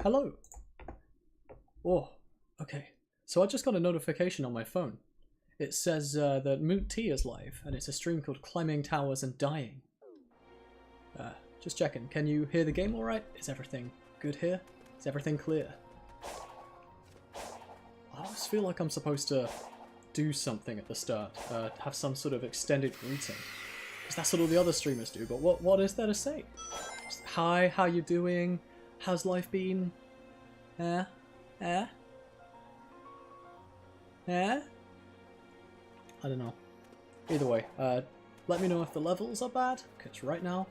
Hello. Oh, okay. So I just got a notification on my phone. It says that Moot T is live, and it's a stream called Climbing Towers and Dying. Just checking. Can you hear the game alright? Is everything good here? Is everything clear? I always feel like I'm supposed to do something at the start. Have some sort of extended greeting. Because that's what all the other streamers do, but what is there to say? Just, hi, how you doing? How's life been? Eh? I don't know. Either way, let me know if the levels are bad, because right now,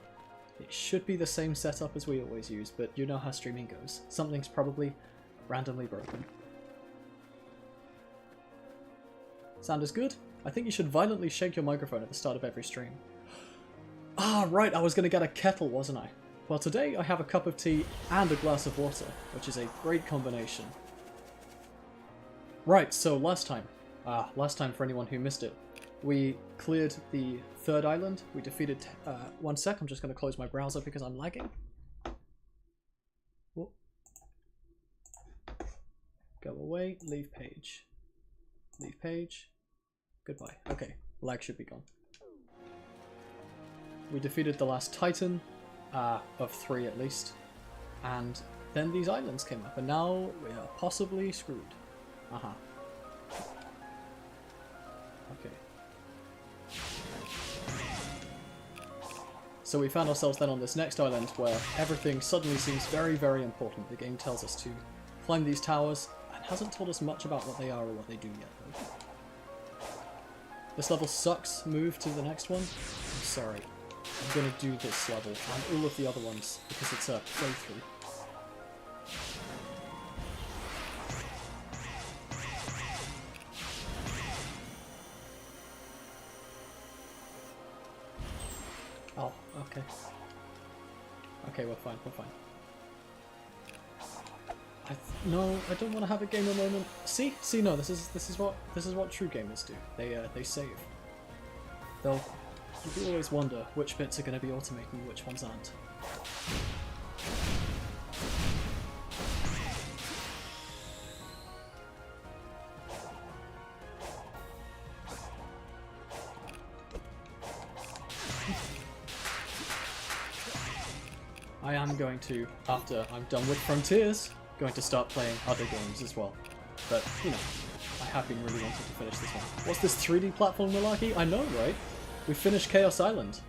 it should be the same setup as we always use, but you know how streaming goes. Something's probably randomly broken. Sound is good? I think you should violently shake your microphone at the start of every stream. Ah, right, I was going to get a kettle, wasn't I? Well, today I have a cup of tea and a glass of water, which is a great combination. Right, so last time for anyone who missed it, we cleared the third island. We defeated... one sec, I'm just going to close my browser because I'm lagging. Whoa. Go away, leave page. Leave page. Goodbye. Okay, lag should be gone. We defeated the last Titan, of 3 at least, and then these islands came up, and now we are possibly screwed. Okay. So we found ourselves then on this next island where everything suddenly seems very, very important. The game tells us to climb these towers and hasn't told us much about what they are or what they do yet, though. This level sucks. Move to the next one. I'm sorry. I'm gonna do this level and all of the other ones because it's a playthrough. Oh, okay. Okay, we're fine, we're fine. No, I don't want to have a gamer moment. See, no, this is what true gamers do. They save. You do always wonder which bits are going to be automated and which ones aren't. I am going to, after I'm done with Frontiers, going to start playing other games as well. But, you know, I have been really wanting to finish this one. What's this 3D platform malarkey? I know, right? We finished Chaos Island.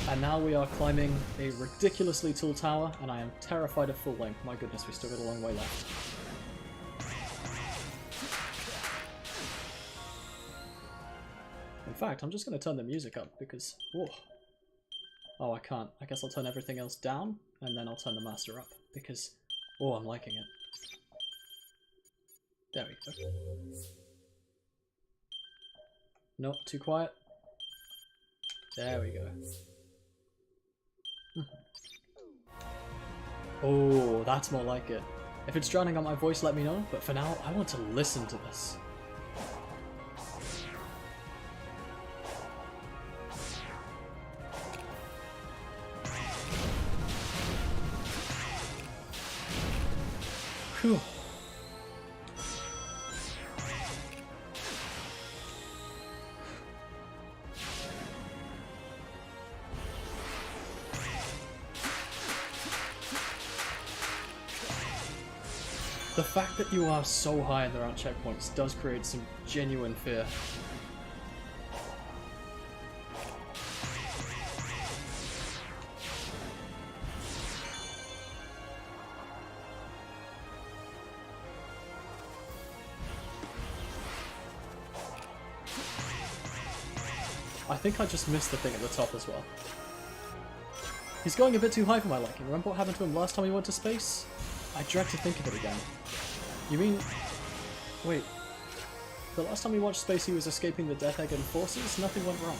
And now we are climbing a ridiculously tall tower, and I am terrified of full length. My goodness, we still got a long way left. In fact, I'm just going to turn the music up because... Whoa. Oh, I can't. I guess I'll turn everything else down, and then I'll turn the master up, because... Oh, I'm liking it. There we go. Nope, too quiet. There we go. Oh, that's more like it. If it's drowning out my voice, let me know, but for now, I want to listen to this. Whew. The fact that you are so high and there aren't checkpoints does create some genuine fear. I think I just missed the thing at the top as well. He's going a bit too high for my liking. Remember what happened to him last time he went to space? I dread to think of it again. You mean... Wait. The last time we watched Space he was escaping the Death Egg and forces? Nothing went wrong.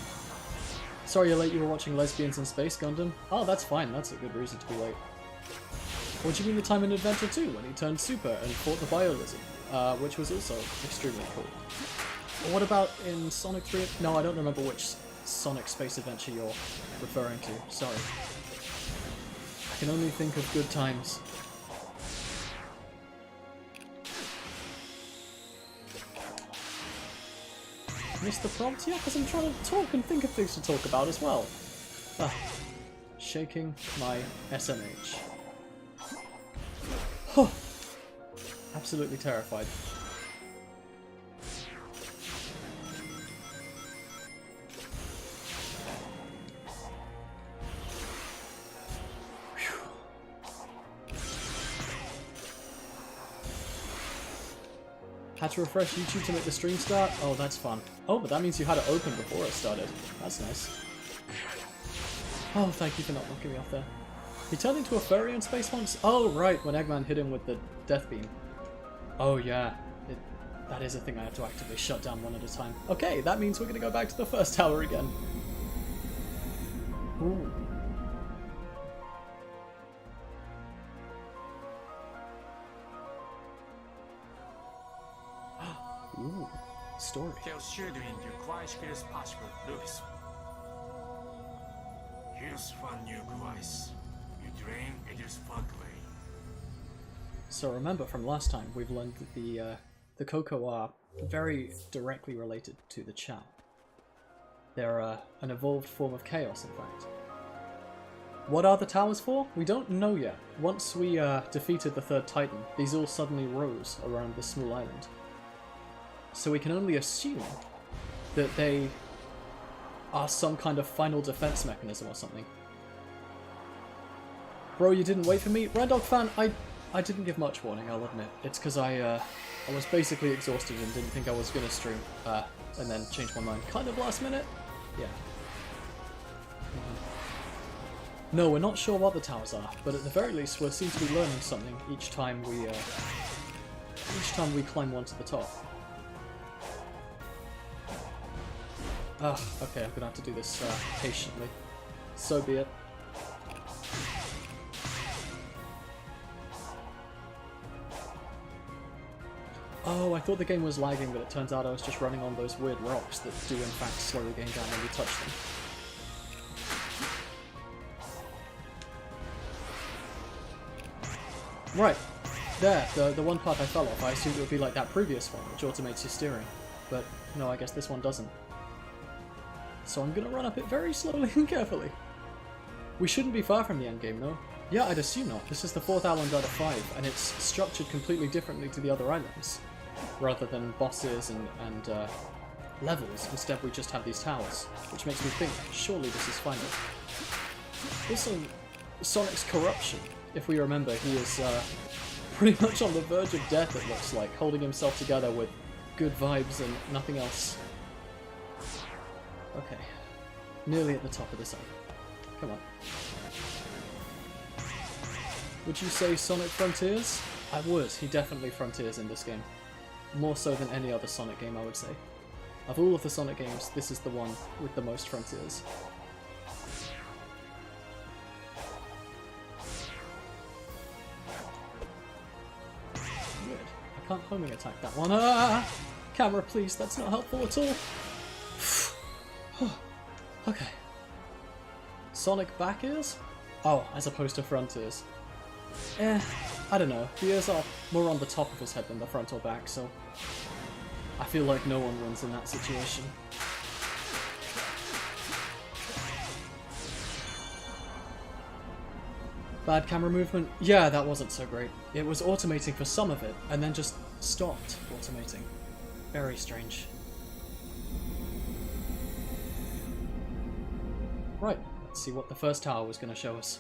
Sorry you're late, you were watching Lesbians in Space, Gundam? Oh, that's fine, that's a good reason to be late. What do you mean the time in Adventure 2, when he turned super and fought the Biolizard? Which was also extremely cool. Or what about in Sonic 3? No, I don't remember which Sonic Space Adventure you're referring to, sorry. I can only think of good times. Missed the prompt? Yeah, because I'm trying to talk and think of things to talk about as well. Ah, shaking my SMH. Huh. Absolutely terrified. Had to refresh YouTube to make the stream start? Oh, that's fun. Oh, but that means you had it open before it started. That's nice. Oh, thank you for not knocking me off there. He turned into a furry in space once? Oh, right, when Eggman hit him with the death beam. Oh, yeah. That is a thing I have to actively shut down one at a time. Okay, that means we're going to go back to the first tower again. Ooh. Ooh, story. Here's one new device. You drain Edge's Parkway. So remember from last time, we've learned that the Koko are very directly related to the Chao. They're an evolved form of chaos, in fact. What are the towers for? We don't know yet. Once we defeated the third Titan, these all suddenly rose around the small island. So we can only assume that they are some kind of final defense mechanism or something. Bro, you didn't wait for me? Randog fan, I didn't give much warning, I'll admit. It's because I was basically exhausted and didn't think I was going to stream, and then changed my mind kind of last minute. Yeah. No, we're not sure what the towers are, but at the very least we seem to be learning something each time we climb one to the top. Okay, I'm gonna have to do this patiently. So be it. Oh, I thought the game was lagging, but it turns out I was just running on those weird rocks that do in fact slow the game down when you touch them. Right, there, the one part I fell off, I assumed it would be like that previous one, which automates your steering. But no, I guess this one doesn't. So I'm gonna run up it very slowly and carefully. We shouldn't be far from the endgame, no? Yeah, I'd assume not. This is the 4th island out of 5, and it's structured completely differently to the other islands. Rather than bosses and levels, instead we just have these towers, which makes me think, surely this is final. Also, Sonic's corruption. If we remember, he is pretty much on the verge of death, it looks like, holding himself together with good vibes and nothing else. Okay, nearly at the top of this island. Come on. Would you say Sonic Frontiers? I would. He definitely frontiers in this game. More so than any other Sonic game, I would say. Of all of the Sonic games, this is the one with the most frontiers. Weird. I can't homing attack that one. Ah! Camera, please. That's not helpful at all. Okay. Sonic back ears? Oh, as opposed to front ears. I don't know. The ears are more on the top of his head than the front or back, so I feel like no one wins in that situation. Bad camera movement? Yeah, that wasn't so great. It was automating for some of it, and then just stopped automating. Very strange. Right, let's see what the first tower was going to show us.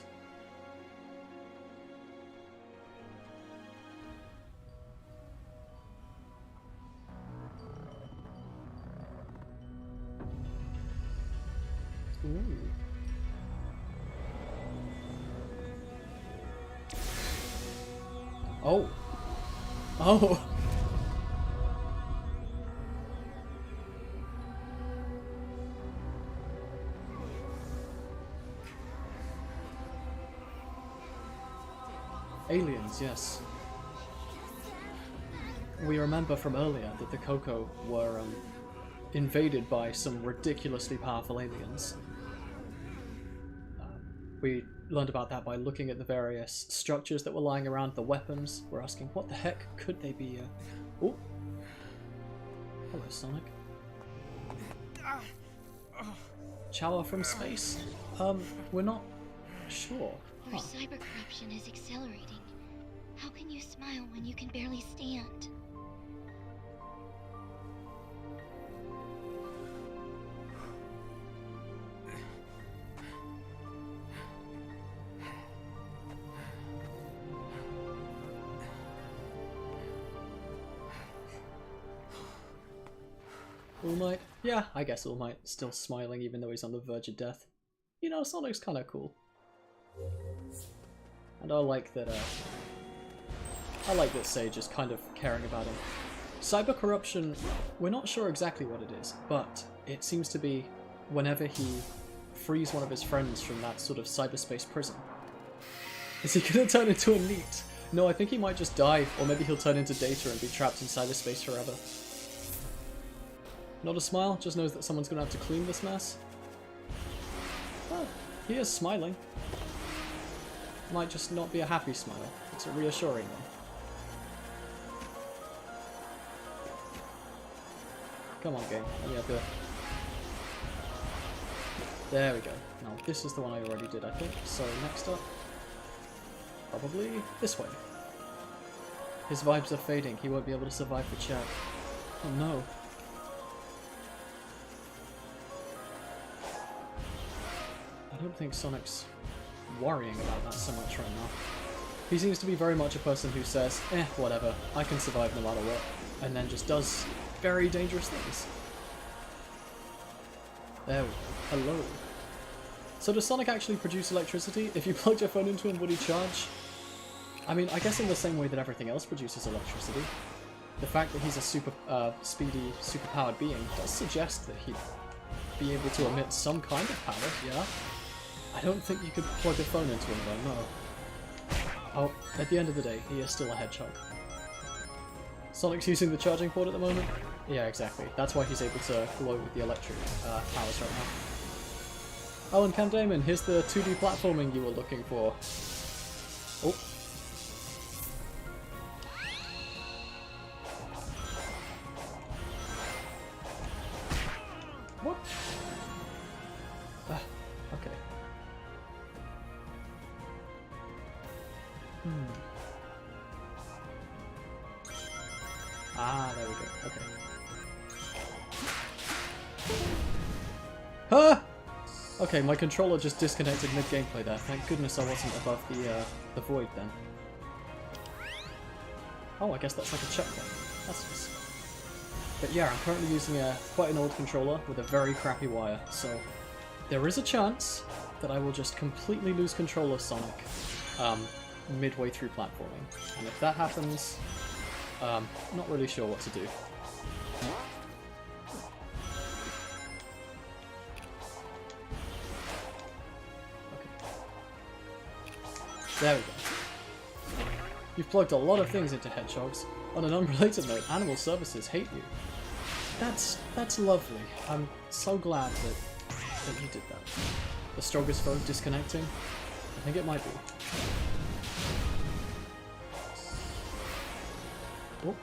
Ooh. Oh. Oh. Aliens, yes. We remember from earlier that the Koko were invaded by some ridiculously powerful aliens. We learned about that by looking at the various structures that were lying around, the weapons. We're asking, what the heck could they be? Oh, hello, Sonic. Chower from space? We're not sure. Your cyber corruption is accelerating. How can you smile when you can barely stand? All Might? Yeah, I guess All Might still smiling even though he's on the verge of death. You know, Sonic's kind of cool. And I like that Sage is kind of caring about him. Cyber corruption, we're not sure exactly what it is, but it seems to be whenever he frees one of his friends from that sort of cyberspace prison. Is he gonna turn into a NEET? No, I think he might just die, or maybe he'll turn into Data and be trapped in cyberspace forever. Not a smile, just knows that someone's gonna have to clean this mess. Oh, he is smiling. Might just not be a happy smile. It's a reassuring one. Come on, game. Let me have the... There we go. Now, this is the one I already did, I think. So, next up... Probably this way. His vibes are fading. He won't be able to survive the check. Oh no. I don't think Sonic's worrying about that so much right now. He seems to be very much a person who says, whatever, I can survive no matter what, and then just does very dangerous things. There we go. Hello. So does Sonic actually produce electricity? If you plugged your phone into him, would he charge? I mean, I guess in the same way that everything else produces electricity. The fact that he's a super speedy, super-powered being does suggest that he'd be able to emit some kind of power, yeah? I don't think you could plug a phone into him though, no. Oh, at the end of the day, he is still a hedgehog. Sonic's using the charging port at the moment? Yeah, exactly. That's why he's able to glow with the electric powers right now. Oh, and Cam Damon, here's the 2D platforming you were looking for. Oh. What? Okay. Ah, there we go. Okay. Ah! Okay, my controller just disconnected mid-gameplay there. Thank goodness I wasn't above the void then. Oh, I guess that's like a checkpoint. That's nice. But yeah, I'm currently using quite an old controller with a very crappy wire, so there is a chance that I will just completely lose control of Sonic midway through platforming. And if that happens, not really sure what to do. Okay. There we go. You've plugged a lot of things into hedgehogs. On an unrelated note, Animal Services hate you. That's lovely. I'm so glad that you did that. The strongest phone disconnecting? I think it might be. Oh.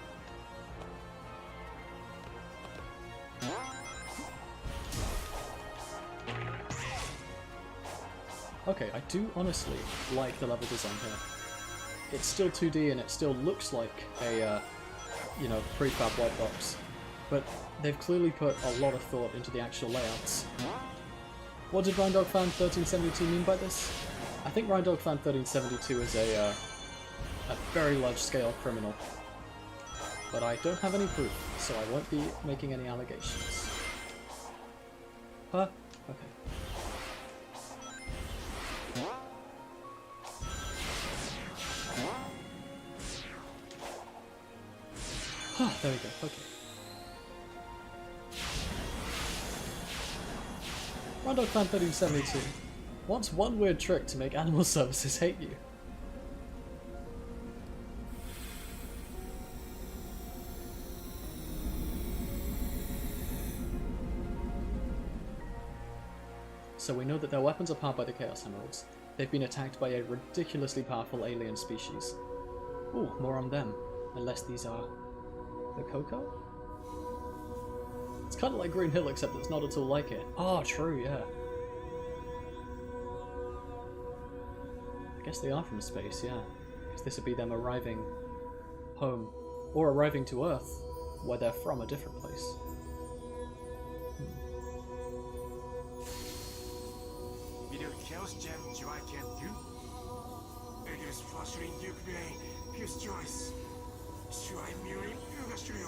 Okay, I do honestly like the level design here. It's still 2D and it still looks like a, you know, prefab white box. But they've clearly put a lot of thought into the actual layouts. What did RhindogFan1372 mean by this? I think RhindogFan1372 is a very large-scale criminal. But I don't have any proof, so I won't be making any allegations. Huh? Okay. There we go, okay. RhindogFan1372. What's one weird trick to make Animal Services hate you? So we know that their weapons are powered by the Chaos Emeralds. they've been attacked by a ridiculously powerful alien species. Ooh, more on them. Unless these are the Coco? It's kind of like Green Hill, except it's not at all like it. Oh, true, yeah. I guess they are from space, yeah. Because this would be them arriving home. Or arriving to Earth, where they're from a different place. Middle Chaos Gem Joy can do. It is fostering Duke Brain, his choice. Shuai Muri Ugashiro.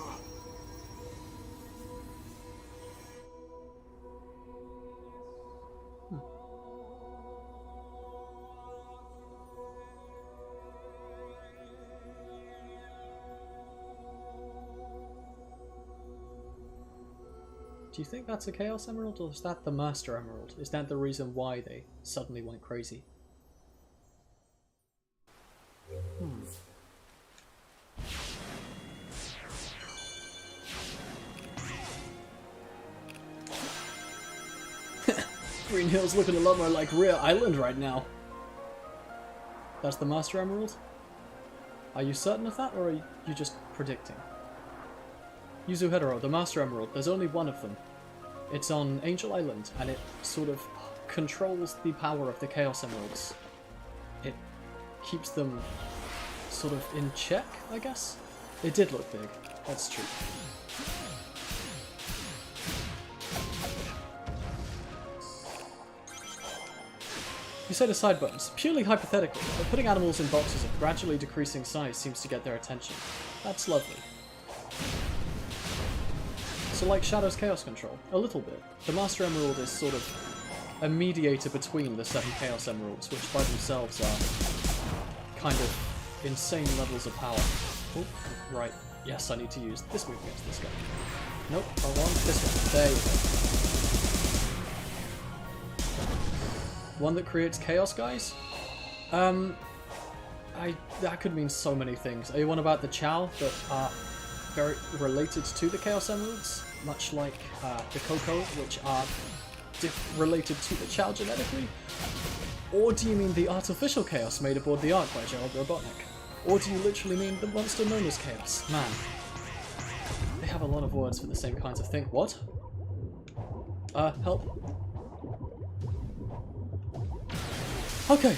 Do you think that's a Chaos Emerald, or is that the Master Emerald? Is that the reason why they suddenly went crazy? Green Hill's looking a lot more like Rhea Island right now. That's the Master Emerald? Are you certain of that, or are you just predicting? Yuzuhiro, the Master Emerald, there's only one of them. It's on Angel Island, and it sort of controls the power of the Chaos Emeralds. It keeps them sort of in check, I guess? It did look big, that's true. You said a sideburns. Purely hypothetical, but putting animals in boxes of gradually decreasing size seems to get their attention. That's lovely. So like Shadow's Chaos Control, a little bit. The Master Emerald is sort of a mediator between the 7 Chaos Emeralds, which by themselves are kind of insane levels of power. Oh, right. Yes, I need to use this move against this guy. Nope, wrong one. This one. There you go. One that creates chaos, guys? That could mean so many things. Are you on about the Chow that are very related to the Chaos Emeralds? Much like the Coco, which are related to the Chow genetically? Or do you mean the artificial chaos made aboard the Ark by Gerald Robotnik? Or do you literally mean the monster known as Chaos? Man, they have a lot of words for the same kinds of thing. What? Help. Okay.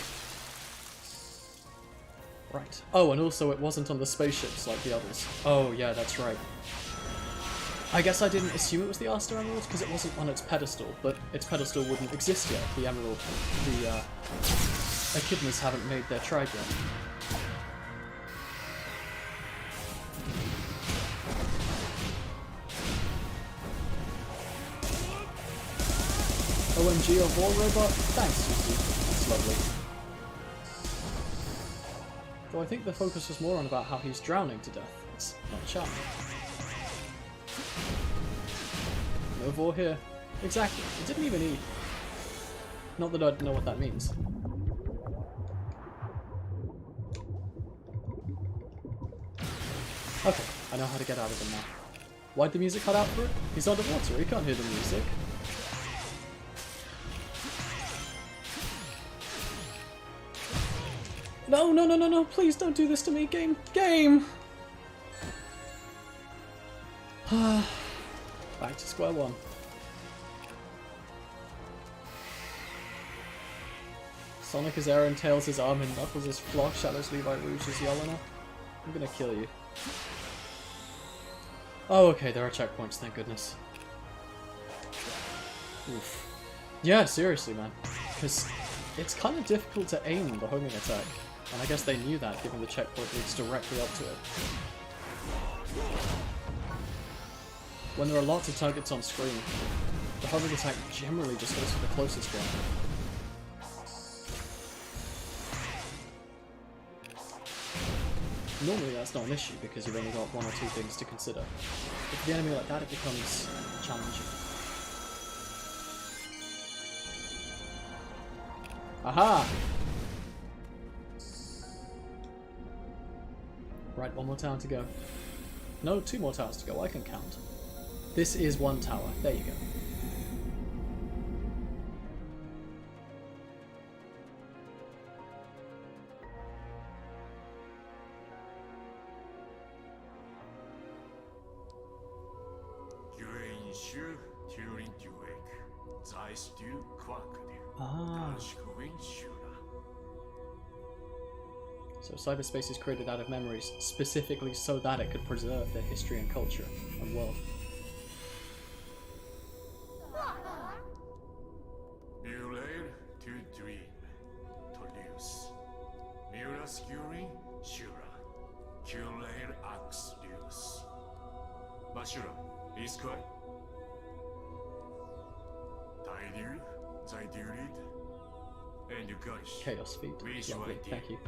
Right. Oh, and also it wasn't on the spaceships like the others. Oh, yeah, that's right. I guess I didn't assume it was the Aster Emerald because it wasn't on its pedestal, but its pedestal wouldn't exist yet. The Emerald, the Echidnas haven't made their tribe yet. OMG, a war robot? Thanks, Susie. That's lovely. Though I think the focus was more on about how he's drowning to death. It's not charming. No vor here. Exactly. It didn't even eat. Not that I'd know what that means. Okay, I know how to get out of them now. Why'd the music cut out for it? He's underwater, he can't hear the music. No, no, no, no, no, please don't do this to me, game! Game! Back to square one. Sonic is Aaron, Tails is Armin, Knuckles is Flock, Shadows Levi, Rouge is Yelena. I'm gonna kill you. Oh, okay, there are checkpoints, thank goodness. Oof. Yeah, seriously, man. Because it's kind of difficult to aim the homing attack. And I guess they knew that, given the checkpoint leads directly up to it. When there are lots of targets on screen, the homing attack generally just goes for the closest one. Normally that's not an issue, because you've only got 1 or 2 things to consider. But for the enemy like that, it becomes challenging. Aha! Right, 1 more tower to go. No, 2 more towers to go, I can count. This is 1 tower, there you go. Zeiss du Quackadu. Ah. So cyberspace is created out of memories, specifically so that it could preserve their history and culture and world. Mulair to dream, Toulouse. Mura skewering, Shura. Kulair ax deus. Bashura, Iskoi. Taidu, Zaidurid. And you guys. Chaos feet. Lovely, thank you.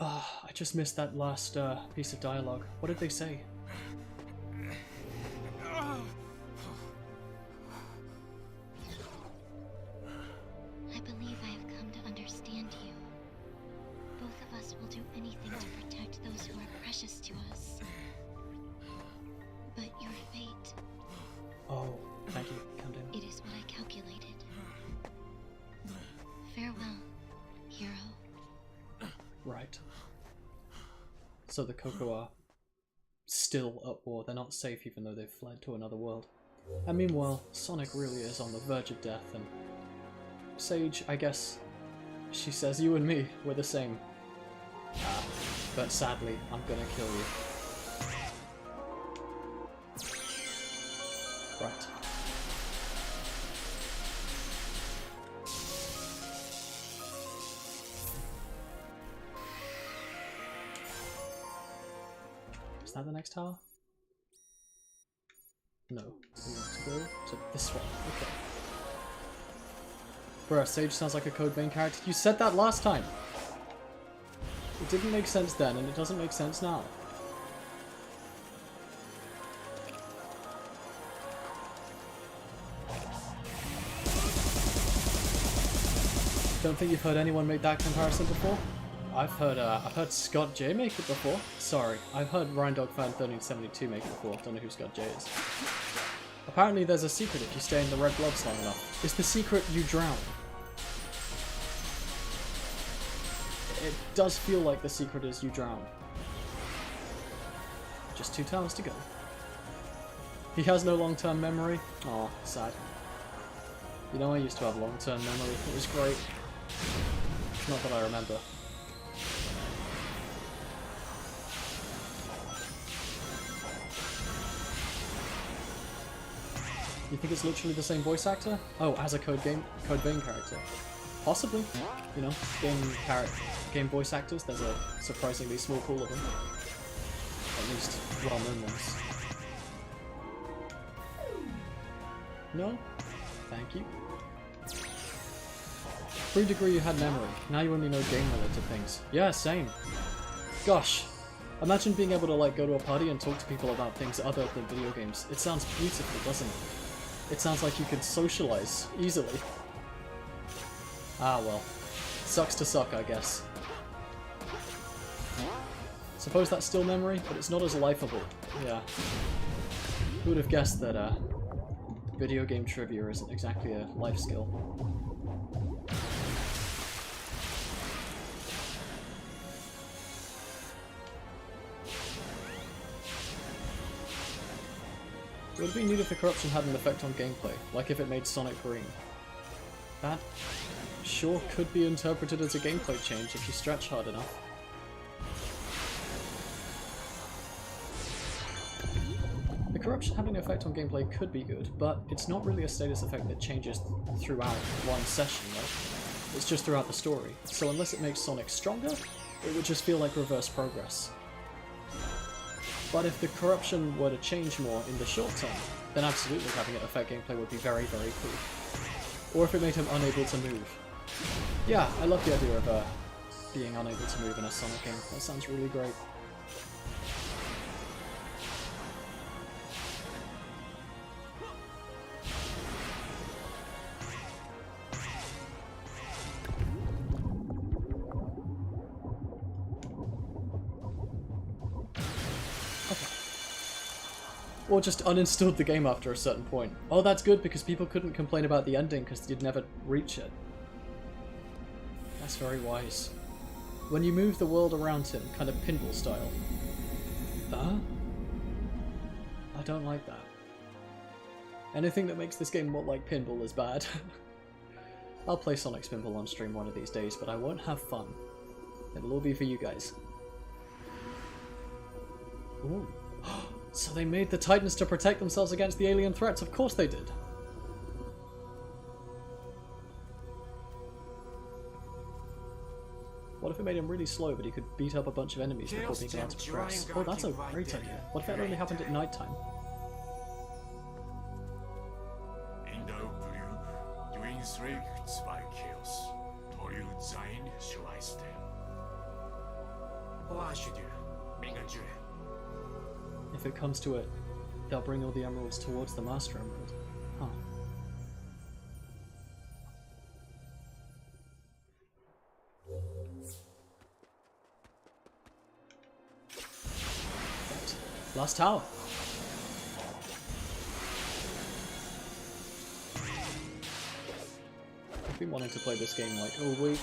I just missed that last piece of dialogue. What did they say? I believe I have come to understand you. Both of us will do anything to protect those who are precious to us. But your fate... Oh, thank you, Camden. It is what I calculated. Farewell, hero. Right. So the Coco are still at war. They're not safe even though they've fled to another world. And meanwhile, Sonic really is on the verge of death, and Sage, I guess, she says you and me, we're the same. But sadly, I'm gonna kill you. Right. Is that the next tower? No. We want to go to this one. Okay. Bruh, Sage sounds like a Code Vein character. You said that last time! It didn't make sense then, and it doesn't make sense now. Don't think you've heard anyone make that comparison before? I've heard Scott J make it before. Sorry, I've heard Rhindog Fan 1372 make it before. Don't know who Scott J is. Apparently there's a secret if you stay in the red gloves long enough. Is the secret you drown? It does feel like the secret is you drown. Just 2 towers to go. He has no long-term memory. Aw, sad. You know, I used to have long-term memory. It was great. Not that I remember. You think it's literally the same voice actor? Oh, as a Code Vein character. Possibly. You know, game voice actors, there's a surprisingly small pool of them. At least well-known ones. No? Thank you. To a degree you had memory. Now you only know game-related things. Yeah, same. Gosh. Imagine being able to like go to a party and talk to people about things other than video games. It sounds beautiful, doesn't it? It sounds like you could socialize easily. Ah well. Sucks to suck, I guess. Suppose that's still memory, but it's not as lifeable. Yeah. Who would have guessed that video game trivia isn't exactly a life skill? It would be neat if the corruption had an effect on gameplay, like if it made Sonic green. That sure could be interpreted as a gameplay change if you stretch hard enough. The corruption having an effect on gameplay could be good, but it's not really a status effect that changes throughout one session, right? It's just throughout the story, so unless it makes Sonic stronger, it would just feel like reverse progress. But if the corruption were to change more in the short term, then absolutely having it affect gameplay would be very, very cool. Or if it made him unable to move. Yeah, I love the idea of being unable to move in a Sonic game. That sounds really great. Or just uninstalled the game after a certain point. Oh, that's good because people couldn't complain about the ending because you'd never reach it. That's very wise. When you move the world around him, kind of pinball style, Huh? I don't like that. Anything that makes this game more like pinball is bad. I'll play Sonic Spinball on stream one of these days, but I won't have fun. It'll all be for you guys. Ooh. So they made the Titans to protect themselves against the alien threats. Of course they did. What if it made him really slow, but he could beat up a bunch of enemies before being allowed to progress? Oh, that's a great idea. What if that only happened at night time? Indo Blue, Dwayne Strike, Spy Chaos, Toru Zain, Schleiste. What should you? Mingature. If it comes to it, they'll bring all the emeralds towards the Master Emerald. Huh. Right. Last tower. I've been wanting to play this game like all week,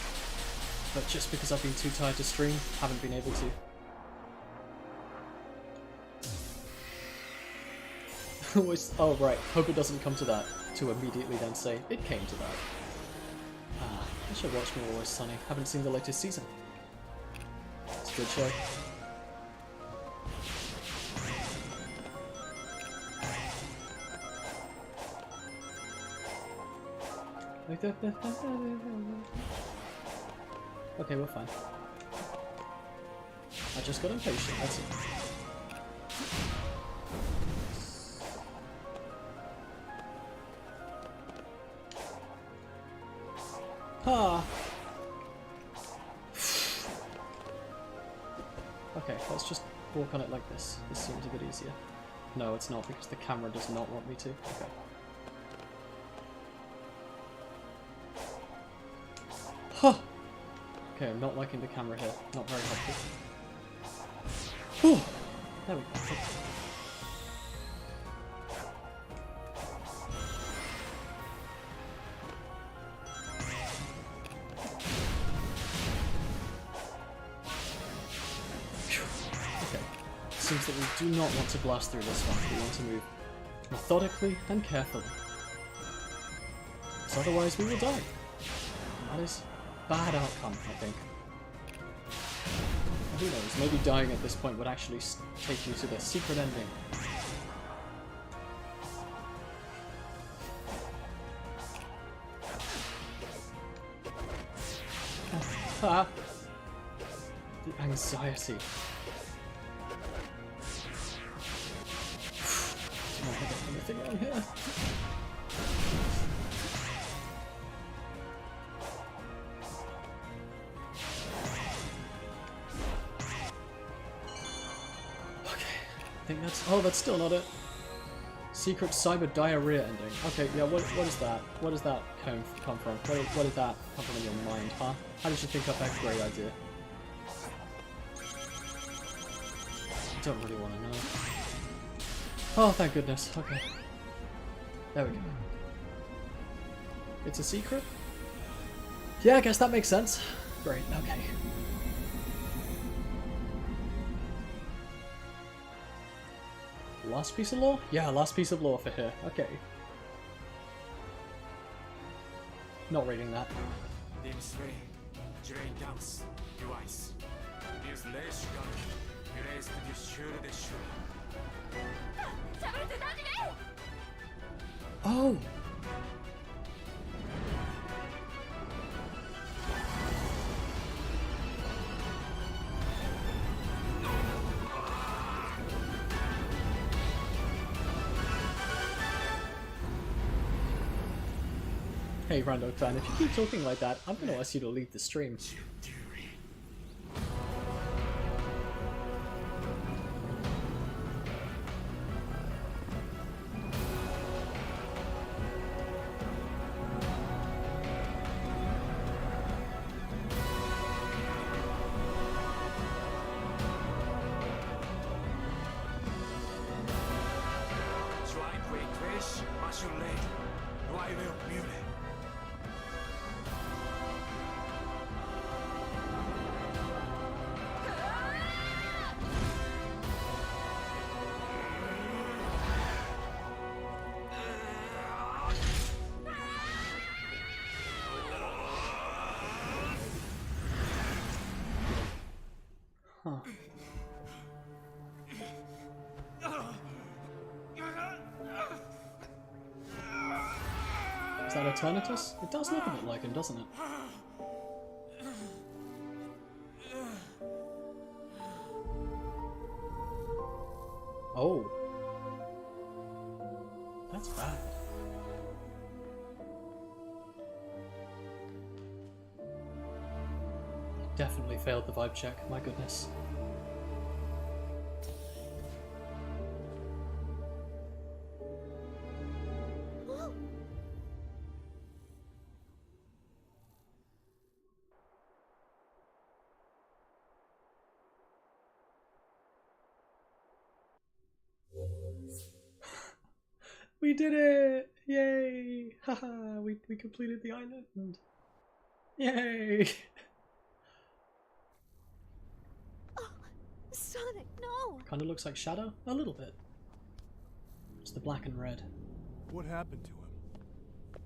but just because I've been too tired to stream, haven't been able to. Oh right, hope it doesn't come to that, to immediately then say, it came to that. Ah, I should watch more Always Sunny, haven't seen the latest season. It's a good show. Okay, we're fine. I just got impatient, that's it. Ah. Okay, let's just walk on it like this. This seems a bit easier. No, it's not, because the camera does not want me to. Okay. Huh. Okay, I'm not liking the camera here. Not very helpful. Whew. There we go. Seems that we do not want to blast through this one. We want to move methodically and carefully. Because otherwise we will die. And that is a bad outcome, I think. Who knows, maybe dying at this point would actually take you to the secret ending. Ah. The anxiety. Anything on here? Okay, I think that's... Oh, that's still not it. Secret cyber diarrhea ending. Okay, yeah, what is that? What does that come from? What did that come from in your mind, huh? How did you think up that great idea? I don't really want to know. Oh, thank goodness. Okay. There we go. It's a secret? Yeah, I guess that makes sense. Great, okay. Last piece of lore? Yeah, last piece of lore for here. Okay. Not reading that. Dimsway, Drain Dumps, Device. Use Lash Gun, erase the Shura de Shura. Oh! Hey Rando fan, if you keep talking like that, I'm gonna ask you to leave the stream. Is that Eternatus? It does look a bit like him, doesn't it? Oh. That's bad. Definitely failed the vibe check, my goodness. We did it! Yay! Haha, we completed the island. Yay! Oh, Sonic, no! Kinda looks like Shadow? A little bit. It's the black and red. What happened to him?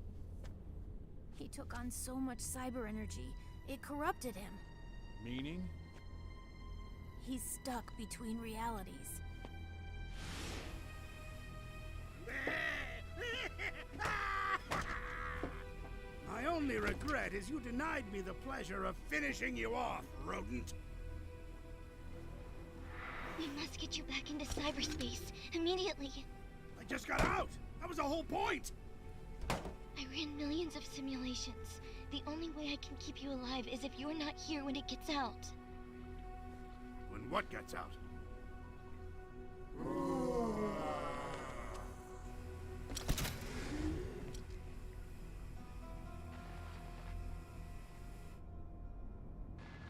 He took on so much cyber energy, it corrupted him. Meaning? He's stuck between realities. My only regret is you denied me the pleasure of finishing you off, rodent. We must get you back into cyberspace immediately. I just got out! That was the whole point! I ran millions of simulations. The only way I can keep you alive is if you're not here when it gets out. When what gets out?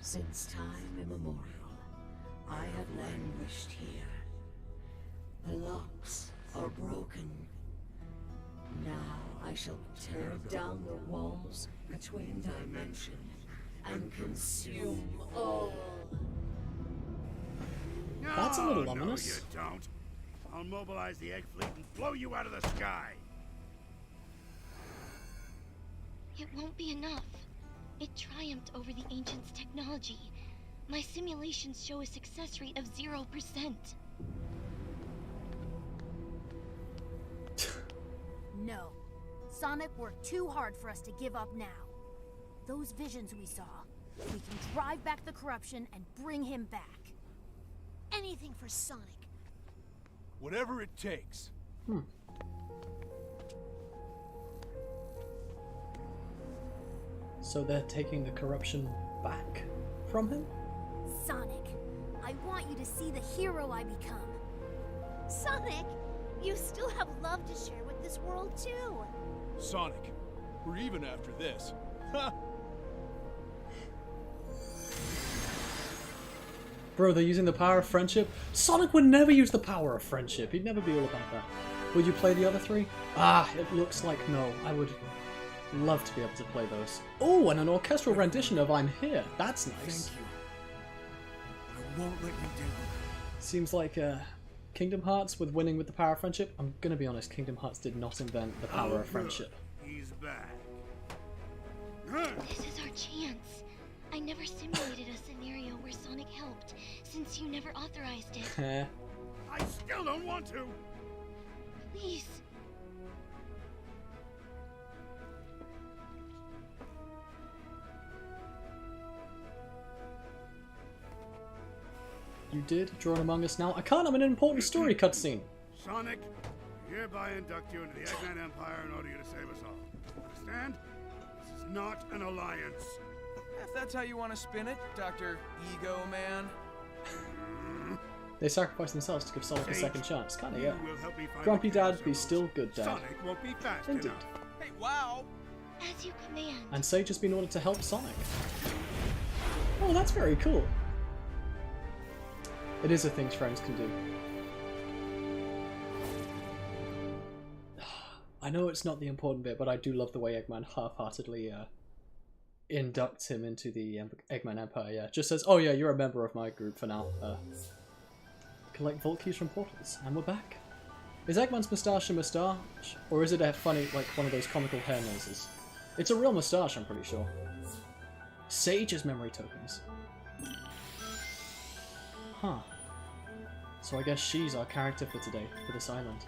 Since time immemorial, I have languished here. The locks are broken. Now I shall tear down the walls between dimensions and consume all. That's a little No, ominous. you don't. I'll mobilize the egg fleet and blow you out of the sky. It won't be enough. It triumphed over the Ancients' technology. My simulations show a success rate of 0%. No. Sonic worked too hard for us to give up now. Those visions we saw, we can drive back the corruption and bring him back. Anything for Sonic. Whatever it takes. So they're taking the corruption back from him? Sonic, I want you to see the hero I become. Sonic, you still have love to share with this world too. Sonic, we're even after this. Ha! Bro, they're using the power of friendship? Sonic would never use the power of friendship. He'd never be all about that. Would you play the other three? Ah, it looks like no. I would love to be able to play those. Oh, and an orchestral rendition of I'm Here. That's nice. Thank you. I won't let you down. Seems like Kingdom Hearts with winning with the power of friendship. I'm gonna be honest, Kingdom Hearts did not invent the power Oh, of good. friendship. He's back. This is our chance. I never simulated a scenario where Sonic helped, since you never authorized it. Heh. I still don't want to. Please. You did? Drawn Among Us now? I can't, I'm in an important story cutscene. Sonic, I hereby induct you into the Eggman Empire in order to save us all. Understand? This is not an alliance. If that's how you want to spin it, Dr. Ego Man. They sacrificed themselves to give Sonic a Sage, second chance. Kinda, you yeah. will help me find Grumpy the Dad, Chaos be Emerald. still good Dad. Sonic won't be fast Indeed. enough. Hey, wow! As you command. And Sage has been ordered to help Sonic. Oh, that's very cool. It is a thing friends can do. I know it's not the important bit, but I do love the way Eggman half-heartedly inducts him into the Eggman Empire. Yeah, just says, "Oh yeah, you're a member of my group for now." Collect vault keys from portals, and we're back. Is Eggman's moustache a moustache, or is it a funny, like one of those comical hair noses? It's a real moustache, I'm pretty sure. Sage's memory tokens. Huh. So I guess she's our character for today, for this island.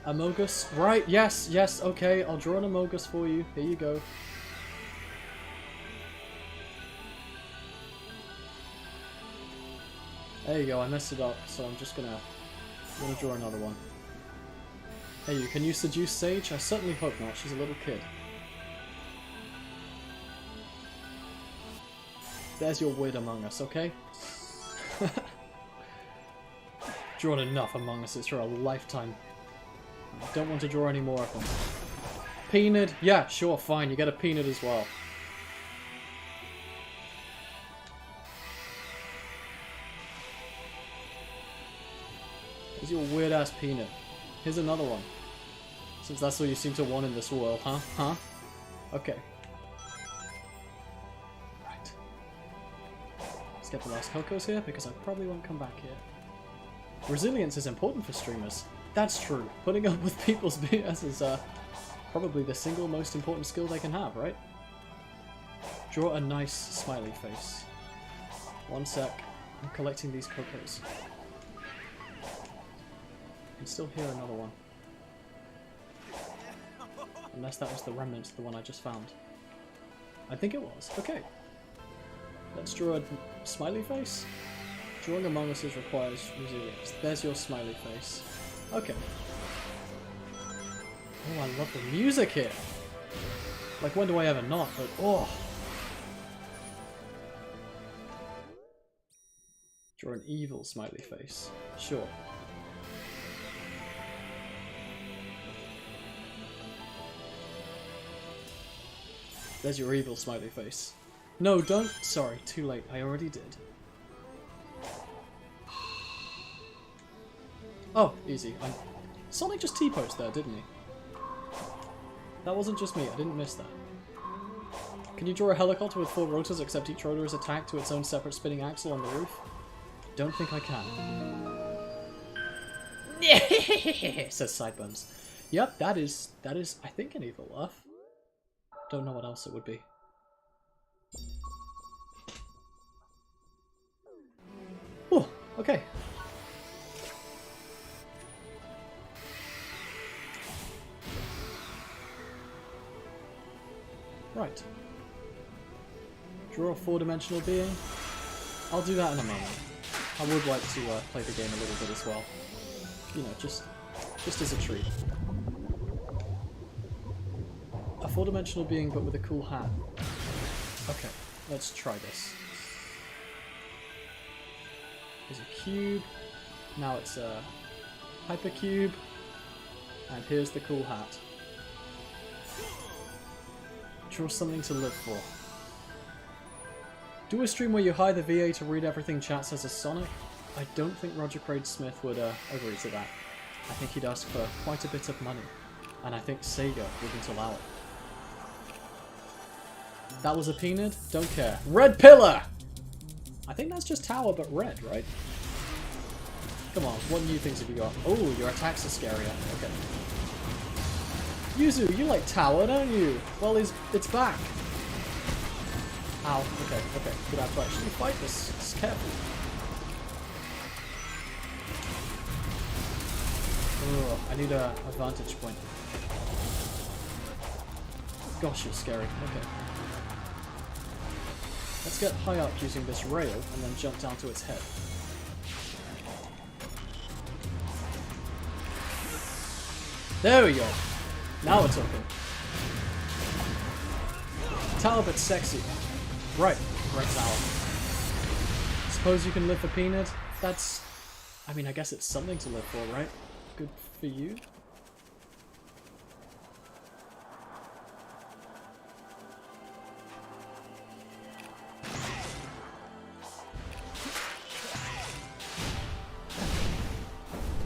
Amogus. Right, yes, yes, okay. I'll draw an Amogus for you. Here you go. There you go, I messed it up, so I'm just gonna draw another one. Hey you, can you seduce Sage? I certainly hope not, she's a little kid. There's your weird Among Us, okay? Drawn enough Among Us for a lifetime. I don't want to draw any more of them. Peanut? Yeah, sure, fine, you get a peanut as well. There's your weird ass peanut. Here's another one. Since that's all you seem to want in this world, huh? Huh? Okay. Right. Let's get the last Cocos here, because I probably won't come back here. Resilience is important for streamers. That's true. Putting up with people's BS is probably the single most important skill they can have, right? Draw a nice smiley face. One sec. I'm collecting these Cocos. I can still hear another one. Unless that was the remnant of the one I just found. I think it was. Okay. Let's draw a smiley face. Drawing Among Us requires resilience. There's your smiley face. Okay. Oh, I love the music here. Like, when do I ever not? But, oh. Draw an evil smiley face. Sure. There's your evil smiley face. No, don't. Sorry, too late. I already did. Oh, easy. Sonic just T-posed there, didn't he? That wasn't just me. I didn't miss that. Can you draw a helicopter with 4 rotors except each rotor is attached to its own separate spinning axle on the roof? Don't think I can. Says Sideburns. Yep, that is, I think, an evil laugh. Don't know what else it would be. Oh, okay. Right. Draw a 4-dimensional being. I'll do that in a moment. I would like to play the game a little bit as well. You know, just as a treat. A 4-dimensional being, but with a cool hat. Okay, let's try this. Here's a cube. Now it's a hypercube. And here's the cool hat. Draw something to live for. Do a stream where you hire the VA to read everything chat says as Sonic? I don't think Roger Craig Smith would agree to that. I think he'd ask for quite a bit of money. And I think Sega wouldn't allow it. That was a peanut? Don't care. Red Pillar! I think that's just Tower, but red, right? Come on, what new things have you got? Oh, your attacks are scarier. Okay. Yuzu, you like Tower, don't you? Well, it's back. Ow. Okay, okay. Good have to actually fight this. Just careful. Ugh, I need a vantage point. Gosh, you're scary. Okay. Let's get high up using this rail and then jump down to its head. There we go. Now we're talking. Tower but sexy. Right. Right tower. Suppose you can live for peanut? That's... I mean, I guess it's something to live for, right? Good for you?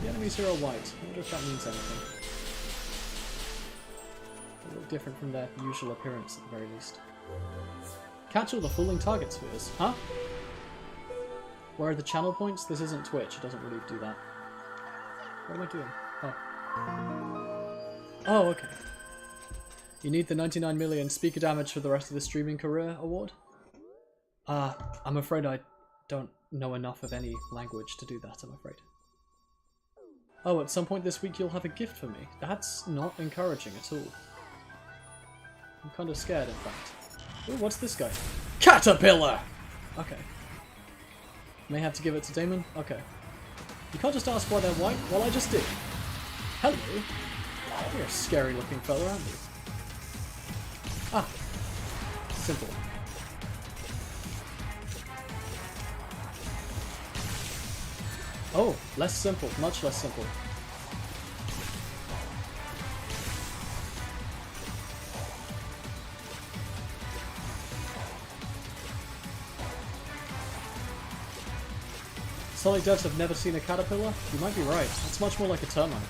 The enemies here are white. I wonder if that means anything. They look different from their usual appearance at the very least. Catch all the fooling target spheres. Huh? Where are the channel points? This isn't Twitch. It doesn't really do that. What am I doing? Oh. Oh, okay. You need the 99 million speaker damage for the rest of the streaming career award? I'm afraid I don't know enough of any language to do that, I'm afraid. Oh, at some point this week you'll have a gift for me. That's not encouraging at all. I'm kind of scared, in fact. Ooh, what's this guy? Caterpillar! Okay. May have to give it to Damon? Okay. You can't just ask why they're white. Well, I just did. Hello. You're a scary looking fella, aren't you? Ah. Simple. Oh, less simple. Much less simple. Sonic devs have never seen a caterpillar? You might be right. That's much more like a termite.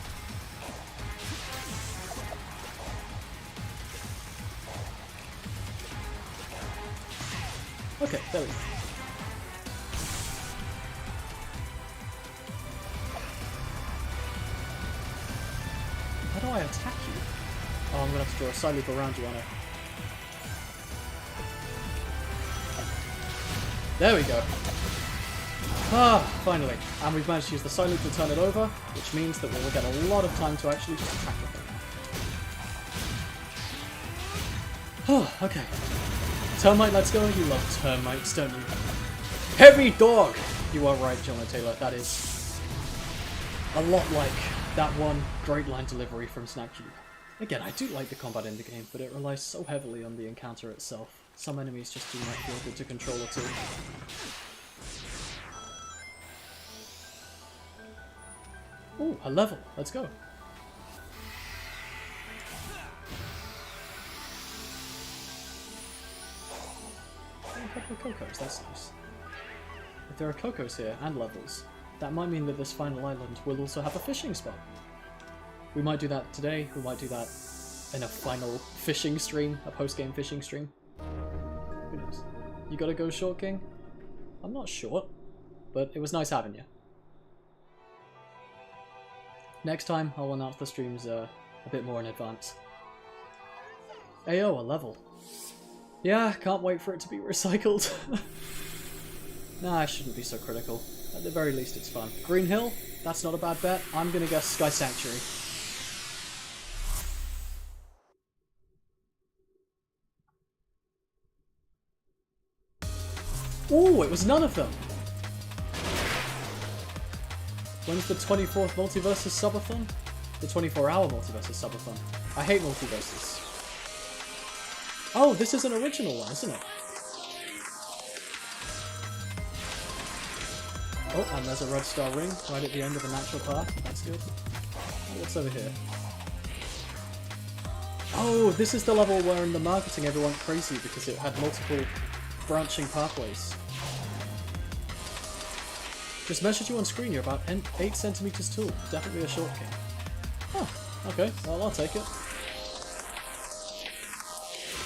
Okay, there we go. How do I attack you? Oh, I'm gonna have to draw a side loop around you, aren't I? There we go. Ah, finally. And we've managed to use the side loop to turn it over, which means that we will get a lot of time to actually just attack the thing. Oh, okay. Termite, let's go. You love termites, don't you? Heavy dog! You are right, Jonah Taylor. That is a lot like that one great line delivery from Snack Cube. Again, I do like the combat in the game, but it relies so heavily on the encounter itself. Some enemies just do not feel good to control at all. Ooh, a level. Let's go. A couple of Cocos, that's nice. If there are Cocos here, and levels, that might mean that this final island will also have a fishing spot. We might do that today, we might do that in a final fishing stream, a post-game fishing stream. Who knows? You gotta go short, King? I'm not short, but it was nice having you. Next time, I'll announce the streams a bit more in advance. Ayo, a level. Yeah, can't wait for it to be recycled. Nah, I shouldn't be so critical. At the very least, it's fun. Green Hill? That's not a bad bet. I'm gonna guess Sky Sanctuary. Ooh, it was none of them! When's the 24th Multiversus Subathon? The 24-hour Multiversus Subathon. I hate multiverses. Oh, this is an original one, isn't it? Oh, and there's a red star ring right at the end of the natural path. That's good. What's over here? Oh, this is the level where in the marketing everyone went crazy because it had multiple branching pathways. Just measured you on screen, you're about 8 centimeters tall. Definitely a short king. Oh, okay. Well, I'll take it.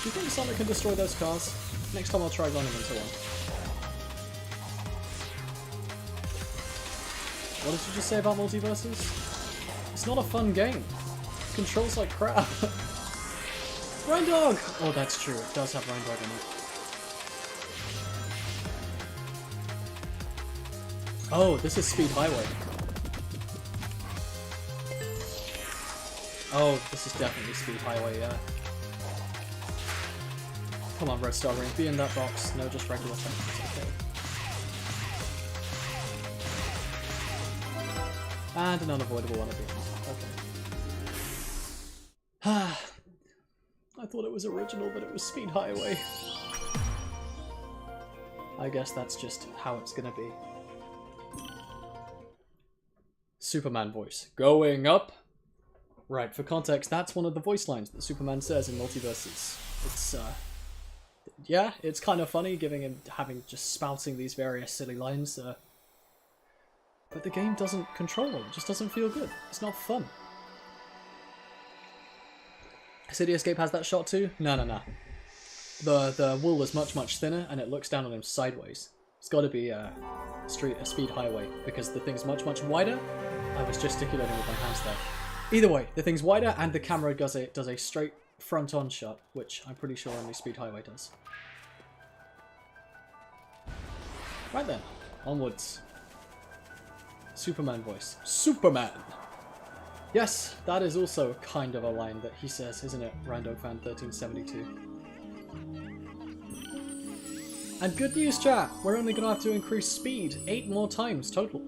Do you think Sonic can destroy those cars? Next time I'll try running into one. What did you just say about multiverses? It's not a fun game. It controls like crap. Rhino! Oh, that's true. It does have Rhino in it. Oh, this is Speed Highway. Oh, this is definitely Speed Highway, yeah. Come on, Red Star Ring, be in that box. No, just regular tanks, okay. And an unavoidable one at the end. Okay. I thought it was original, but it was Speed Highway. I guess that's just how it's gonna be. Superman voice. Going up! Right, for context, that's one of the voice lines that Superman says in Multiverses. It's, yeah, it's kind of funny having just spouting these various silly lines, but the game doesn't control it, it just doesn't feel good. It's not fun. City Escape has that shot too? No. The wool is much, much thinner, and it looks down on him sideways. It's gotta be a Speed Highway, because the thing's much, much wider. I was gesticulating with my hands there. Either way, the thing's wider, and the camera does a straight front-on shot, which I'm pretty sure only Speed Highway does. Right then, onwards. Superman voice. Superman! Yes, that is also kind of a line that he says, isn't it, RandoFan1372? And good news, chat! We're only going to have to increase speed 8 more times total.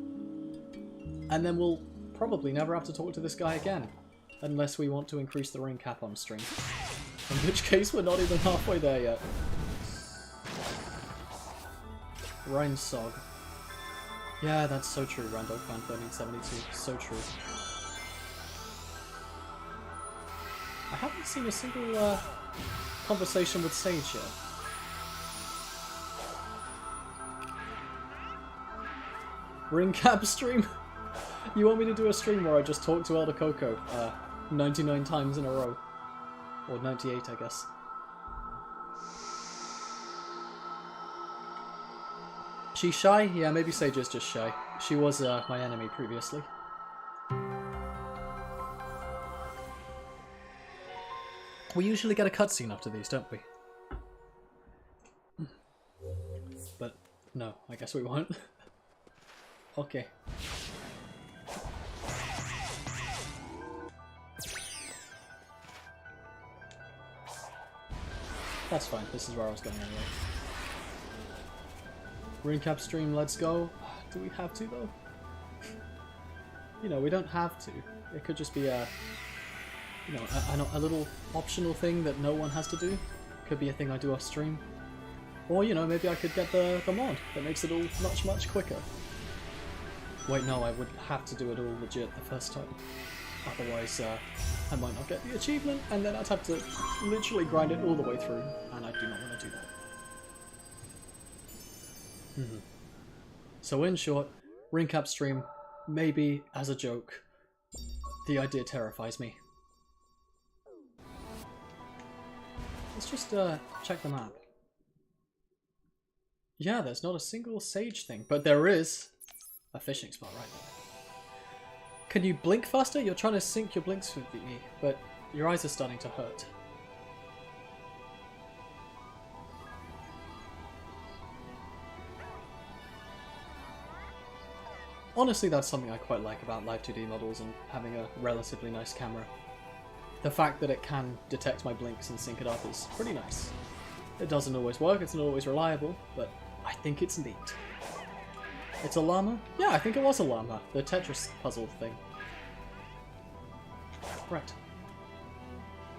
And then we'll probably never have to talk to this guy again. Unless we want to increase the ring cap on stream. In which case, we're not even halfway there yet. Rhinesog. Yeah, that's so true, RandoFan1372. So true. I haven't seen a single conversation with Sage yet. Ring cap stream? You want me to do a stream where I just talk to Elder Coco 99 times in a row? Or 98, I guess. She's shy? Yeah, maybe Sage is just shy. She was my enemy previously. We usually get a cutscene after these, don't we? But no, I guess we won't. Okay. That's fine, this is where I was going anyway. Ring cap stream, let's go. Do we have to though? You know, we don't have to. It could just be a, you know, a little optional thing that no one has to do. Could be a thing I do off stream. Or, you know, maybe I could get the mod that makes it all much quicker. Wait, no, I would have to do it all legit the first time. Otherwise, I might not get the achievement, and then I'd have to literally grind it all the way through, and I do not want to do that. So in short, ring cap stream, maybe as a joke. The idea terrifies me. Let's just check the map. Yeah, there's not a single Sage thing, but there is a fishing spot right there. Can you blink faster? You're trying to sync your blinks with me, but your eyes are starting to hurt. Honestly, that's something I quite like about Live 2D models and having a relatively nice camera. The fact that it can detect my blinks and sync it up is pretty nice. It doesn't always work, it's not always reliable, but I think it's neat. It's a llama? Yeah, I think it was a llama. The Tetris puzzle thing. Right.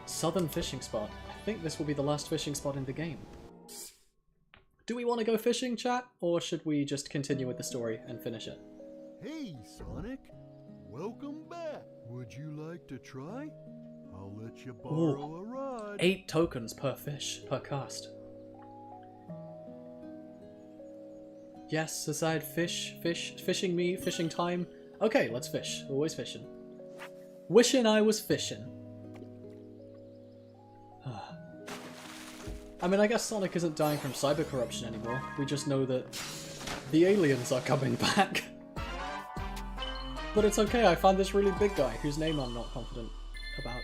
Southern fishing spot. I think this will be the last fishing spot in the game. Do we want to go fishing, chat? Or should we just continue with the story and finish it? Hey, Sonic. Welcome back. Would you like to try? I'll let you borrow a rod. 8 tokens per fish, per cast. Yes, aside fishing me, fishing time. Okay, let's fish. Always fishing. Wishing I was fishing. I mean, I guess Sonic isn't dying from cyber corruption anymore. We just know that the aliens are coming back. But it's okay, I found this really big guy, whose name I'm not confident about.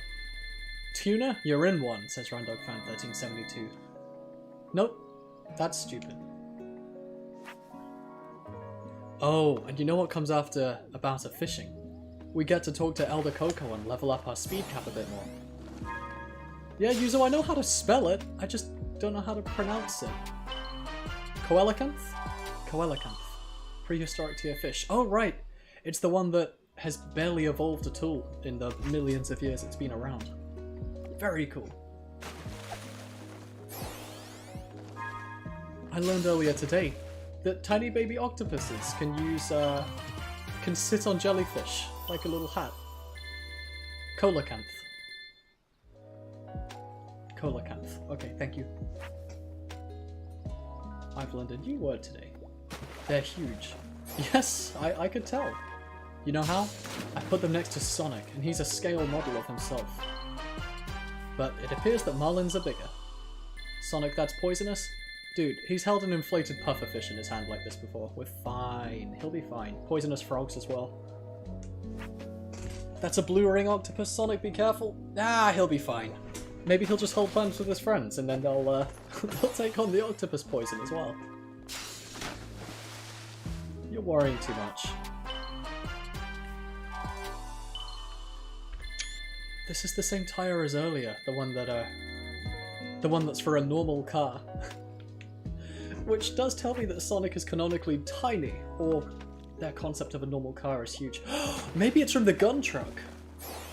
Tuna? You're in one, says RandogFan1372. Nope, that's stupid. Oh, and you know what comes after a bout of fishing? We get to talk to Elder Coco and level up our speed cap a bit more. Yeah, Yuzo, I know how to spell it, I just don't know how to pronounce it. Coelacanth? Coelacanth. Prehistoric tier fish. Oh, right! It's the one that has barely evolved at all in the millions of years it's been around. Very cool. I learned earlier today that tiny baby octopuses can use, can sit on jellyfish like a little hat. Coelacanth. Coelacanth. Okay, thank you. I've learned a new word today. They're huge. Yes, I could tell. You know how? I put them next to Sonic, and he's a scale model of himself. But it appears that Marlins are bigger. Sonic, that's poisonous? Dude, he's held an inflated pufferfish in his hand like this before. We're fine. He'll be fine. Poisonous frogs as well. That's a blue ring octopus, Sonic, be careful. Ah, he'll be fine. Maybe he'll just hold hands with his friends and then they'll they'll take on the octopus poison as well. You're worrying too much. this is the same tire as earlier, the one that's for a normal car. Which does tell me that Sonic is canonically tiny, or their concept of a normal car is huge. Maybe it's from the gun truck,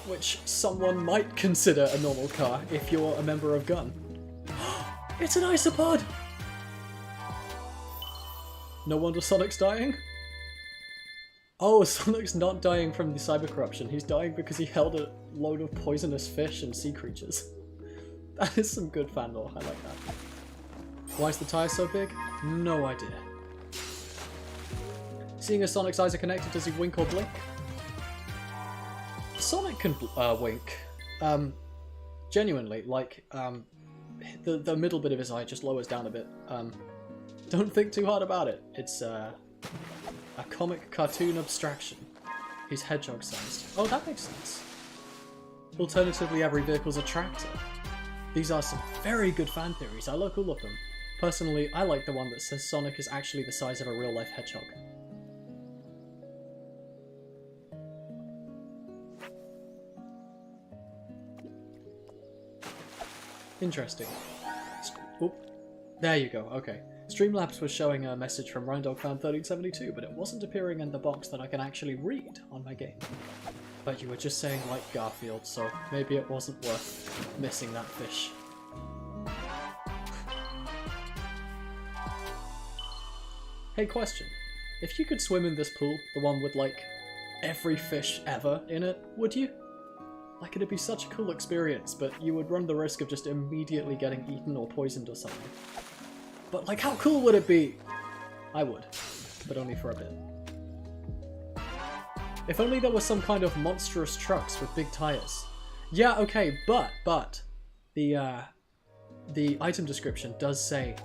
which someone might consider a normal car if you're a member of Gun. It's an isopod! No wonder Sonic's dying? Oh, Sonic's not dying from the cyber corruption. He's dying because he held a load of poisonous fish and sea creatures. That is some good fan lore. I like that. Why is the tire so big? No idea. Seeing as Sonic's eyes are connected, does he wink or blink? Sonic can wink. Genuinely, like, the middle bit of his eye just lowers down a bit. Don't think too hard about it. It's a comic cartoon abstraction. He's hedgehog-sized. Oh, that makes sense. Alternatively, every vehicle's a tractor. These are some very good fan theories. I like all of them. Personally, I like the one that says Sonic is actually the size of a real-life hedgehog. Interesting. Oh, there you go, okay. Streamlabs was showing a message from RhinoDogFan1372, but it wasn't appearing in the box that I can actually read on my game. But you were just saying like Garfield, so maybe it wasn't worth missing that fish. Hey, question. If you could swim in this pool, the one with like every fish ever in it, would you? Like, it'd be such a cool experience, but you would run the risk of just immediately getting eaten or poisoned or something. But like, how cool would it be? I would, but only for a bit. If only there was some kind of monstrous trucks with big tires. Yeah, okay, but the item description does say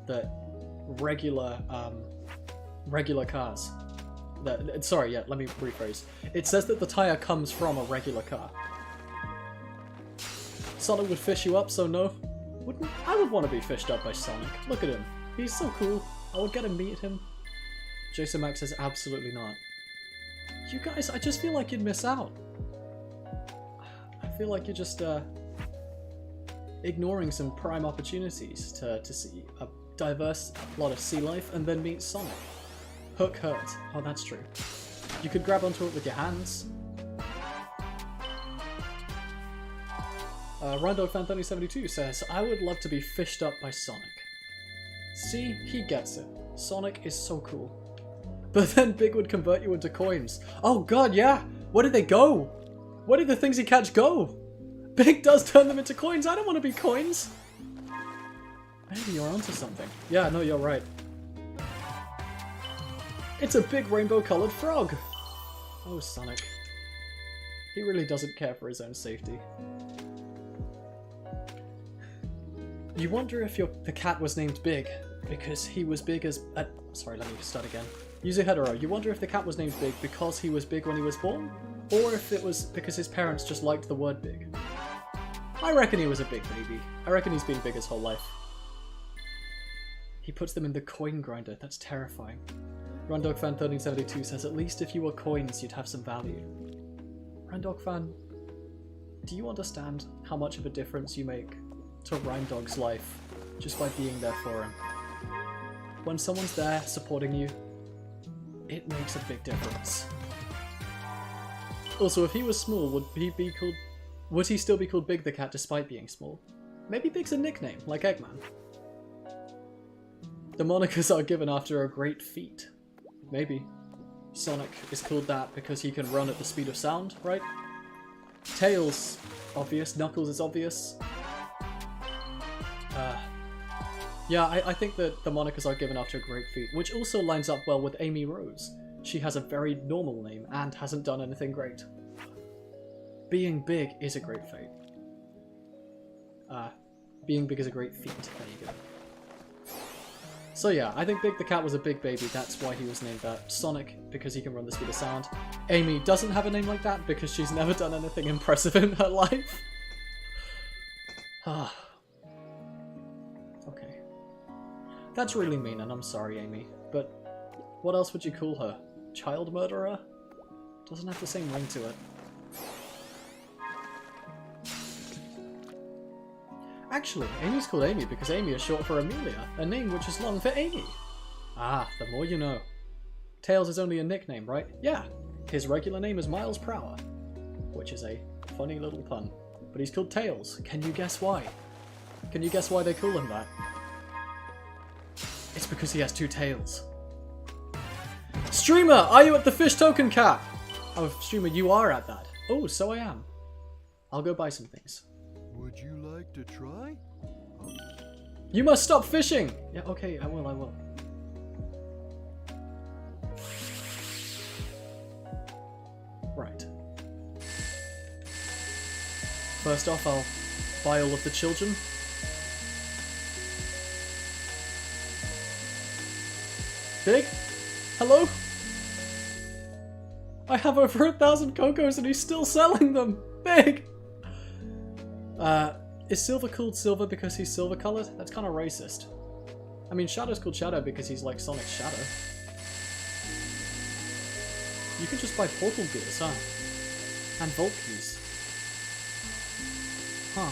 that regular cars. Sorry, yeah, let me rephrase. It says that the tire comes from a regular car. Sonic would fish you up, so no. I would want to be fished up by Sonic. Look at him. He's so cool. I would get to meet him. Jason Max says absolutely not. You guys, I just feel like you'd miss out. I feel like you're just ignoring some prime opportunities to see a diverse lot of sea life and then meet Sonic. Hook hurt. Oh, that's true. You could grab onto it with your hands. RhinoDogFan1372 says, I would love to be fished up by Sonic. See, he gets it. Sonic is so cool. But then Big would convert you into coins. Oh god, yeah! Where did they go? Where did the things he catch go? Big does turn them into coins. I don't want to be coins. Maybe you're onto something. Yeah, no, you're right. It's a big rainbow-coloured frog! Oh, Sonic. He really doesn't care for his own safety. You wonder if the cat was named Big because he was big as... sorry, let me start again. User Hetero, you wonder if the cat was named Big because he was big when he was born? Or if it was because his parents just liked the word big? I reckon he was a big baby. I reckon he's been big his whole life. He puts them in the coin grinder. That's terrifying. RhinoDogFan1372 says, at least if you were coins, you'd have some value. RhinoDogFan, do you understand how much of a difference you make to Rhindog's life just by being there for him? When someone's there supporting you, it makes a big difference. Also, if he was small, would he still be called Big the Cat despite being small? Maybe Big's a nickname, like Eggman. The monikers are given after a great feat. Maybe. Sonic is called that because he can run at the speed of sound, right? Tails, obvious. Knuckles is obvious. Yeah, I think that the monikers are given after a great feat, which also lines up well with Amy Rose. She has a very normal name and hasn't done anything great. Being big is a great feat. Being big is a great feat. There you go. So yeah, I think Big the Cat was a big baby, that's why he was named that. Sonic, because he can run the speed of sound. Amy doesn't have a name like that because she's never done anything impressive in her life. Okay. That's really mean, and I'm sorry, Amy. But what else would you call her? Child murderer? Doesn't have the same ring to it. Actually, Amy's called Amy because Amy is short for Amelia, a name which is long for Amy. Ah, the more you know. Tails is only a nickname, right? Yeah. His regular name is Miles Prower, which is a funny little pun. But he's called Tails. Can you guess why? Can you guess why they call him that? It's because he has two tails. Streamer, are you at the fish token cap? Oh, streamer, you are at that. Oh, so I am. I'll go buy some things. Would you like to try? You must stop fishing! Yeah, okay, I will. Right. First off, I'll buy all of the children. Big? Hello? I have over 1,000 Cocos and he's still selling them! Big! Is Silver called Silver because he's silver colored? That's kind of racist. I mean, Shadow's called Shadow because he's like Sonic Shadow. You can just buy portal gears, huh? And vault keys. Huh.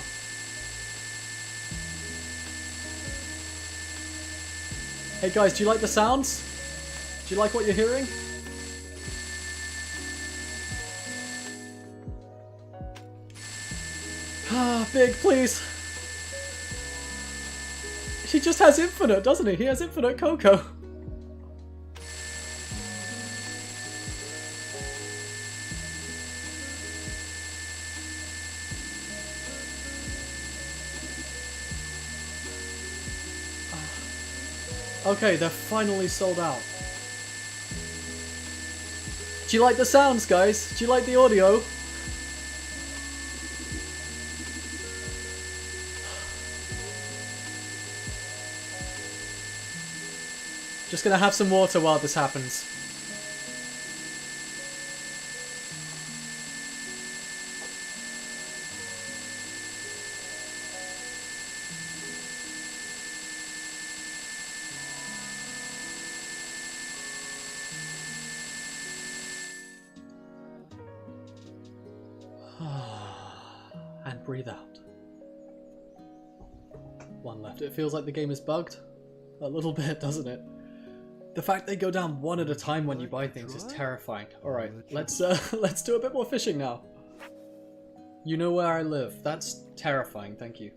Hey guys, do you like the sounds? Do you like what you're hearing? Ah, Big, please. He just has infinite, doesn't he? He has infinite Coco. Okay, they're finally sold out. Do you like the sounds, guys? Do you like the audio? Just gonna have some water while this happens. And breathe out. One left. It feels like the game is bugged. A little bit, doesn't it? The fact they go down one at a time when you buy things is terrifying. Alright, let's do a bit more fishing now. You know where I live. That's terrifying, thank you.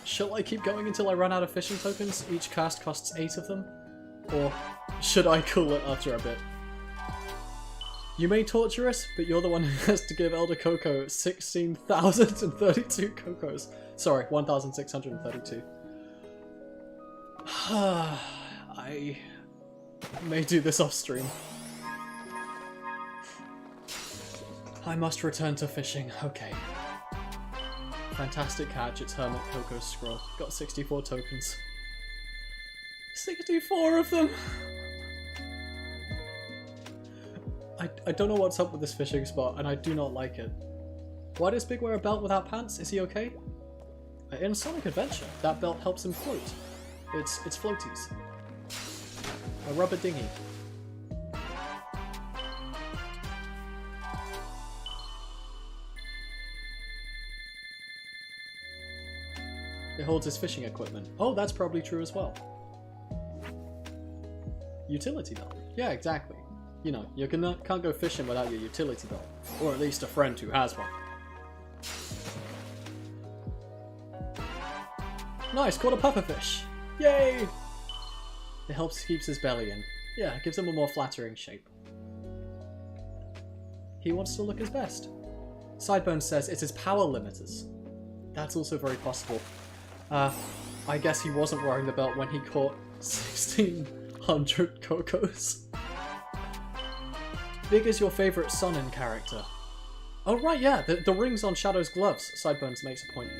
Shall I keep going until I run out of fishing tokens? Each cast costs 8 of them? Or should I cool it after a bit? You may torture us, but you're the one who has to give Elder Coco 16,032 Cocos. Sorry, 1,632. I may do this off stream. I must return to fishing. Okay. Fantastic catch. It's Hermit Coco's scroll. Got 64 tokens. 64 of them! I don't know what's up with this fishing spot, and I do not like it. Why does Big wear a belt without pants? Is he okay? In Sonic Adventure, that belt helps him float. It's floaties. A rubber dinghy. It holds his fishing equipment. Oh, that's probably true as well. Utility belt. Yeah, exactly. You know, you can't go fishing without your utility belt. Or at least a friend who has one. Nice, caught a pufferfish! Yay! It helps keeps his belly in. Yeah, it gives him a more flattering shape. He wants to look his best. Sideburns says it's his power limiters. That's also very possible. I guess he wasn't wearing the belt when he caught 1,600 Cocos. Big is your favourite Sonin character. Oh right, yeah, the rings on Shadow's gloves, Sideburns makes a point.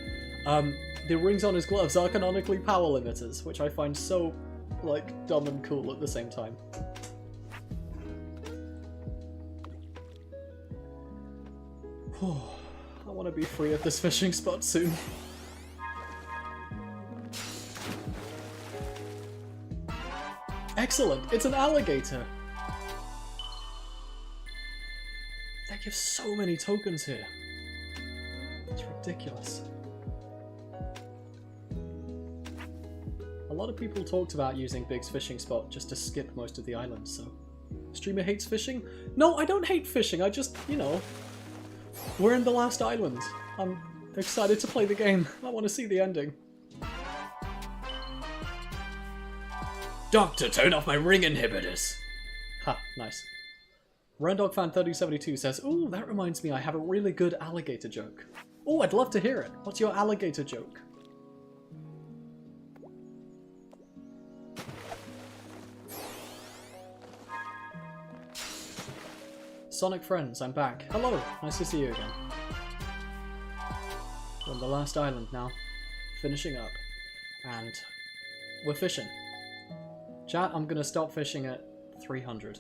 The rings on his gloves are canonically power limiters, which I find so, like, dumb and cool at the same time. I want to be free of this fishing spot soon. Excellent! It's an alligator! They give so many tokens here. ridiculous. A lot of people talked about using Big's fishing spot just to skip most of the island, so... Streamer hates fishing? No, I don't hate fishing, I just, you know... We're in the last island. I'm excited to play the game. I want to see the ending. Doctor, turn off my ring inhibitors! Ha, nice. RandogFan3072 says, ooh, that reminds me I have a really good alligator joke. Oh, I'd love to hear it. What's your alligator joke? Sonic friends, I'm back. Hello, nice to see you again. We're on the last island now, finishing up, and we're fishing. Chat, I'm gonna stop fishing at 300.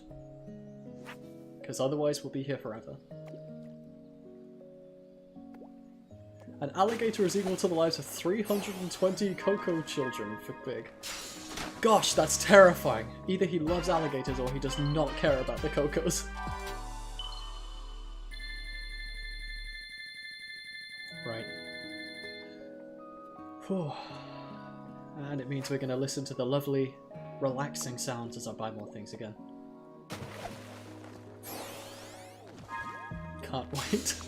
Because otherwise we'll be here forever. An alligator is equal to the lives of 320 Coco children for Big. Gosh, that's terrifying. Either he loves alligators or he does not care about the Cocos. Right. Whew. And it means we're going to listen to the lovely, relaxing sounds as I buy more things again. Can't wait.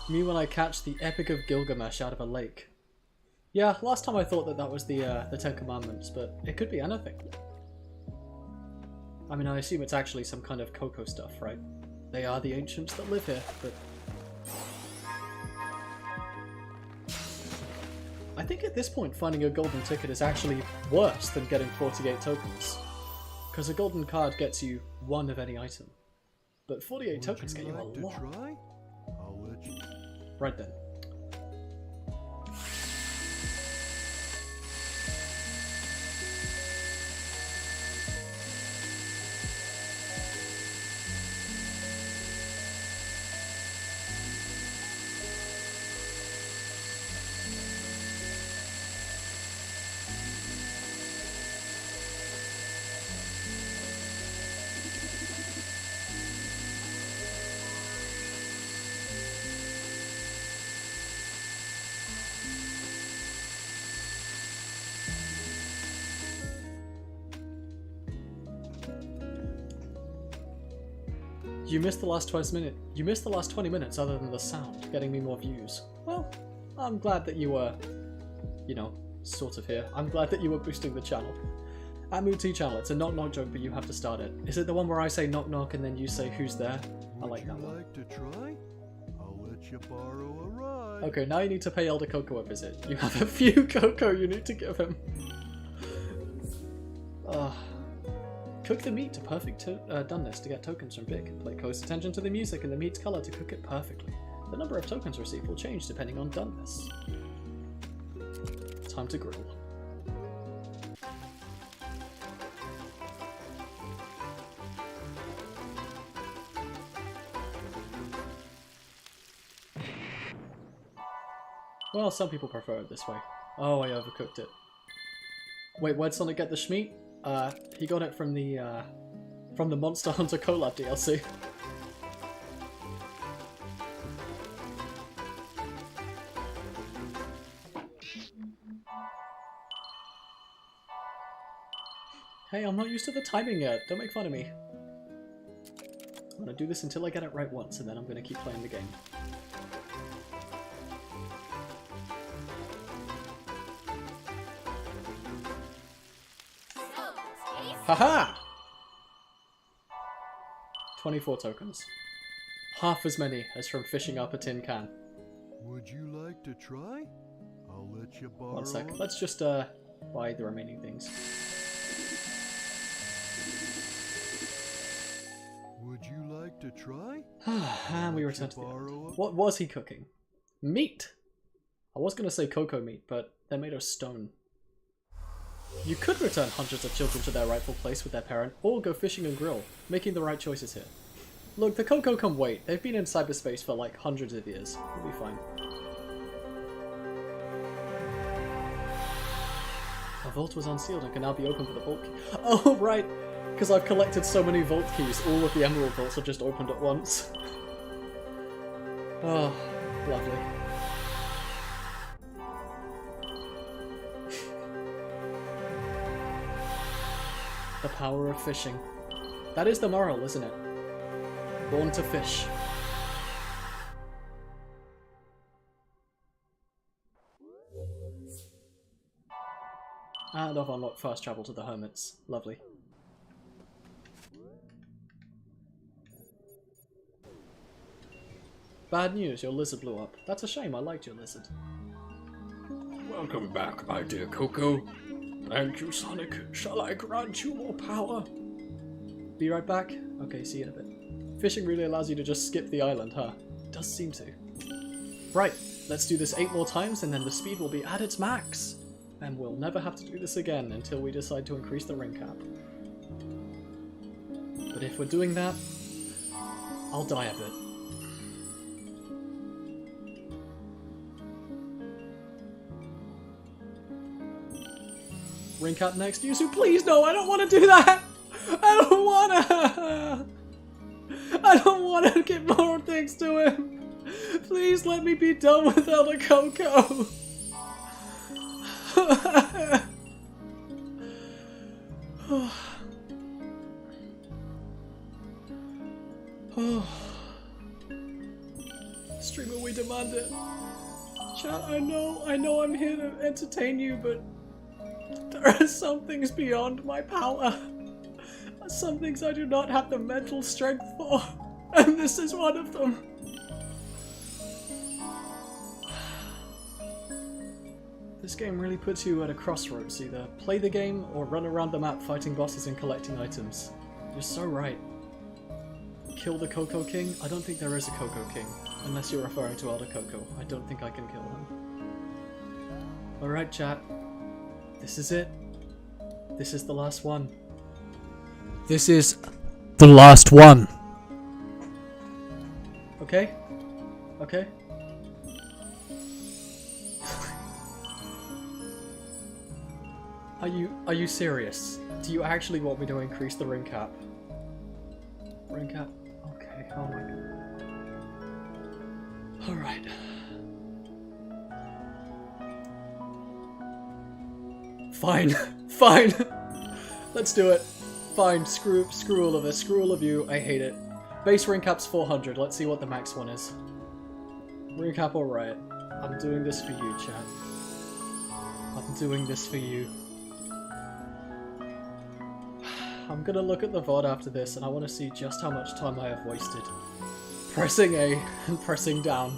Me when I catch the Epic of Gilgamesh out of a lake. Yeah, last time I thought that that was the Ten Commandments, but it could be anything. I mean, I assume it's actually some kind of Coco stuff, right? They are the ancients that live here, but... I think at this point finding a golden ticket is actually worse than getting 48 tokens. Because a golden card gets you one of any item. But 48 tokens get you a lot. Try? I'll let you. Right then. You missed the last 20 minutes. You missed the last 20 minutes other than the sound, getting me more views. Well, I'm glad that you were, you know, sort of here. I'm glad that you were boosting the channel. At Mood T channel, it's a knock knock joke, but you have to start it. Is it the one where I say knock knock and then you say who's there? I like that one. Would you like to try? I'll let you borrow a ride. Okay, now you need to pay Elder Coco a visit. You have a few Coco you need to give him. Cook the meat to perfect doneness to get tokens from Big. Pay close attention to the music and the meat's color to cook it perfectly. The number of tokens received will change depending on doneness. Time to grill. Well, some people prefer it this way. Oh, I overcooked it. Wait, where'd Sonic get the Schmeat? He got it from the Monster Hunter Collab DLC. Hey, I'm not used to the timing yet. Don't make fun of me. I'm gonna do this until I get it right once, and then I'm gonna keep playing the game. Haha! 24 tokens. Half as many as from fishing up a tin can. Would you like to try? I'll let you borrow. 1 sec. Let's just buy the remaining things. Would you like to try? And we return to the island. What was he cooking? Meat! I was going to say cocoa meat, but they're made of stone. You could return hundreds of children to their rightful place with their parent, or go fishing and grill, making the right choices here. Look, the Coco can wait. They've been in cyberspace for like hundreds of years. We'll be fine. The vault was unsealed and can now be opened with a vault key. Oh, right! Because I've collected so many vault keys, all of the emerald vaults are just opened at once. Oh, lovely. The power of fishing. That is the moral, isn't it? Born to fish. And I've unlocked fast travel to the hermits. Lovely. Bad news, your lizard blew up. That's a shame, I liked your lizard. Welcome back, my dear Coco. Thank you, Sonic. Shall I grant you more power? Be right back. Okay, see you in a bit. Fishing really allows you to just skip the island, huh? It does seem to. Right, let's do this 8 more times and then the speed will be at its max. And we'll never have to do this again until we decide to increase the ring cap. But if we're doing that, I'll die a bit. Ring cap next, Yuzu. Please no, I don't want to do that! I don't wanna! I don't wanna give more things to him! Please let me be done with Elder Coco! Streamer, we demand it. Chat, I know I'm here to entertain you, but there are some things beyond my power. Some things I do not have the mental strength for, and this is one of them. This game really puts you at a crossroads. Either play the game or run around the map fighting bosses and collecting items. You're so right. Kill the Coco King? I don't think there is a Coco King. Unless you're referring to Elder Coco. I don't think I can kill him. Alright, chat. This is it. This is the last one. This is the last one. Okay? Okay? Are you serious? Do you actually want me to increase the ring cap? Ring cap? Okay, oh my god. Alright. Fine. Fine! Let's do it. Fine, screw all of this. Screw all of you. I hate it. Base ring cap's 400. Let's see what the max one is. Ring cap alright. I'm doing this for you, chat. I'm doing this for you. I'm gonna look at the VOD after this and I want to see just how much time I have wasted. Pressing A and pressing down,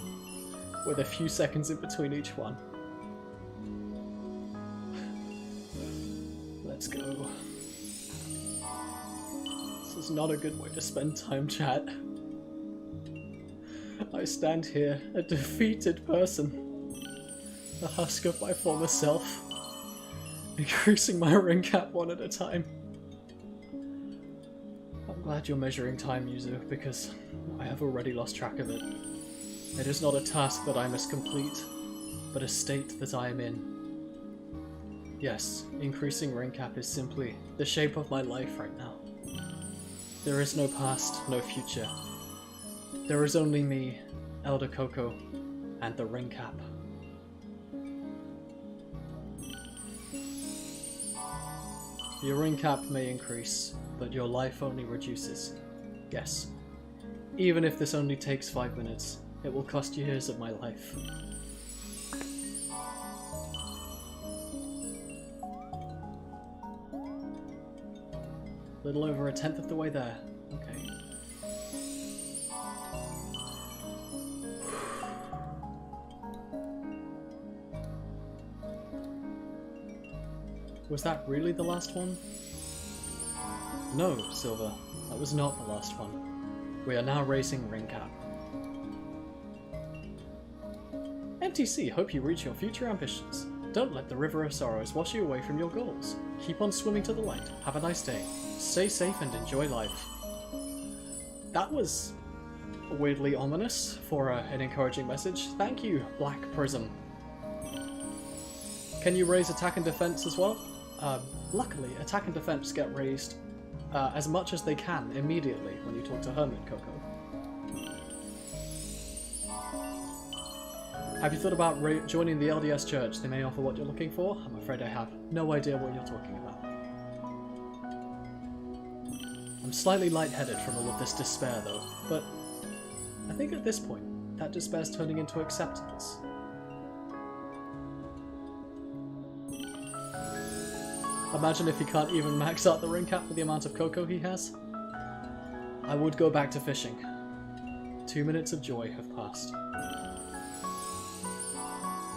with a few seconds in between each one. Let's go. This is not a good way to spend time, chat. I stand here, a defeated person. The husk of my former self. Increasing my ring cap one at a time. I'm glad you're measuring time, Yuzu, because I have already lost track of it. It is not a task that I must complete, but a state that I am in. Yes, increasing ring cap is simply the shape of my life right now. There is no past, no future. There is only me, Elder Coco, and the ring cap. Your ring cap may increase, but your life only reduces. Yes. Even if this only takes 5 minutes, it will cost years of my life. Little over 1/10 of the way there. Okay. Was that really the last one? No, Silver. That was not the last one. We are now racing ring cap. MTC, hope you reach your future ambitions. Don't let the river of sorrows wash you away from your goals. Keep on swimming to the light. Have a nice day. Stay safe and enjoy life. That was weirdly ominous for an encouraging message. Thank you, Black Prism. Can you raise attack and defense as well? Luckily, attack and defense get raised as much as they can immediately when you talk to Hermit Coco. Have you thought about joining the LDS Church? They may offer what you're looking for. I'm afraid I have no idea what you're talking about. I'm slightly lightheaded from all of this despair though, but I think at this point, that despair's turning into acceptance. Imagine if he can't even max out the ring cap with the amount of cocoa he has. I would go back to fishing. 2 minutes of joy have passed.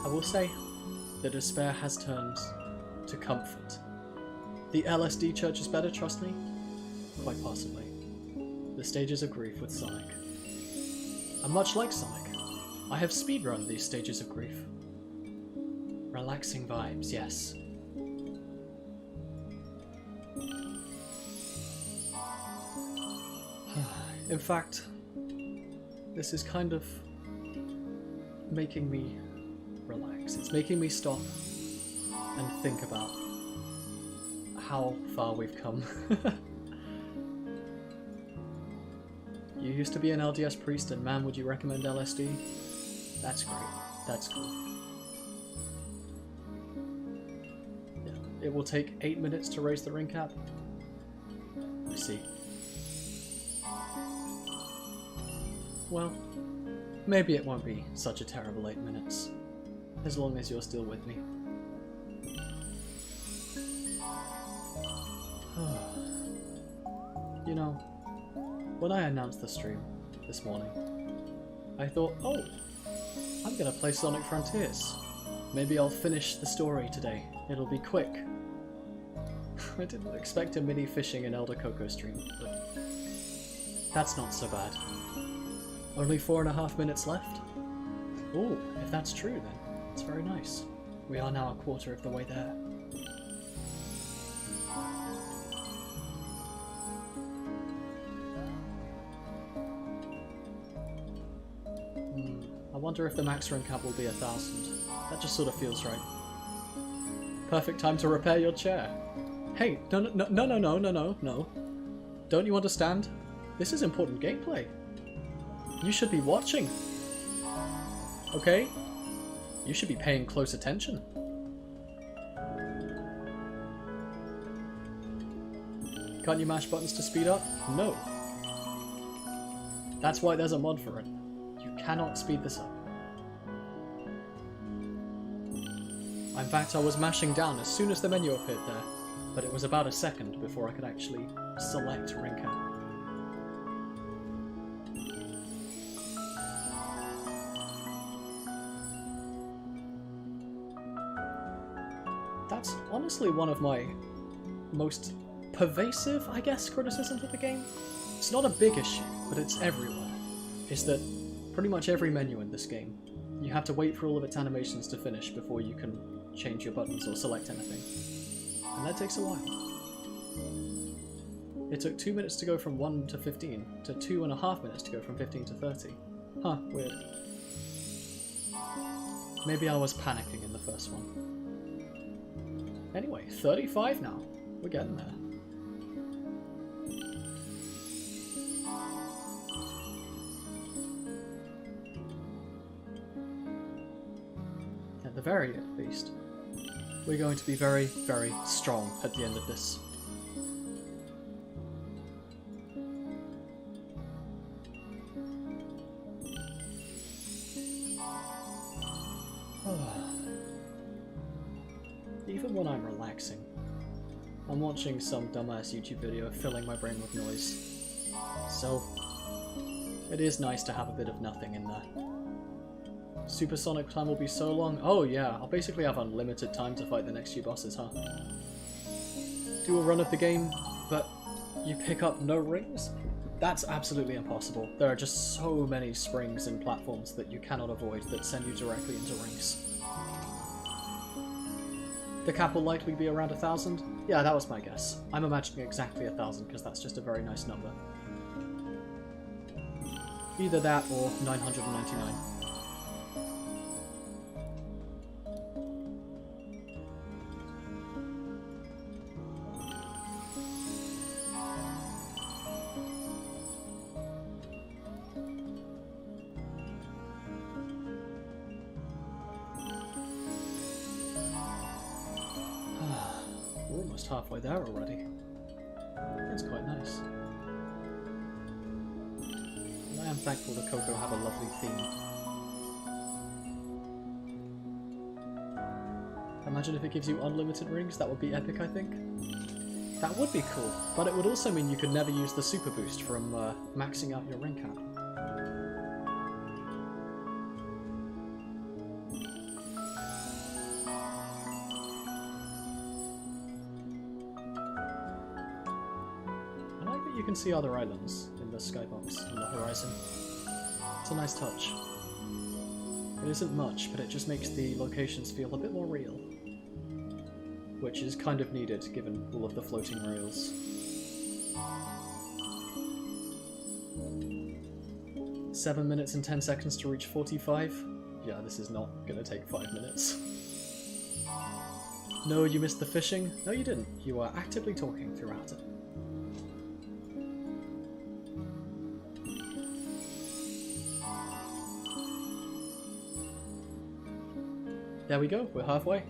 I will say, the despair has turned to comfort. The LSD Church is better, trust me? Quite possibly. The stages of grief with Sonic. And much like Sonic, I have speedrun these stages of grief. Relaxing vibes, yes. In fact, this is kind of making me relax. It's making me stop and think about how far we've come. You used to be an LDS priest, and man, would you recommend LSD? That's great. That's cool. Yeah, it will take 8 minutes to raise the ring cap. I see. Well, maybe it won't be such a terrible 8 minutes, as long as you're still with me. You know, when I announced the stream this morning, I thought, oh, I'm gonna play Sonic Frontiers. Maybe I'll finish the story today. It'll be quick. I didn't expect a mini fishing and Elder Coco stream, but that's not so bad. Only 4.5 minutes left? Ooh, if that's true then, it's very nice. We are now a quarter of the way there. I wonder if the max ring cap will be 1,000. That just sort of feels right. Perfect time to repair your chair. Hey, no. Don't you understand? This is important gameplay. You should be watching. Okay? You should be paying close attention. Can't you mash buttons to speed up? No. That's why there's a mod for it. You cannot speed this up. In fact, I was mashing down as soon as the menu appeared there, but it was about a second before I could actually select ring cap. That's honestly one of my most pervasive, I guess, criticisms of the game. It's not a big issue, but it's everywhere. Is that pretty much every menu in this game, you have to wait for all of its animations to finish before you can change your buttons or select anything. And that takes a while. It took 2 minutes to go from 1 to 15, to 2.5 minutes to go from 15 to 30. Huh, weird. Maybe I was panicking in the first one. Anyway, 35 now. We're getting there. At the very least, we're going to be very, very strong at the end of this. Even when I'm relaxing, I'm watching some dumbass YouTube video filling my brain with noise. So, it is nice to have a bit of nothing in there. Supersonic time will be so long. Oh yeah, I'll basically have unlimited time to fight the next few bosses, huh? Do a run of the game, but you pick up no rings? That's absolutely impossible. There are just so many springs and platforms that you cannot avoid that send you directly into rings. The cap will likely be around 1,000? Yeah, that was my guess. I'm imagining exactly 1,000 because that's just a very nice number. Either that or 999. almost halfway there already. That's quite nice. And I am thankful that Coco have a lovely theme. Imagine if it gives you unlimited rings, that would be epic, I think. That would be cool, but it would also mean you could never use the super boost from maxing out your ring cap. I like that you can see other islands in the skybox on the horizon. It's a nice touch. It isn't much, but it just makes the locations feel a bit more real. Which is kind of needed, given all of the floating rails. "7 minutes and 10 seconds to reach 45? Yeah, this is not gonna take 5 minutes. No, you missed the fishing? No, you didn't. You were actively talking throughout it. There we go, we're halfway.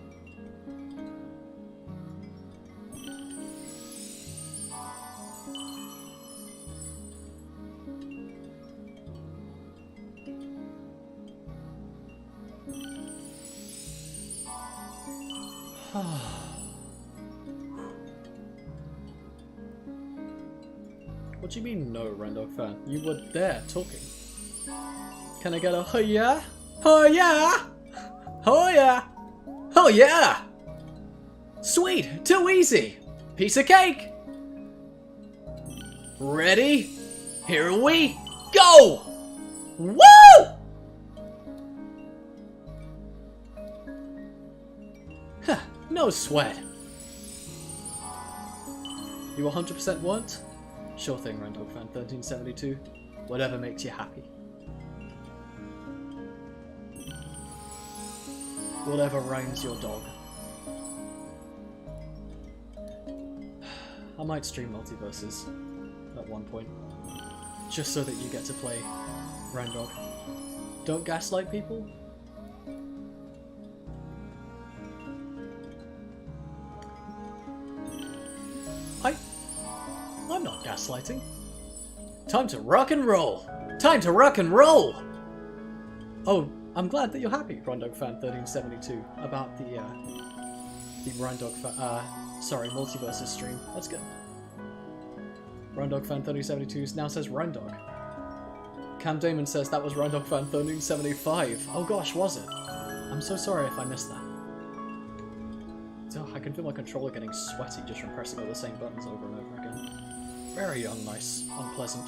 What do you mean, no, Rendog fan? You were there, talking. Can I get a oh yeah? Oh yeah? Oh yeah! Oh yeah! Sweet! Too easy! Piece of cake! Ready? Here we go! Woo! Huh, no sweat. You 100% want? Sure thing, Rendog fan 1372. Whatever makes you happy. Whatever rhymes your dog. I might stream Multiverses at one point. Just so that you get to play Rendog. Don't gaslight people. I'm not gaslighting. Time to rock and roll! Time to rock and roll! Oh, I'm glad that you're happy, Rendog fan 1372, about the Rendog Multiverses stream. That's good. Rendog fan 1372 now says Rendog. Cam Damon says that was Rendog fan 1375. Oh gosh, was it? I'm so sorry if I missed that. Oh, I can feel my controller getting sweaty just from pressing all the same buttons over and over again. Very unnice, unpleasant.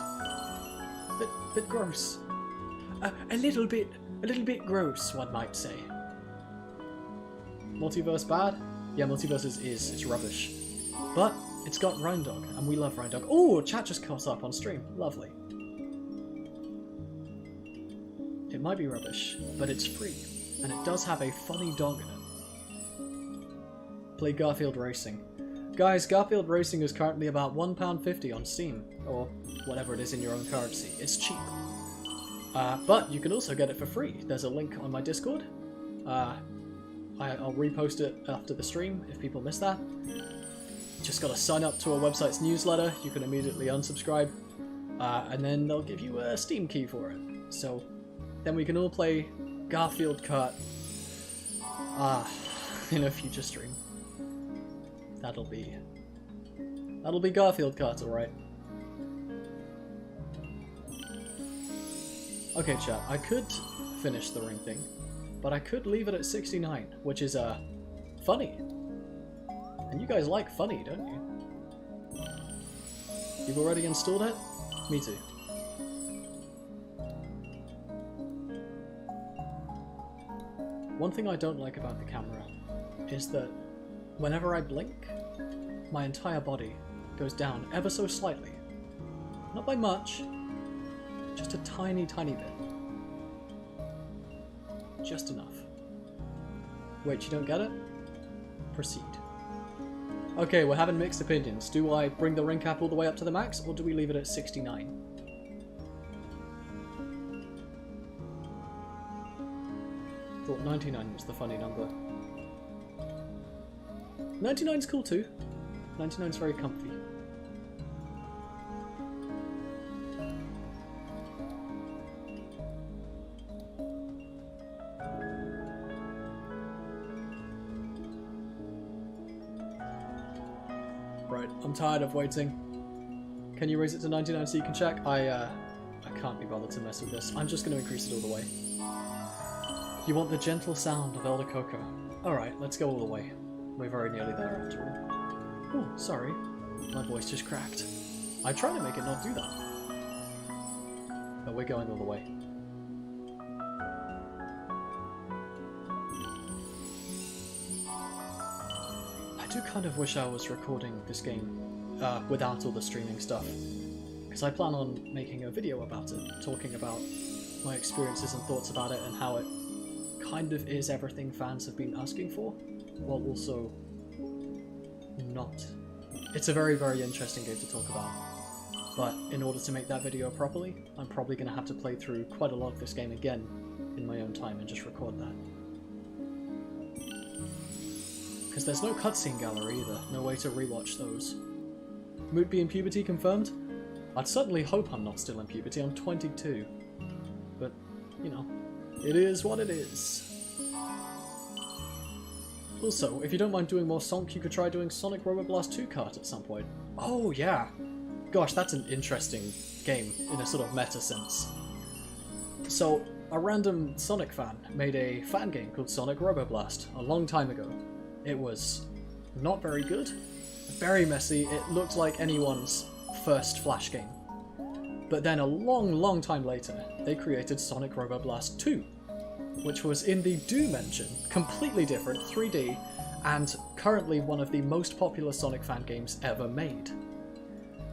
Bit gross. A little bit gross, one might say. Multiverse bad? Yeah, Multiverses is. It's rubbish. But it's got Rendog, and we love Rendog. Oh, chat just caught up on stream. Lovely. It might be rubbish, but it's free, and it does have a funny dog in it. Play Garfield Racing. Guys, Garfield Racing is currently about £1.50 on Steam, or whatever it is in your own currency. It's cheap. But you can also get it for free. There's a link on my Discord. I'll repost it after the stream if people miss that. Just gotta sign up to our website's newsletter. You can immediately unsubscribe. And then they'll give you a Steam key for it. So then we can all play Garfield Kart in a future stream. That'll be Garfield Kart, alright. Okay, chat, I could finish the ring thing, but I could leave it at 69, which is, funny. And you guys like funny, don't you? You've already installed it? Me too. One thing I don't like about the camera is that whenever I blink, my entire body goes down ever so slightly. Not by much, just a tiny, tiny bit. Just enough. Wait, you don't get it? Proceed. Okay, we're having mixed opinions. Do I bring the ring cap all the way up to the max, or do we leave it at 69? Thought 99 was the funny number. 99's cool too. 99 is very comfy. Right, I'm tired of waiting. Can you raise it to 99 so you can check? I can't be bothered to mess with this. I'm just going to increase it all the way. You want the gentle sound of Elder Coco. Alright, let's go all the way. We're very nearly there after all. Oh, sorry. My voice just cracked. I try to make it not do that. But we're going all the way. I do kind of wish I was recording this game without all the streaming stuff. Because I plan on making a video about it, talking about my experiences and thoughts about it and how it kind of is everything fans have been asking for, while also not. It's a very, very interesting game to talk about, but in order to make that video properly, I'm probably going to have to play through quite a lot of this game again in my own time and just record that. Because there's no cutscene gallery either, no way to rewatch those. Moot be in puberty confirmed? I'd certainly hope I'm not still in puberty, I'm 22. But, you know, it is what it is. Also, if you don't mind doing more Sonic, you could try doing Sonic Robo Blast 2 Kart at some point. Oh yeah! Gosh, that's an interesting game in a sort of meta sense. So, a random Sonic fan made a fan game called Sonic Robo Blast a long time ago. It was not very good, very messy, it looked like anyone's first Flash game. But then a long, long time later, they created Sonic Robo Blast 2, which was in the Doom engine, completely different, 3D, and currently one of the most popular Sonic fan games ever made.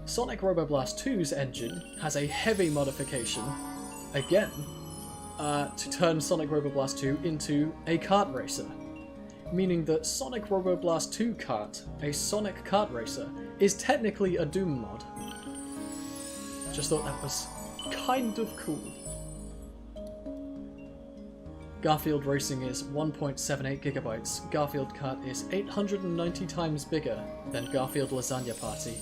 Sonic Robo Blast 2's engine has a heavy modification, again, to turn Sonic Robo Blast 2 into a kart racer. Meaning that Sonic Robo Blast 2 Kart, a Sonic kart racer, is technically a Doom mod. Just thought that was kind of cool. Garfield Racing is 1.78 gigabytes. Garfield Kart is 890 times bigger than Garfield Lasagna Party.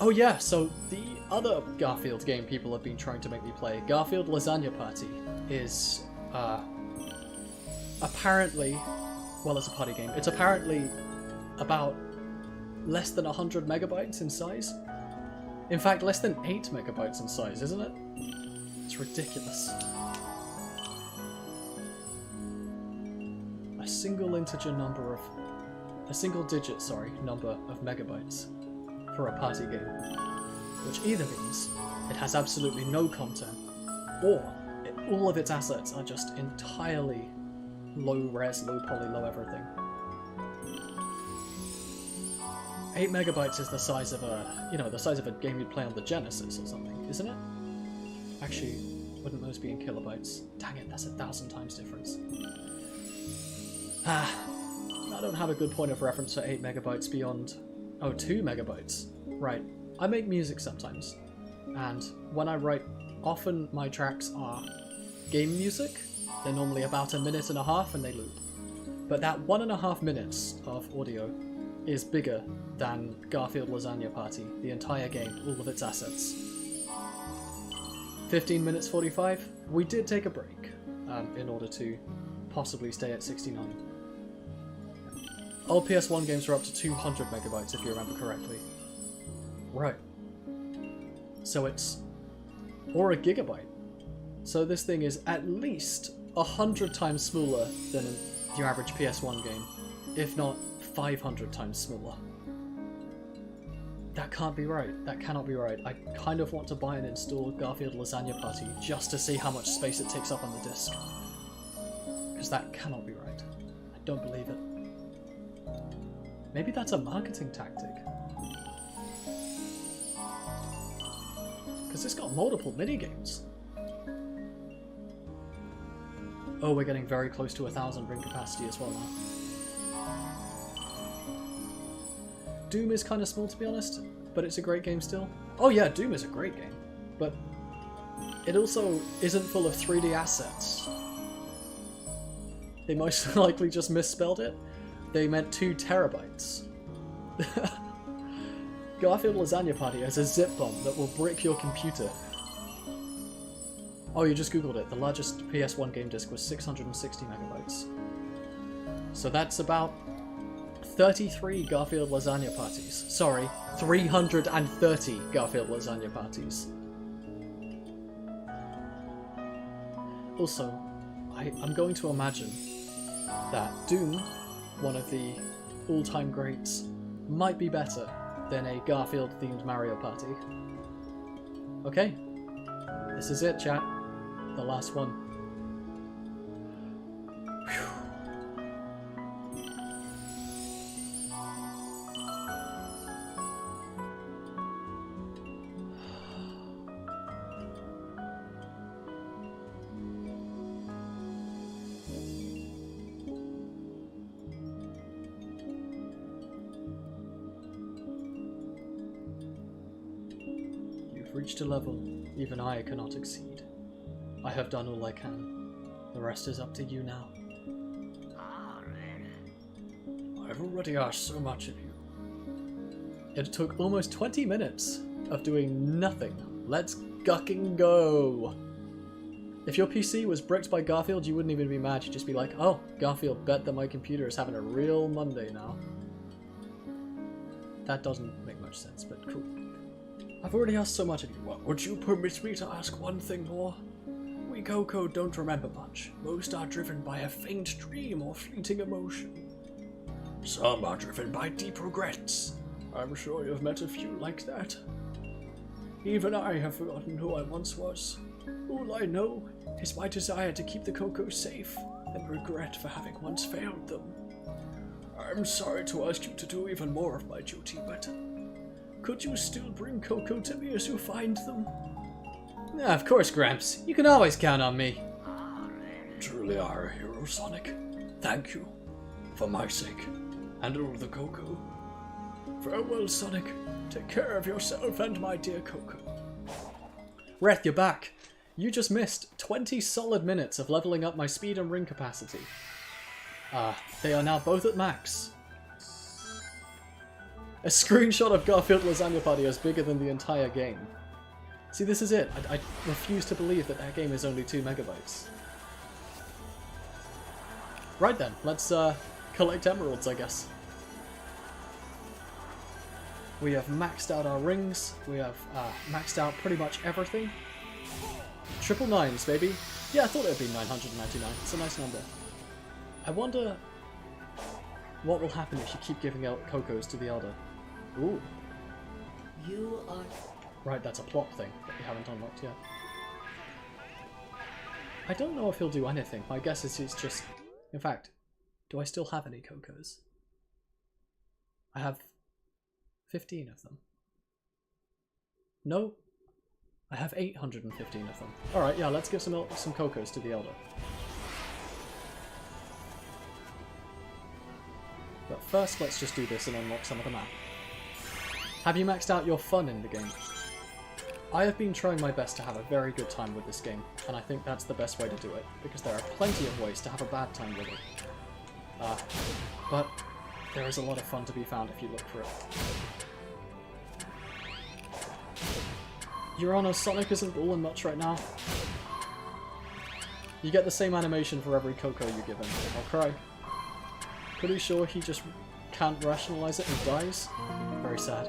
Oh yeah, so the other Garfield game people have been trying to make me play, Garfield Lasagna Party, is apparently, well, it's a party game. It's apparently about less than 100 megabytes in size. In fact, less than 8 megabytes in size, isn't it? It's ridiculous. A single digit number of megabytes for a party game. Which either means it has absolutely no content, or all of its assets are just entirely low res, low poly, low everything. 8 megabytes is the size of a, the size of a game you'd play on the Genesis or something, isn't it? Actually, wouldn't those be in kilobytes? Dang it, that's 1,000 times difference. I don't have a good point of reference for 8 megabytes beyond... Oh, 2 megabytes. Right. I make music sometimes, and when I write, often my tracks are game music. They're normally about 1.5 minutes and they loop. But that 1.5 minutes of audio is bigger than Garfield Lasagna Party, the entire game, all of its assets. 15 minutes 45. We did take a break in order to possibly stay at 69. Old PS1 games were up to 200 megabytes if you remember correctly. Right. So it's... or a gigabyte. So this thing is at least 100 times smaller than your average PS1 game, if not 500 times smaller. That can't be right. That cannot be right. I kind of want to buy and install Garfield Lasagna Party just to see how much space it takes up on the disc. Because that cannot be right. I don't believe it. Maybe that's a marketing tactic. Because it's got multiple minigames. Oh, we're getting very close to 1,000 ring capacity as well now. Doom is kind of small, to be honest, but it's a great game still. Oh yeah, Doom is a great game, but it also isn't full of 3D assets. They most likely just misspelled it. They meant 2 terabytes. Garfield Lasagna Party has a zip bomb that will brick your computer. Oh, you just googled it. The largest PS1 game disc was 660 megabytes. So that's about 33 Garfield Lasagna Parties. Sorry, 330 Garfield Lasagna Parties. Also, I'm going to imagine that Doom, one of the all-time greats, might be better than a Garfield-themed Mario Party. Okay, this is it, chat. The last one. Whew. You've reached a level even I cannot exceed. I have done all I can. The rest is up to you now. I've already asked so much of you. It took almost 20 minutes of doing nothing. Let's fucking go! If your PC was bricked by Garfield, you wouldn't even be mad. You'd just be like, oh, Garfield, bet that my computer is having a real Monday now. That doesn't make much sense, but cool. I've already asked so much of you. What, would you permit me to ask one thing more? We Coco don't remember much. Most are driven by a faint dream or fleeting emotion. Some are driven by deep regrets. I'm sure you've met a few like that. Even I have forgotten who I once was. All I know is my desire to keep the Cocos safe and regret for having once failed them. I'm sorry to ask you to do even more of my duty, but could you still bring Coco to me as you find them? Yeah, of course, Gramps. You can always count on me. Truly are a hero, Sonic. Thank you. For my sake. And all the Coco. Farewell, Sonic. Take care of yourself and my dear Coco. Reth, you're back. You just missed 20 solid minutes of leveling up my speed and ring capacity. They are now both at max. A screenshot of Garfield Lasagna Party is bigger than the entire game. See, this is it. I refuse to believe that that game is only 2 megabytes. Right then, let's collect emeralds, I guess. We have maxed out our rings. We have maxed out pretty much everything. Triple nines, baby. Yeah, I thought it would be 999. It's a nice number. I wonder what will happen if you keep giving out Cocos to the Elder. Ooh. You are... Right, that's a plot thing that we haven't unlocked yet. I don't know if he'll do anything. My guess is he's just... In fact, do I still have any Cocos? I have 15 of them. No, I have 815 of them. Alright, yeah, let's give some Cocos to the Elder. But first, let's just do this and unlock some of the map. Have you maxed out your fun in the game? I have been trying my best to have a very good time with this game, and I think that's the best way to do it, because there are plenty of ways to have a bad time with it. But there is a lot of fun to be found if you look for it. Your Honor, Sonic isn't balling much right now. You get the same animation for every Coco you give him. I'll cry. Pretty sure he just can't rationalize it and dies. Very sad.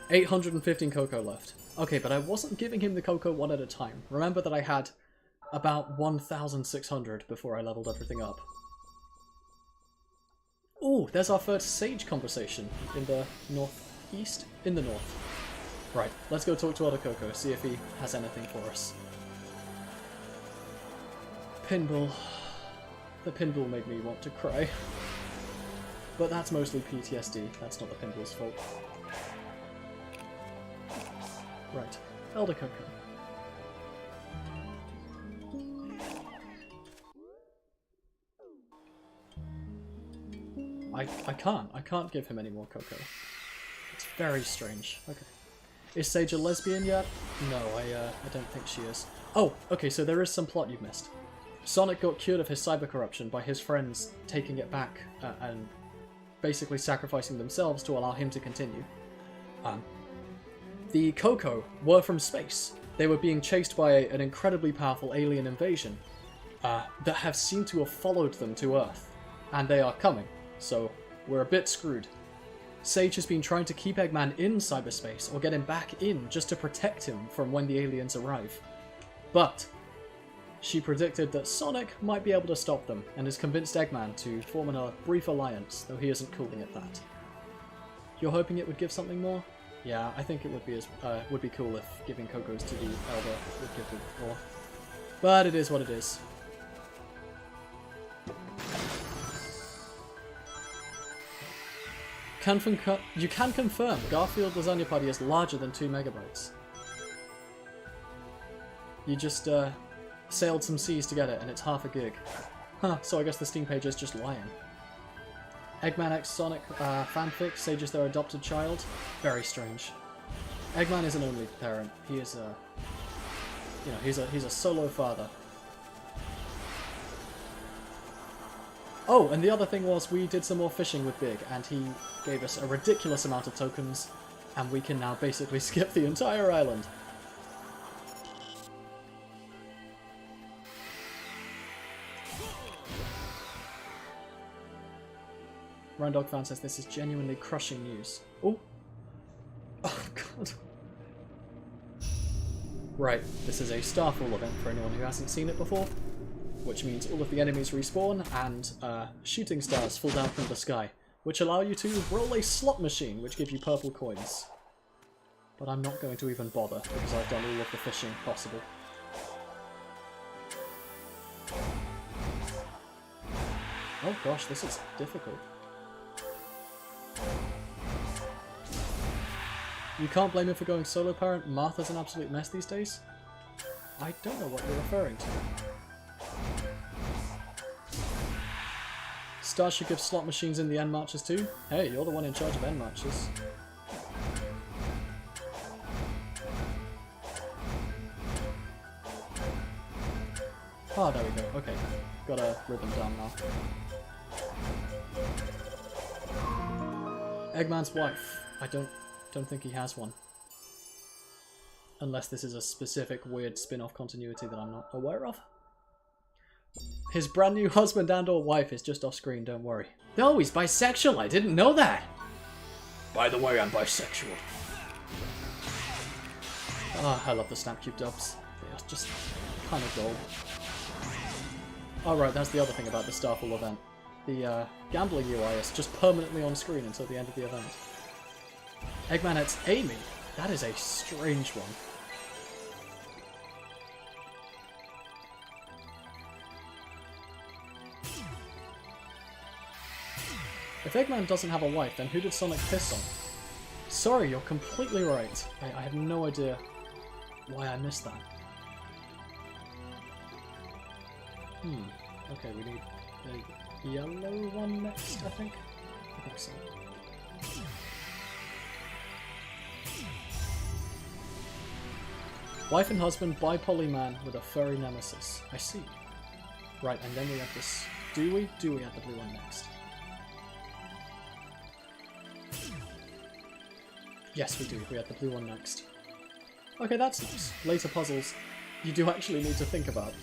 815 Coco left. Okay, but I wasn't giving him the Coco one at a time. Remember that I had about 1,600 before I leveled everything up. Ooh, there's our first Sage conversation in the northeast? In the north. Right, let's go talk to Elder Coco, see if he has anything for us. Pinball. The pinball made me want to cry. But that's mostly PTSD, that's not the pinball's fault. Right, Elder Coco. I can't give him any more Coco. It's very strange. Okay. Is Sage a lesbian yet? No, I don't think she is. Oh, okay, so there is some plot you've missed. Sonic got cured of his cyber corruption by his friends taking it back and basically sacrificing themselves to allow him to continue. The Koko were from space. They were being chased by an incredibly powerful alien invasion that have seemed to have followed them to Earth. And they are coming, so we're a bit screwed. Sage has been trying to keep Eggman in cyberspace, or get him back in, just to protect him from when the aliens arrive. But she predicted that Sonic might be able to stop them, and has convinced Eggman to form a brief alliance, though he isn't calling it that. You're hoping it would give something more? Yeah, I think it would be cool if giving Kokos to the Elder would give them more. But it is what it is. You can confirm Garfield Lasagna Party is larger than 2 megabytes. You just sailed some seas to get it, and it's half a gig. Huh, so I guess the Steam page is just lying. Eggman x Sonic fanfic, Sage is their adopted child. Very strange. Eggman is an only parent. He is a, you know, he's a solo father. Oh, and the other thing was we did some more fishing with Big, and he gave us a ridiculous amount of tokens, and we can now basically skip the entire island. Randog fan says this is genuinely crushing news. Oh! Oh god. Right, this is a Starfall event for anyone who hasn't seen it before, which means all of the enemies respawn and shooting stars fall down from the sky, which allow you to roll a slot machine, which give you purple coins. But I'm not going to even bother, because I've done all of the fishing possible. Oh gosh, this is difficult. You can't blame him for going solo parent. Martha's an absolute mess these days. I don't know what you're referring to. Star should give slot machines in the end marches too. Hey, you're the one in charge of end marches. Ah, there we go. Okay, got a rhythm down now. Eggman's wife. I don't think he has one. Unless this is a specific weird spin-off continuity that I'm not aware of. His brand new husband and or wife is just off screen, don't worry. Oh, he's bisexual, I didn't know that! By the way, I'm bisexual. Oh, I love the Snapcube dubs. They're just kind of gold. Alright, that's the other thing about the Starfall event. The gambling UI is just permanently on screen until the end of the event. Eggman, it's Amy. That is a strange one. If Eggman doesn't have a wife, then who did Sonic piss on? Sorry, you're completely right. I have no idea why I missed that. Okay, we need a yellow one next, I think. I think so. Wife and husband, bi-poly man with a furry nemesis. I see. Right, and then we have this... Do we? Do we have the blue one next? Yes, we do. We have the blue one next. Okay, that's nice. Later puzzles, you do actually need to think about.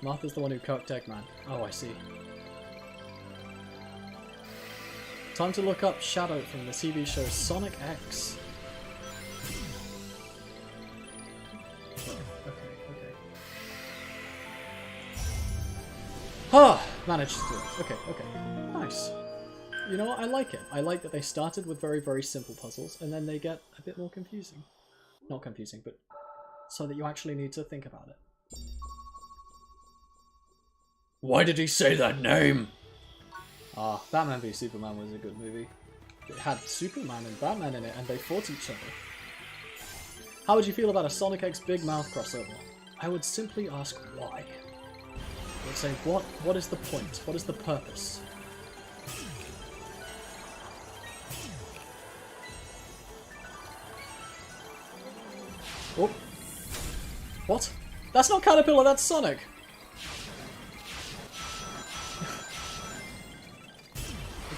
Martha's the one who cooked Eggman. Oh, I see. Time to look up Shadow from the TV show Sonic X. Okay. Ah! Managed to do it. Okay. Nice. You know what? I like it. I like that they started with very, very simple puzzles, and then they get a bit more confusing. Not confusing, but so that you actually need to think about it. Why did he say that name? Ah, Batman v Superman was a good movie. It had Superman and Batman in it, and they fought each other. How would you feel about a Sonic X Big Mouth crossover? I would simply ask why. I would say, what is the point? What is the purpose? Oh. What? That's not Caterpillar, that's Sonic!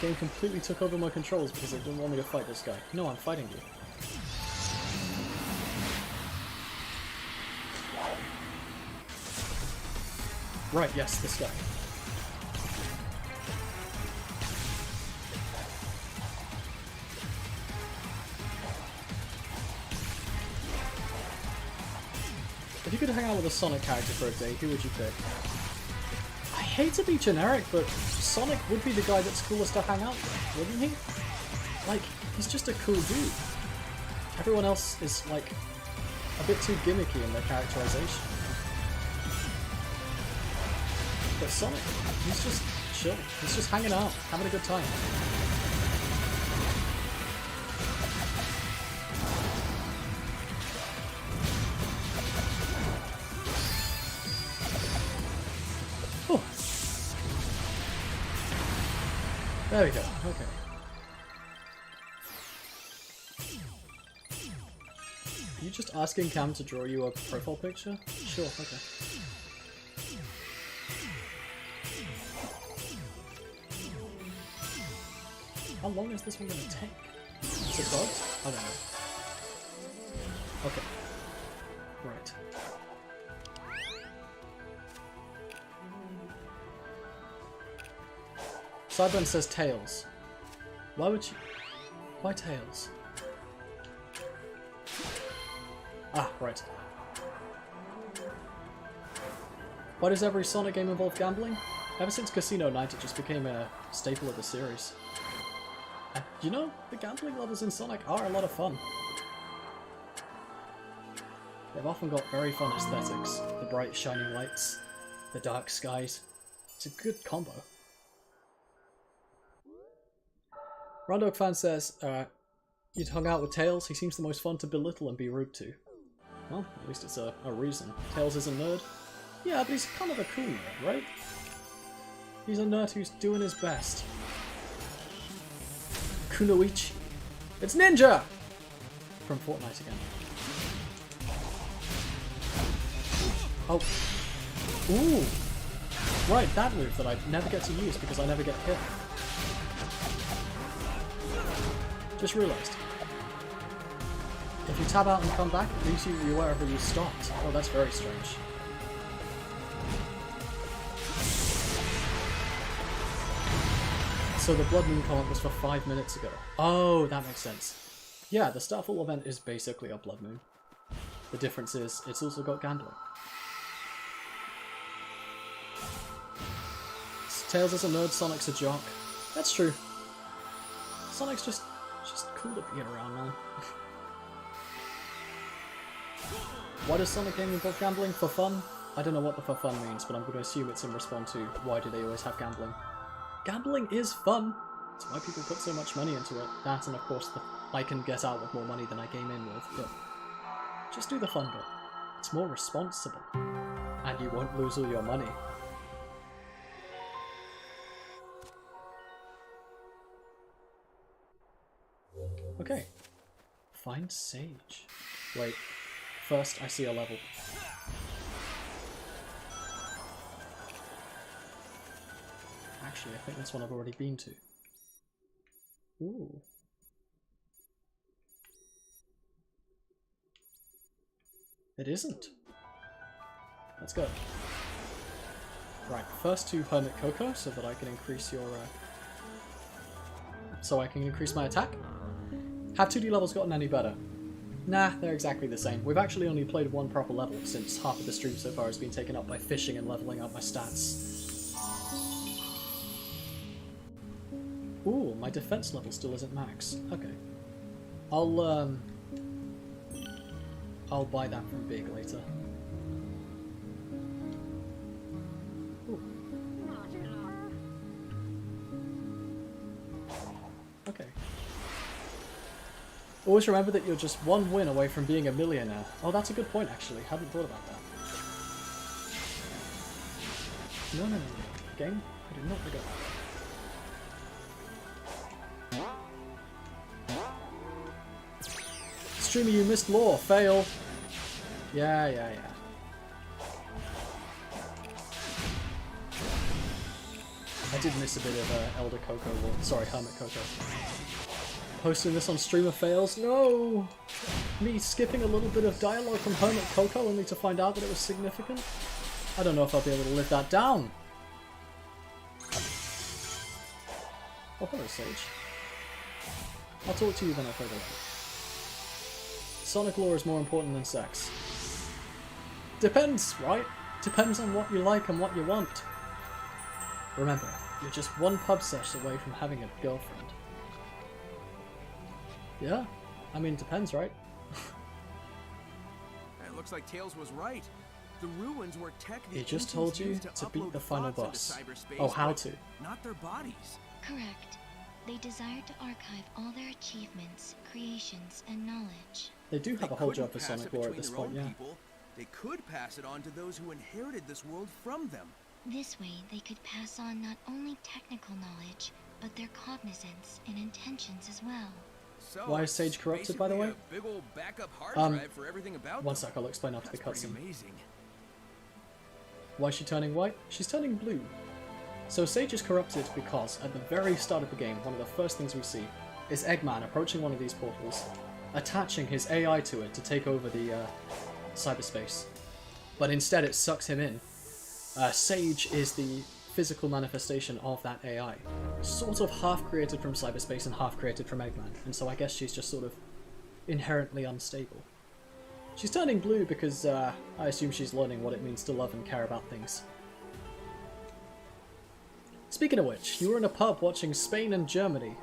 game completely took over my controls because it didn't want me to fight this guy. No, I'm fighting you. Right, yes, this guy. If you could hang out with a Sonic character for a day, who would you pick? I hate to be generic, but Sonic would be the guy that's coolest to hang out with, wouldn't he? Like, he's just a cool dude. Everyone else is, like, a bit too gimmicky in their characterization. But Sonic, he's just chill. He's just hanging out, having a good time. Oh. There we go, okay. Are you just asking Cam to draw you a profile picture? Sure, okay. How long is this one going to take? Is it bugged? I don't know. Okay. Right. Cyburn says Tails. Why would you... Why Tails? Ah, right. Why does every Sonic game involve gambling? Ever since Casino Night it just became a staple of the series. You know, the gambling levels in Sonic are a lot of fun. They've often got very fun aesthetics. The bright shining lights, the dark skies. It's a good combo. Rondog fan says, you'd hung out with Tails, he seems the most fun to belittle and be rude to. Well, at least it's a reason. Tails is a nerd. Yeah, but he's kind of a cool nerd, right? He's a nerd who's doing his best. Kunoichi. It's Ninja! From Fortnite again. Oh. Ooh. Right, that move that I never get to use because I never get hit. Just realised. If you tab out and come back, it leaves you wherever you stopped. Oh, that's very strange. So the Blood Moon comment was for 5 minutes ago. Oh, that makes sense. Yeah, the Starfall event is basically a Blood Moon. The difference is, it's also got gambling. Tails is a nerd, Sonic's a jock. That's true. Sonic's just cool to be around, man. Why does Sonic game involve gambling? For fun? I don't know what the for fun means, but I'm going to assume it's in response to why do they always have gambling. Gambling is fun! That's why people put so much money into it. That and of course I can get out with more money than I game in with, but just do the fun bit. It's more responsible. And you won't lose all your money. Okay. Find Sage. Wait. First, I see a level. Actually, I think that's one I've already been to. Ooh. It isn't. Let's go. Right, first to Hermit Coco so that I can increase your... so I can increase my attack. Have 2D levels gotten any better? Nah, they're exactly the same. We've actually only played one proper level since half of the stream so far has been taken up by fishing and leveling up my stats. Ooh, my defense level still isn't max. Okay. I'll buy that from Big later. Ooh. Okay. Always remember that you're just one win away from being a millionaire. Oh, that's a good point, actually. Hadn't thought about that. No. Game? I did not forget that. Streamer, you missed lore. Fail. Yeah. I did miss a bit of Elder Coco, or sorry, Hermit Coco. Posting this on Streamer Fails? No! Me skipping a little bit of dialogue from Hermit Coco only to find out that it was significant? I don't know if I'll be able to live that down. Oh, hello, Sage. I'll talk to you when I play the level. Sonic lore is more important than sex. Depends, right? Depends on what you like and what you want. Remember, you're just one pub sesh away from having a girlfriend. Yeah, I mean, depends, right? It looks like Tails was right. The ruins were technically He just told you to beat the final boss. Oh, how to? Not their bodies. Correct. They desired to archive all their achievements, creations, and knowledge. They do have a whole job for Sonic lore at this point, yeah. People. They could pass it on to those who inherited this world from them. This way, they could pass on not only technical knowledge, but their cognizance and intentions as well. So Why is Sage corrupted, by the way? A big old backup hard drive for everything about One them. sec, I'll explain after the That's pretty cutscene. amazing. Why is she turning white? She's turning blue. So Sage is corrupted because, at the very start of the game, one of the first things we see is Eggman approaching one of these portals, attaching his AI to it to take over the cyberspace. But instead it sucks him in. Sage is the physical manifestation of that AI. Sort of half created from cyberspace and half created from Eggman, and so I guess she's just sort of inherently unstable. She's turning blue because I assume she's learning what it means to love and care about things. Speaking of which, you were in a pub watching Spain and Germany,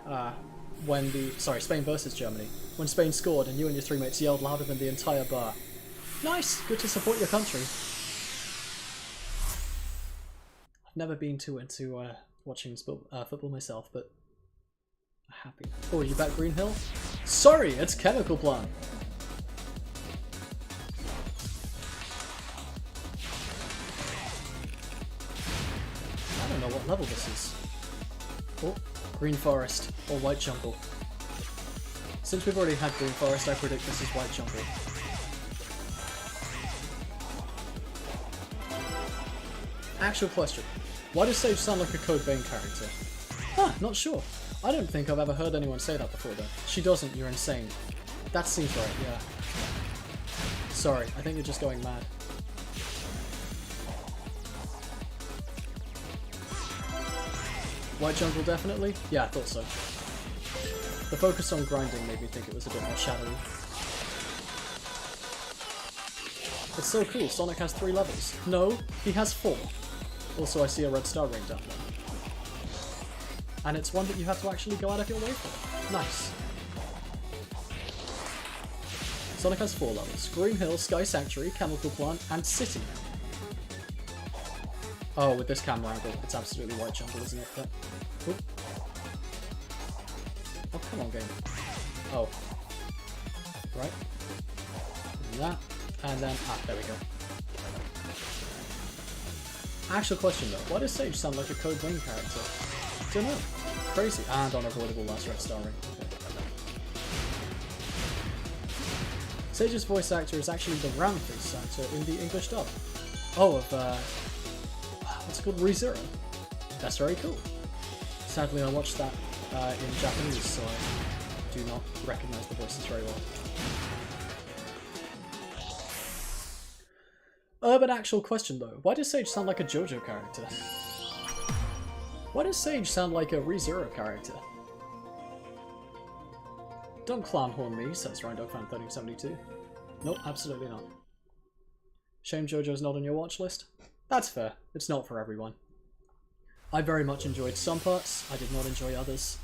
Spain versus Germany, when Spain scored and you and your three mates yelled louder than the entire bar. Nice! Good to support your country. I've never been too into watching football myself, but I'm happy. Oh, you back Green Hill? Sorry, it's Chemical Plant! I don't know what level this is. Oh, Green Forest, or White Jungle. Since we've already had Green Forest, I predict this is White Jungle. Actual question. Why does Sage sound like a Code Vein character? Huh, not sure. I don't think I've ever heard anyone say that before though. She doesn't, you're insane. That seems right, yeah. Sorry, I think you're just going mad. White Jungle definitely? Yeah, I thought so. The focus on grinding made me think it was a bit more shadowy. It's so cool, Sonic has 3 levels. No, he has 4. Also, I see a red star ring down there. And it's one that you have to actually go out of your way for. Nice. Sonic has 4 levels. Green Hill, Sky Sanctuary, Chemical Plant, and City. Oh, with this camera angle, it's absolutely White Jungle, isn't it? But, oh, come on, game. Oh. Right. Do that. And then, there we go. Actual question though, why does Sage sound like a Code Vein character? Don't know. Crazy. And unavoidable last red star ring. Okay. Sage's voice actor is actually the round face actor in the English dub. Oh, of, what's it called? ReZero. That's very cool. Sadly, I watched that in Japanese, so I do not recognize the voices very well. But actual question though, why does Sage sound like a JoJo character? Why does Sage sound like a ReZero character? Don't clown horn me, says RyanDogFan1372. Nope, absolutely not. Shame JoJo's not on your watch list? That's fair, it's not for everyone. I very much enjoyed some parts, I did not enjoy others.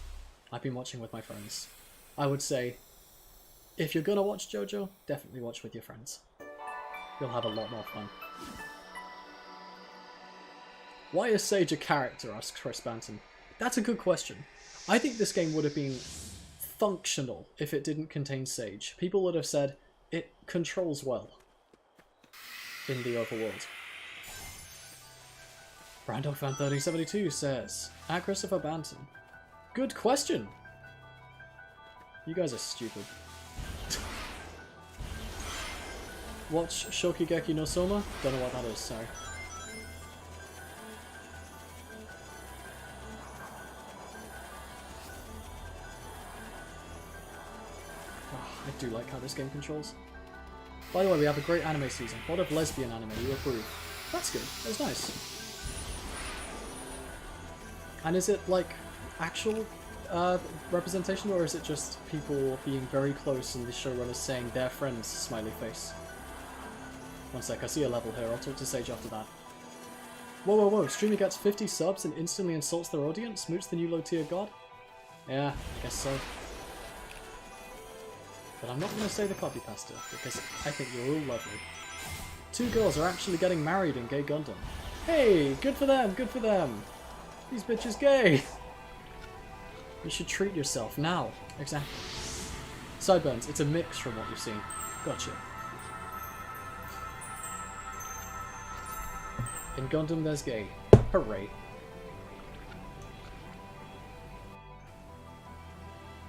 I've been watching with my friends. I would say, if you're gonna watch JoJo, definitely watch with your friends. You'll have a lot more fun. Why is Sage a character? Asks Chris Banton. That's a good question. I think this game would have been functional if it didn't contain Sage. People would have said, it controls well in the overworld. RyanDogFan1372 says, at Christopher Banton. Good question! You guys are stupid. Watch Shokugeki no Soma? Don't know what that is, sorry. do like how this game controls. By the way, we have a great anime season. What of lesbian anime? You approve? That's good. That's nice. And is it like actual representation, or is it just people being very close and the showrunners saying their friends smiley face? One sec, I see a level here. I'll talk to Sage after that. Whoa, whoa, whoa. Streamer gets 50 subs and instantly insults their audience? Moots the new low tier god? Yeah, I guess so. But I'm not going to say the copy pasta, because I think you're all lovely. 2 girls are actually getting married in Gay Gundam. Hey, good for them, good for them. These bitches gay. You should treat yourself now. Exactly. Sideburns, it's a mix from what you've seen. Gotcha. In Gundam there's gay. Hooray.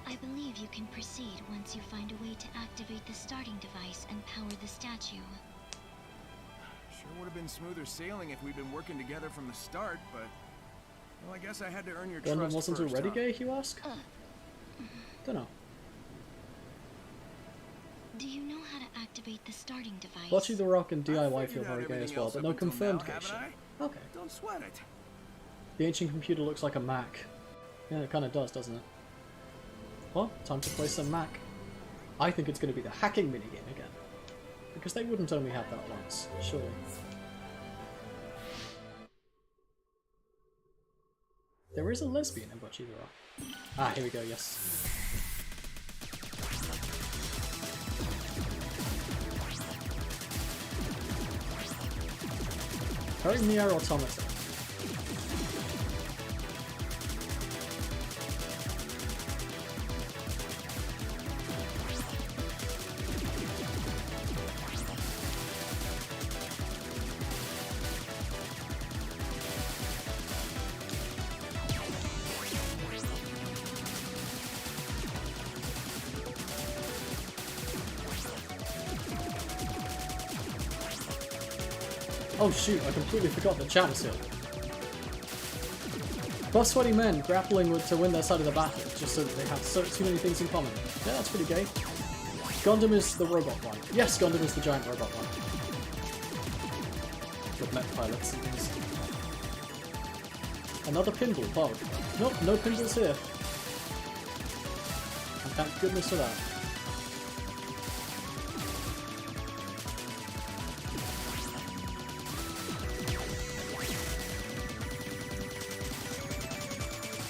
I believe you can proceed once you find a way to activate the starting device and power the statue. Sure would have been smoother sailing if we'd been working together from the start, but... Well, I guess I had to earn your Gundam trust wasn't first, already huh? gay, you ask? Dunno. Do you know how to activate the starting device? Bocce the Rock and I DIY figured feel out very gay as everything well, else but up no until confirmed now, gay haven't shit. I? Okay. Don't sweat it. The ancient computer looks like a Mac. Yeah, it kind of does, doesn't it? Well, time to play some Mac. I think it's going to be the hacking minigame again. Because they wouldn't only have that once, surely. There is a lesbian in Bocce the Rock. Ah, here we go, yes. Very Nier Automata. Oh shoot, I completely forgot the chat was here. Buff sweaty men grappling to win their side of the battle, just so that they have too many things in common. Yeah, that's pretty gay. Gundam is the robot one. Yes, Gundam is the giant robot one. With mech pilots and things. Another pinball bug. Nope, no pinballs here. And thank goodness for that.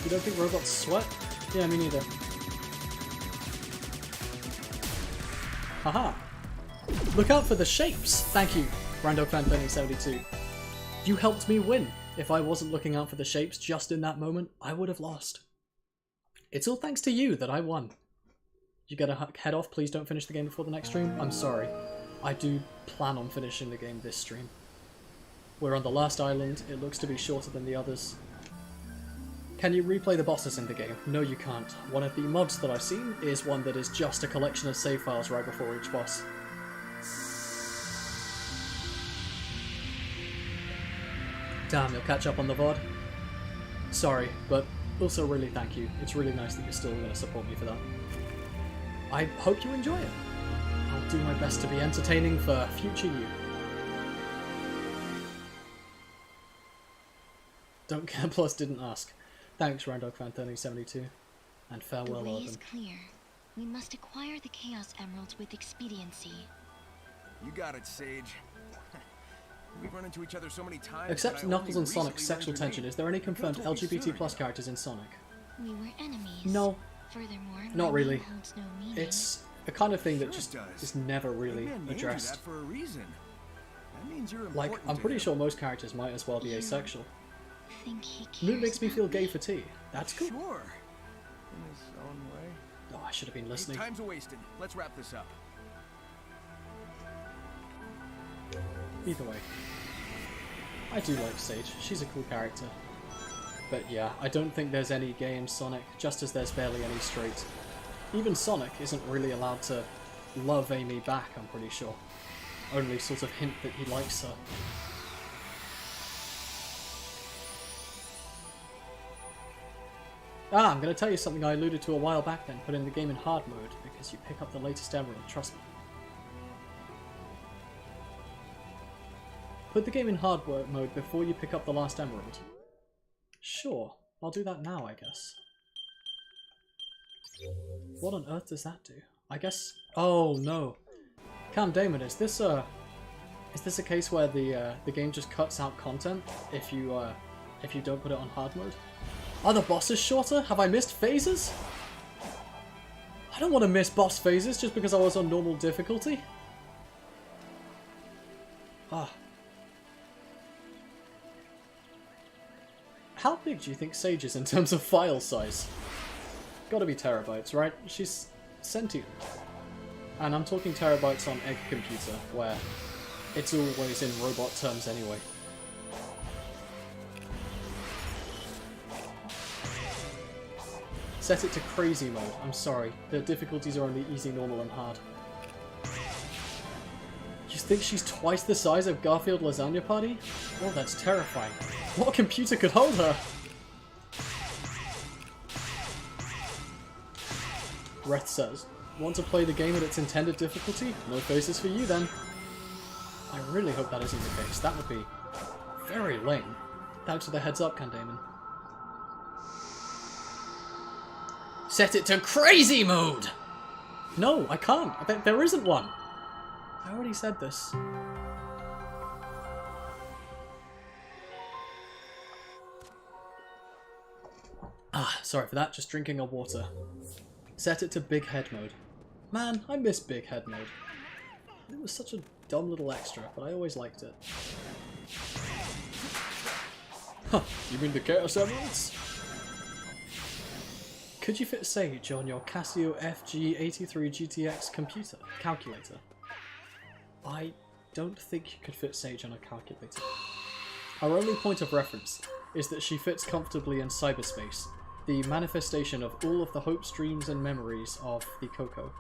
You don't think robots sweat? Yeah, me neither. Haha! Look out for the shapes! Thank you, RandoFan3072. You helped me win! If I wasn't looking out for the shapes just in that moment, I would have lost. It's all thanks to you that I won. You gotta head off, please don't finish the game before the next stream. I'm sorry. I do plan on finishing the game this stream. We're on the last island, it looks to be shorter than the others. Can you replay the bosses in the game? No, you can't. One of the mods that I've seen is one that is just a collection of save files right before each boss. Damn, you'll catch up on the VOD? Sorry, but also really thank you. It's really nice that you're still going to support me for that. I hope you enjoy it. I'll do my best to be entertaining for future you. Don't care plus didn't ask. Thanks, RoundDogFan3072, and farewell, The way Urban. is clear. We must acquire the Chaos Emeralds with expediency. You got it, Sage. We've run into each other so many times. Except that I Knuckles only and Sonic's recently sexual learned your tension, name. is there any You could've confirmed told me LGBT sooner, plus yeah. characters in Sonic? We were enemies. No, Furthermore, not my really. name holds no meaning. It's the kind of thing Sure that it just does. is never really Big Man named you addressed. that for a reason. That means you're Like, important I'm to pretty him. sure most characters might as well be asexual. Think he cares Moon makes me about feel gay for tea. That's cool. Sure. In his own way. Oh, I should have been Hey, listening. time's wasted. Let's wrap this up. Either way. I do like Sage. She's a cool character. But yeah, I don't think there's any gay in Sonic, just as there's barely any straight. Even Sonic isn't really allowed to love Amy back, I'm pretty sure. Only sort of hint that he likes her. Ah, I'm going to tell you something I alluded to a while back then. Put in the game in hard mode, because you pick up the latest emerald, trust me. Put the game in hard mode before you pick up the last emerald. Sure, I'll do that now, I guess. What on earth does that do? I guess... Oh, no. Cam Damon, is this a case where the game just cuts out content if you don't put it on hard mode? Are the bosses shorter? Have I missed phases? I don't want to miss boss phases just because I was on normal difficulty. Ah. How big do you think Sage is in terms of file size? Gotta be terabytes, right? She's sentient. And I'm talking terabytes on Egg Computer, where it's always in robot terms anyway. Set it to crazy mode. I'm sorry. The difficulties are only easy, normal, and hard. You think she's twice the size of Garfield Lasagna Party? Oh, that's terrifying. What computer could hold her? Reth says, want to play the game at its intended difficulty? No faces for you then. I really hope that isn't the case. That would be very lame. Thanks for the heads up, Candamon. Set it to crazy mode! No, I can't. I bet there isn't one. I already said this. Ah, sorry for that. Just drinking a water. Set it to big head mode. Man, I miss big head mode. It was such a dumb little extra, but I always liked it. Huh, you mean the Chaos Emeralds? Could you fit Sage on your Casio FG83 GTX calculator? I don't think you could fit Sage on a calculator. Our only point of reference is that she fits comfortably in cyberspace, the manifestation of all of the hopes, dreams, and memories of the Coco.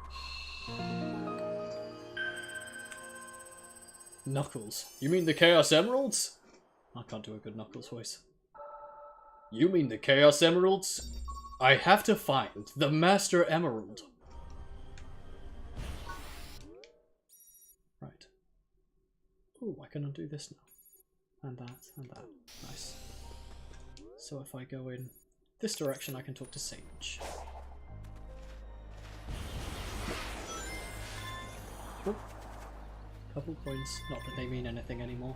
Knuckles. You mean the Chaos Emeralds? I can't do a good Knuckles voice. You mean the Chaos Emeralds? I have to find the Master Emerald. Right. Ooh, I can undo this now. And that, and that. Nice. So if I go in this direction, I can talk to Sage. Oh. Purple coins. Not that they mean anything anymore.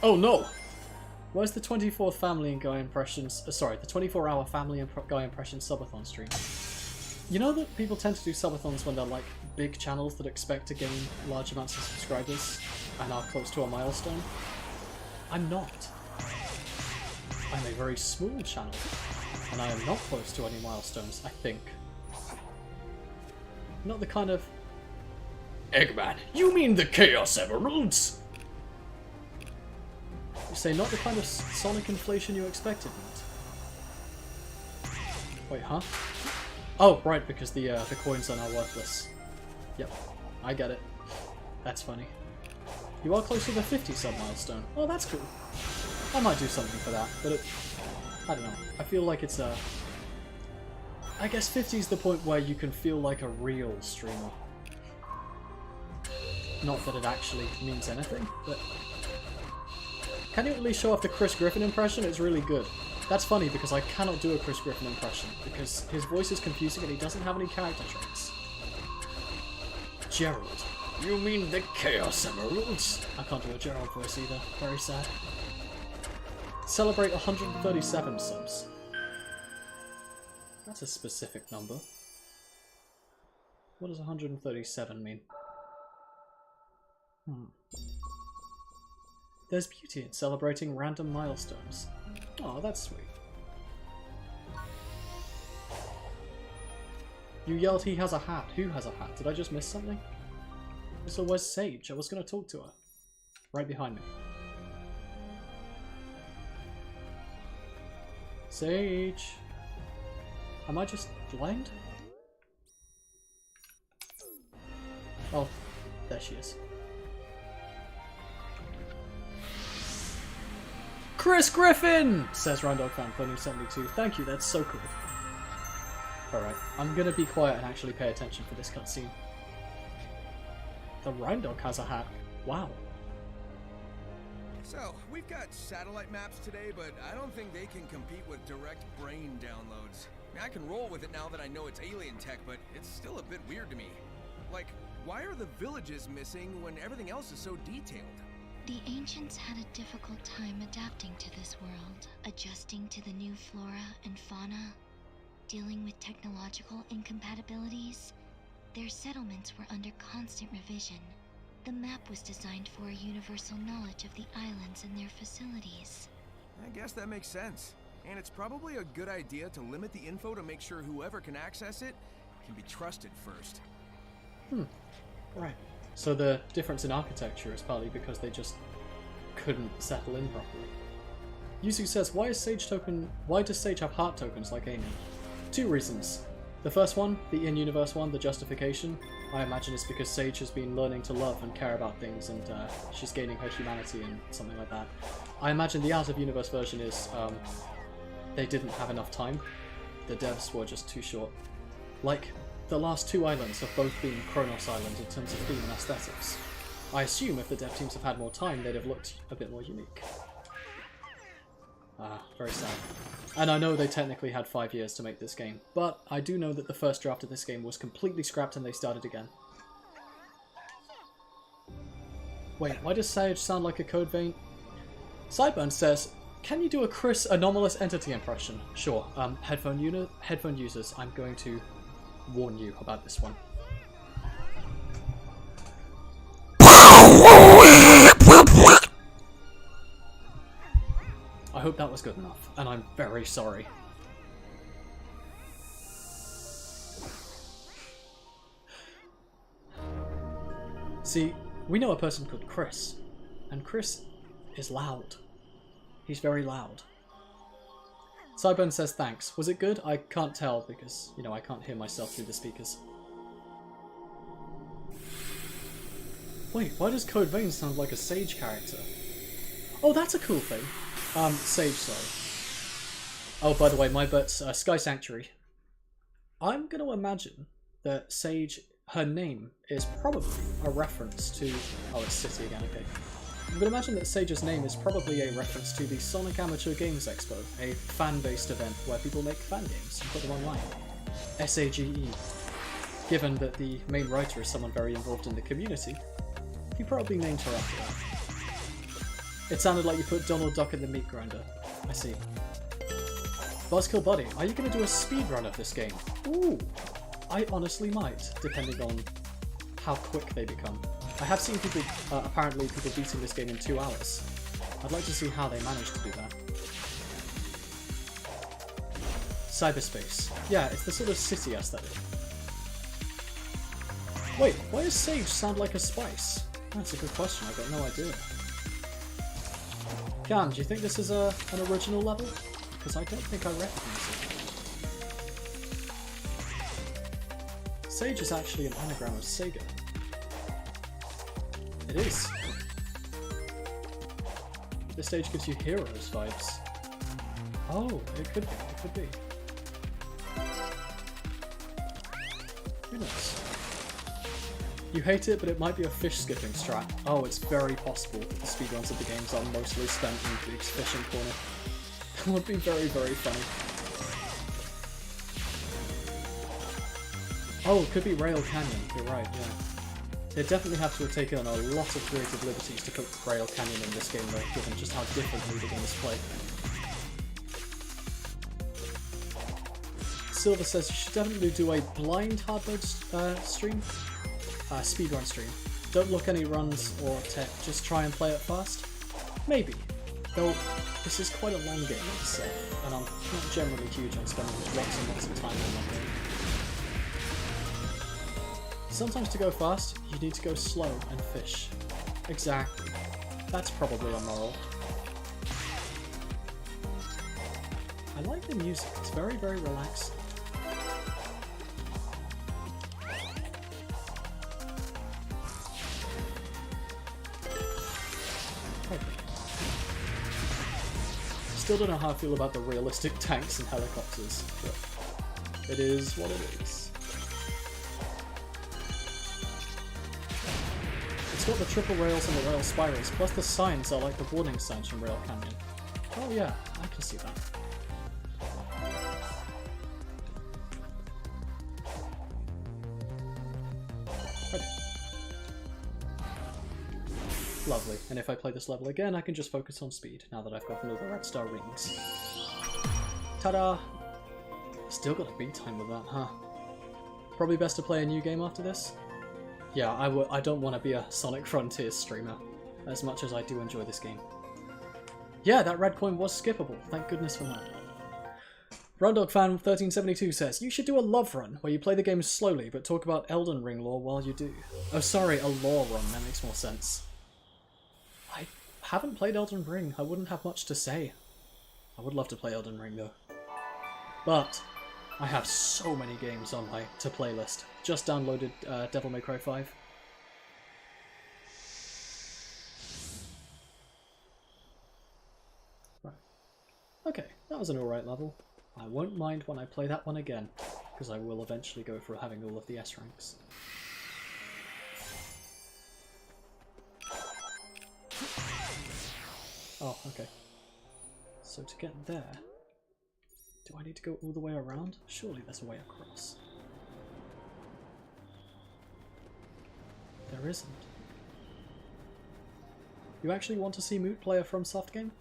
Oh no! Where's the 24th Family and Guy Impressions... sorry, the 24-hour Family and Guy Impressions subathon stream? You know that people tend to do subathons when they're like big channels that expect to gain large amounts of subscribers and are close to a milestone? I'm not. I'm a very small channel, and I am not close to any milestones, I think. Not the kind of... Eggman, you mean the Chaos Emeralds? You say not the kind of Sonic inflation you expected, mate. Wait, huh? Oh, right, because the coins are now worthless. Yep, I get it. That's funny. You are close to the 50 sub milestone. Oh, that's cool. I might do something for that, but I don't know. I feel like it's a... I guess 50 is the point where you can feel like a real streamer. Not that it actually means anything, but... Can you at least show off the Chris Griffin impression? It's really good. That's funny because I cannot do a Chris Griffin impression because his voice is confusing and he doesn't have any character traits. Gerald. You mean the Chaos Emeralds? I can't do a Gerald voice either. Very sad. Celebrate 137 subs. That's a specific number. What does 137 mean? There's beauty in celebrating random milestones. Oh, that's sweet. You yelled he has a hat. Who has a hat? Did I just miss something? So where's Sage? I was going to talk to her. Right behind me. Sage! Am I just blind? Oh, there she is. Chris Griffin, says Roundog Fan 72. Thank you, that's so cool. Alright, I'm gonna be quiet and actually pay attention for this cutscene. The Roundog has a hat. Wow. So, we've got satellite maps today, but I don't think they can compete with direct brain downloads. I mean, I can roll with it now that I know it's alien tech, but it's still a bit weird to me. Like, why are the villages missing when everything else is so detailed? The ancients had a difficult time adapting to this world, adjusting to the new flora and fauna, dealing with technological incompatibilities. Their settlements were under constant revision. The map was designed for a universal knowledge of the islands and their facilities. I guess that makes sense. And it's probably a good idea to limit the info to make sure whoever can access it can be trusted first. Right. So the difference in architecture is partly because they just couldn't settle in properly. Yuzu says, why does Sage have heart tokens like Amy? 2 reasons. The first one, the in-universe one, the justification, I imagine it's because Sage has been learning to love and care about things, and she's gaining her humanity and something like that. I imagine the out-of-universe version is they didn't have enough time. The devs were just too short. Like, the last 2 islands have both been Kronos Islands in terms of theme and aesthetics. I assume if the dev teams have had more time, they'd have looked a bit more unique. Very sad. And I know they technically had 5 years to make this game, but I do know that the first draft of this game was completely scrapped and they started again. Wait, why does Sage sound like a Code Vein? Sideburn says, can you do a Chris Anomalous Entity impression? Sure, headphone users, I'm going to warn you about this one. I hope that was good enough, and I'm very sorry. See, we know a person called Chris, and Chris is loud. He's very loud. Cyburn says thanks. Was it good? I can't tell because, you know, I can't hear myself through the speakers. Wait, why does Code Vein sound like a Sage character? Oh, that's a cool thing. Sage, sorry. Oh, by the way, my but's Sky Sanctuary. I'm going to imagine that Sage, her name is probably a reference to... Oh, it's City again, okay. I'm going to imagine that Sage's name is probably a reference to the Sonic Amateur Games Expo, a fan-based event where people make fan games and put them online. SAGE. Given that the main writer is someone very involved in the community, he probably named her after that. It sounded like you put Donald Duck in the meat grinder. I see. Buzzkill Buddy, are you going to do a speedrun of this game? Ooh, I honestly might, depending on how quick they become. I have seen people, apparently people beating this game in 2 hours. I'd like to see how they managed to do that. Cyberspace. Yeah, it's the sort of city aesthetic. Wait, why does Sage sound like a spice? That's a good question, I've got no idea. Cam, do you think this is an original level? Because I don't think I recognize it. Sage is actually an anagram of Sega. It is. This stage gives you Heroes vibes. Oh, it could be, it could be. Who knows? You hate it, but it might be a fish skipping strat. Oh, it's very possible that the speedruns of the games are mostly spent in Duke's fishing corner. That would be very, very funny. Oh, it could be Rail Canyon, you're right, yeah. They definitely have to have taken on a lot of creative liberties to put Rail Canyon in this game though, given just how differently the game is played. Silver says you should definitely do a blind hard mode stream. Speedrun stream. Don't look any runs or tech, just try and play it fast. Maybe. Though, this is quite a long game in itself, and I'm not generally huge on spending lots and lots of time on one game. Sometimes to go fast, you need to go slow and fish. Exactly. That's probably a moral. I like the music, it's very, very relaxing. Still don't know how I feel about the realistic tanks and helicopters, but it is what it is. It's got the triple rails and the rail spirals, plus the signs are like the warning signs from Rail Canyon. Oh yeah, I can see that. Ready. Lovely, and if I play this level again, I can just focus on speed, now that I've gotten all the red star rings. Ta-da! Still got a beat time with that, huh? Probably best to play a new game after this? Yeah, I don't want to be a Sonic Frontiers streamer, as much as I do enjoy this game. Yeah, that red coin was skippable, thank goodness for that. Rundogfan1372 says, you should do a love run, where you play the game slowly, but talk about Elden Ring lore while you do. Oh sorry, a lore run, that makes more sense. I haven't played Elden Ring, I wouldn't have much to say. I would love to play Elden Ring though. But I have so many games on my to-play list. Just downloaded Devil May Cry 5. Right. Okay, that was an alright level. I won't mind when I play that one again, because I will eventually go for having all of the S ranks. Oh, okay. So to get there, do I need to go all the way around? Surely there's a way across. There isn't. You actually want to see Moot play a FromSoft game?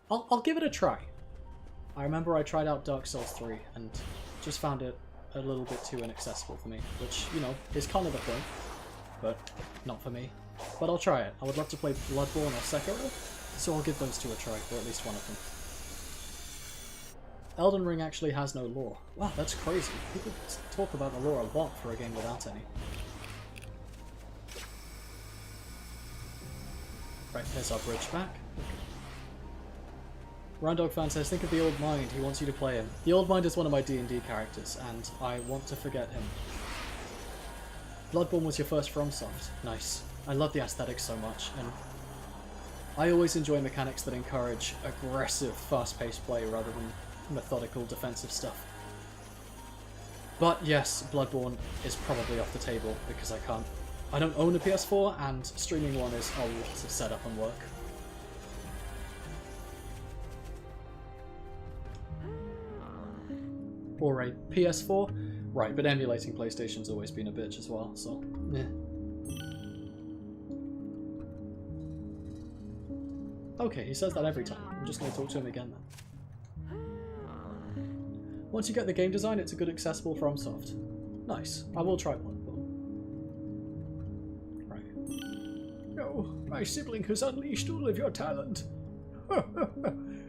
I'll give it a try. I remember I tried out Dark Souls 3 and just found it a little bit too inaccessible for me, which, you know, is kind of the point, but not for me. But I'll try it. I would love to play Bloodborne or Sekiro, so I'll give those two a try, or at least one of them. Elden Ring actually has no lore. Wow, that's crazy. People talk about the lore a lot for a game without any. Right, there's our bridge back. Randog fan says, think of the Old Mind, he wants you to play him. The Old Mind is one of my D&D characters, and I want to forget him. Bloodborne was your first FromSoft. Nice. I love the aesthetics so much, and I always enjoy mechanics that encourage aggressive, fast-paced play rather than methodical defensive stuff. But yes, Bloodborne is probably off the table because I don't own a PS4 and streaming one is a lot of setup and work. Or a PS4? Right, but emulating PlayStation's always been a bitch as well, so yeah. Okay, he says that every time. I'm just going to talk to him again then. Once you get the game design, it's a good accessible FromSoft. Nice. I will try Bloodborne. Right. No, my sibling has unleashed all of your talent.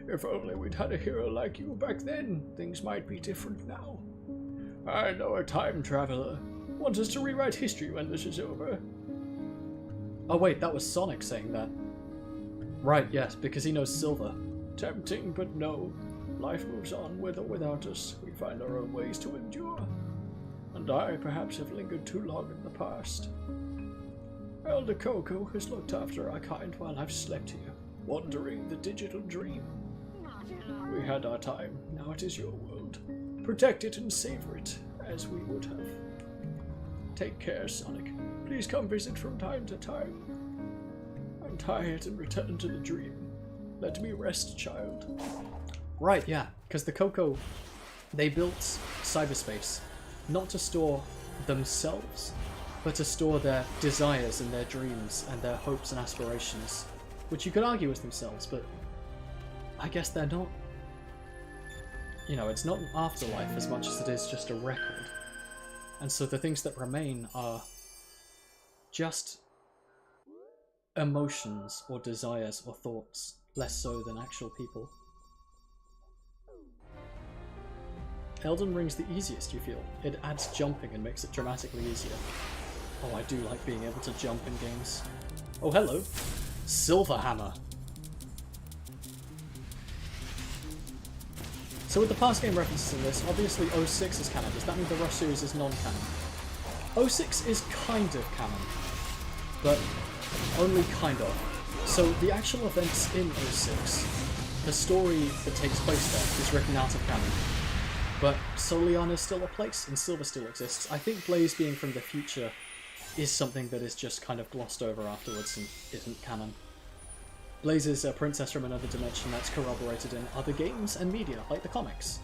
If only we'd had a hero like you back then, things might be different now. I know a time traveler. Want us to rewrite history when this is over. Oh wait, that was Sonic saying that. Right, yes, because he knows Silver. Tempting, but no. Life moves on with or without us. We find our own ways to endure. And I, perhaps, have lingered too long in the past. Elder Coco has looked after our kind while I've slept here, wandering the digital dream. We had our time, now it is your world. Protect it and savor it, as we would have. Take care, Sonic. Please come visit from time to time. I'm tired and return to the dream. Let me rest, child. Right, yeah, because the Coco, they built cyberspace not to store themselves, but to store their desires and their dreams and their hopes and aspirations, which you could argue is themselves, but I guess they're not. You know, it's not an afterlife as much as it is just a record. And so the things that remain are just emotions or desires or thoughts, less so than actual people. Elden Ring's the easiest, you feel. It adds jumping and makes it dramatically easier. Oh, I do like being able to jump in games. Oh, hello. Silverhammer. So with the past game references in this, obviously 06 is canon. Does that mean the Rush series is non-canon? 06 is kind of canon, but only kind of. So the actual events in 06 the story that takes place there is written out of canon. But Soleon is still a place, and Silver still exists. I think Blaze being from the future is something that is just kind of glossed over afterwards and isn't canon. Blaze is a princess from another dimension that's corroborated in other games and media, like the comics.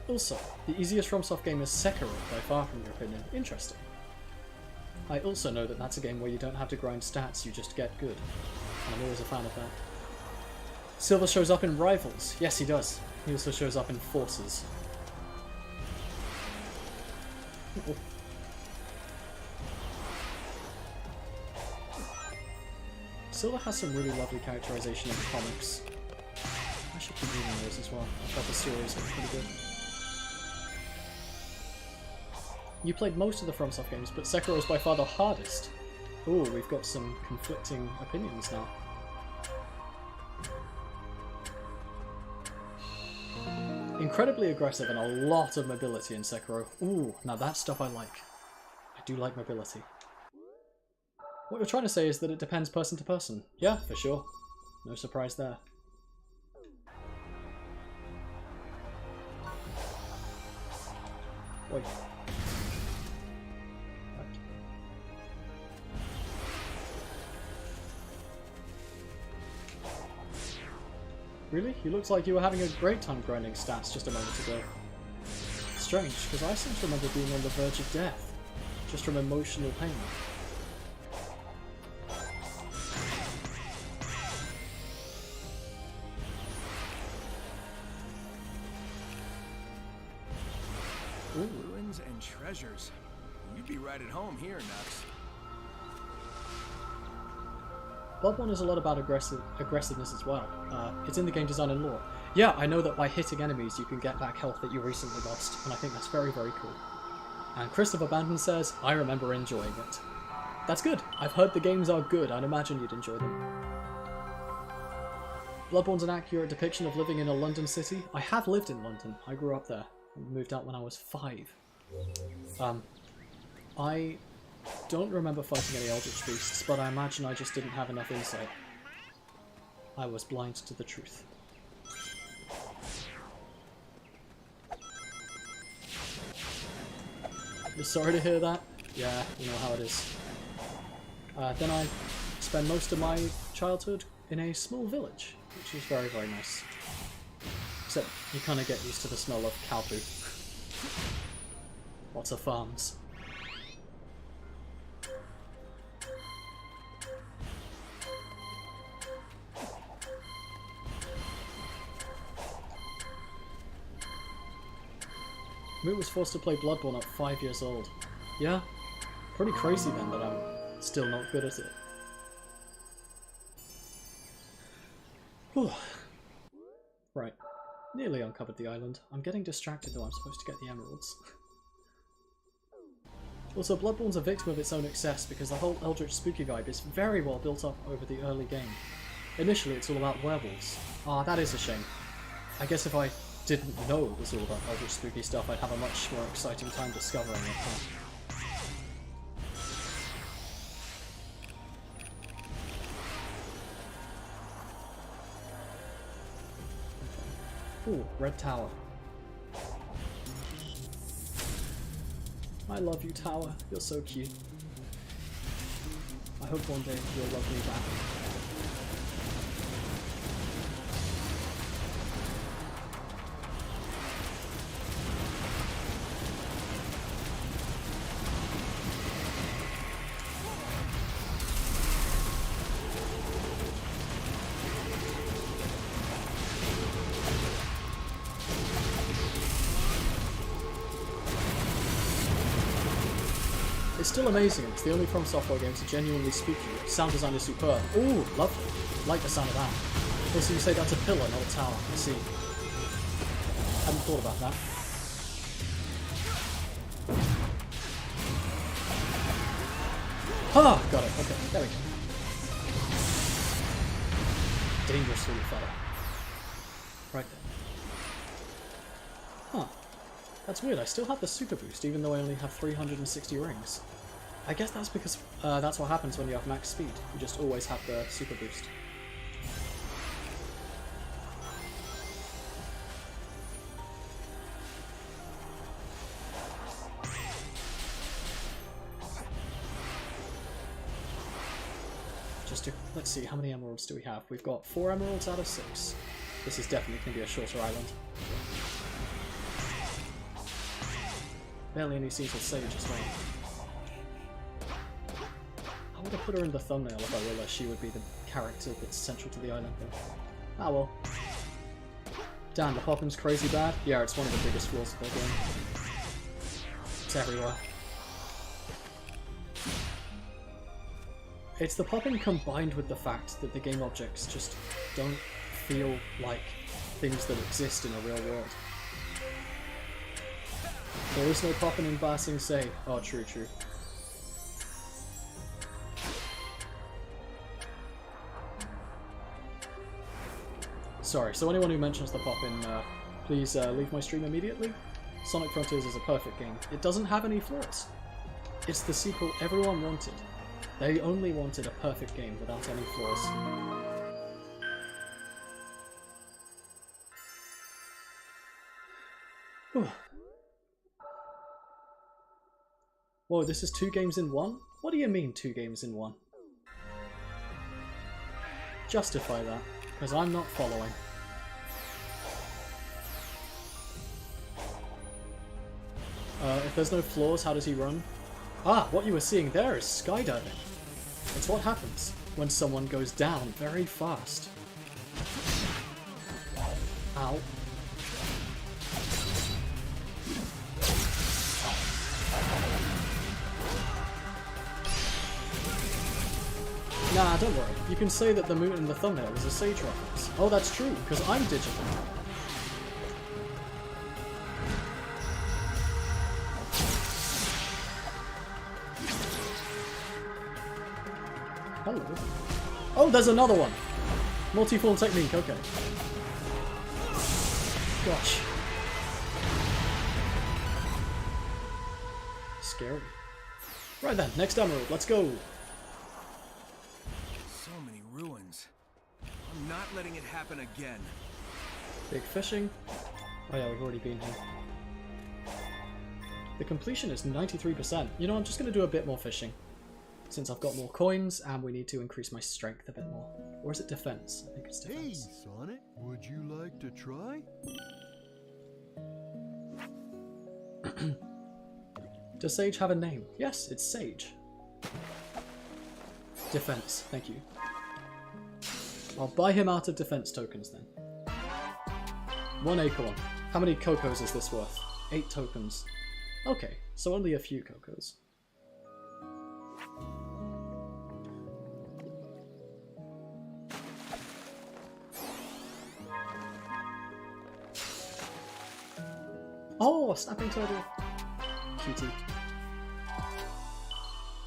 Also, the easiest FromSoft game is Sekiro, by far from your opinion. Interesting. I also know that that's a game where you don't have to grind stats, you just get good. And I'm always a fan of that. Silver shows up in Rivals. Yes, he does. He also shows up in Forces. Oh. Silver has some really lovely characterization in the comics. I should keep reading those as well. I thought the stories were pretty good. You played most of the FromSoft games, but Sekiro is by far the hardest. Ooh, we've got some conflicting opinions now. Incredibly aggressive and a lot of mobility in Sekiro. Ooh, now that's stuff I like. I do like mobility. What you're trying to say is that it depends person to person. Yeah, for sure. No surprise there. Wait. Really? You looked like you were having a great time grinding stats just a moment ago. Strange, because I seem to remember being on the verge of death. Just from emotional pain. Ooh. Ruins and treasures. You'd be right at home here, Nux. Bloodborne is a lot about aggressiveness as well. It's in the game design and lore. Yeah, I know that by hitting enemies you can get back health that you recently lost, and I think that's very, very cool. And Christopher Bandon says, I remember enjoying it. That's good. I've heard the games are good. I'd imagine you'd enjoy them. Bloodborne's an accurate depiction of living in a London city. I have lived in London. I grew up there. I moved out when I was 5. I don't remember fighting any Eldritch Beasts, but I imagine I just didn't have enough insight. I was blind to the truth. You're sorry to hear that? Yeah, you know how it is. Then I spent most of my childhood in a small village, which was very, very nice. Except you kind of get used to the smell of cow poo. Lots of farms. Moot was forced to play Bloodborne at 5 years old. Yeah, pretty crazy then that I'm still not good at it. Whew. Right, nearly uncovered the island. I'm getting distracted though, I'm supposed to get the emeralds. Also, Bloodborne's a victim of its own excess because the whole Eldritch Spooky vibe is very well built up over the early game. Initially it's all about werewolves. Ah, that is a shame. I guess if I didn't know it was all about Eldritch Spooky stuff, I'd have a much more exciting time discovering it. Ooh, Red Tower. I love you, Tower. You're so cute. I hope one day you'll love me back. It's still amazing. It's the only From Software game to genuinely spooky. Sound design is superb. Ooh, lovely. Like the sound of that. Also, you say that's a pillar, not a tower. I see. Hadn't thought about that. Ah, got it. Okay, there we go. Dangerous little fella. Right there. Huh. That's weird. I still have the super boost, even though I only have 360 rings. I guess that's because that's what happens when you have max speed. You just always have the super boost. Let's see, how many emeralds do we have? We've got 4 emeralds out of 6. This is definitely going to be a shorter island. Barely any scenes with Sage as well. I would have put her in the thumbnail if I realised she would be the character that's central to the island though. Ah well. Damn, the Poppin's crazy bad? Yeah, it's one of the biggest flaws of the game. It's everywhere. It's the Poppin combined with the fact that the game objects just don't feel like things that exist in a real world. There is no Poppin in Ba Sing Se. Oh, true, true. Sorry, so anyone who mentions the Poppin, please leave my stream immediately. Sonic Frontiers is a perfect game. It doesn't have any flaws. It's the sequel everyone wanted. They only wanted a perfect game without any flaws. Whew. Whoa, this is 2 games in 1? What do you mean 2 games in 1? Justify that, because I'm not following. If there's no flaws, how does he run? Ah, what you were seeing there is skydiving. It's what happens when someone goes down very fast. Ow. Nah, don't worry. You can say that the moon in the thumbnail is a Sage reference. Oh, that's true, because I'm digital. Hello. Oh, there's another one! Multi-form technique, okay. Gosh. Scary. Right then, next emerald, let's go! So many ruins. I'm not letting it happen again. Big fishing. Oh yeah, we've already been here. The completion is 93%. You know, I'm just going to do a bit more fishing. Since I've got more coins, and we need to increase my strength a bit more. Or is it defense? I think it's defense. Hey, Sonic, would you like to try? Does Sage have a name? Yes, it's Sage. Defense, thank you. I'll buy him out of defense tokens then. 1 acorn. How many cocos is this worth? 8 tokens. Okay, so only a few cocos. Oh, snapping turtle. Cutie.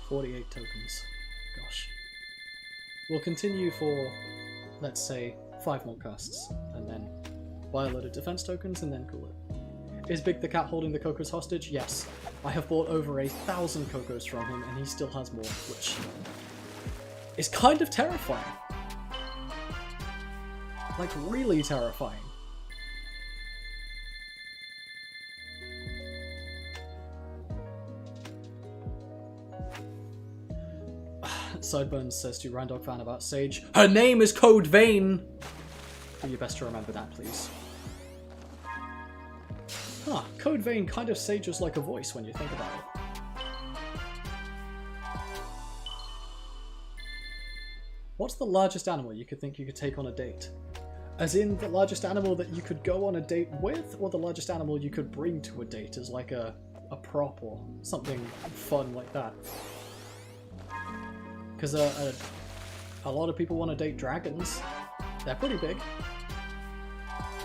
48 tokens. Gosh. We'll continue for, let's say, 5 more casts, and then buy a load of defense tokens and then call it. Is Big the Cat holding the cocos hostage? Yes. I have bought over 1,000 cocos from him, and he still has more, which is kind of terrifying. Like, really terrifying. Sideburns says to Randog fan about Sage, her name is Code Vein! Do your best to remember that, please. Huh, Code Vein kind of Sages like a voice when you think about it. What's the largest animal you could think you could take on a date? As in, the largest animal that you could go on a date with, or the largest animal you could bring to a date as like a prop or something fun like that? Because a lot of people want to date dragons. They're pretty big.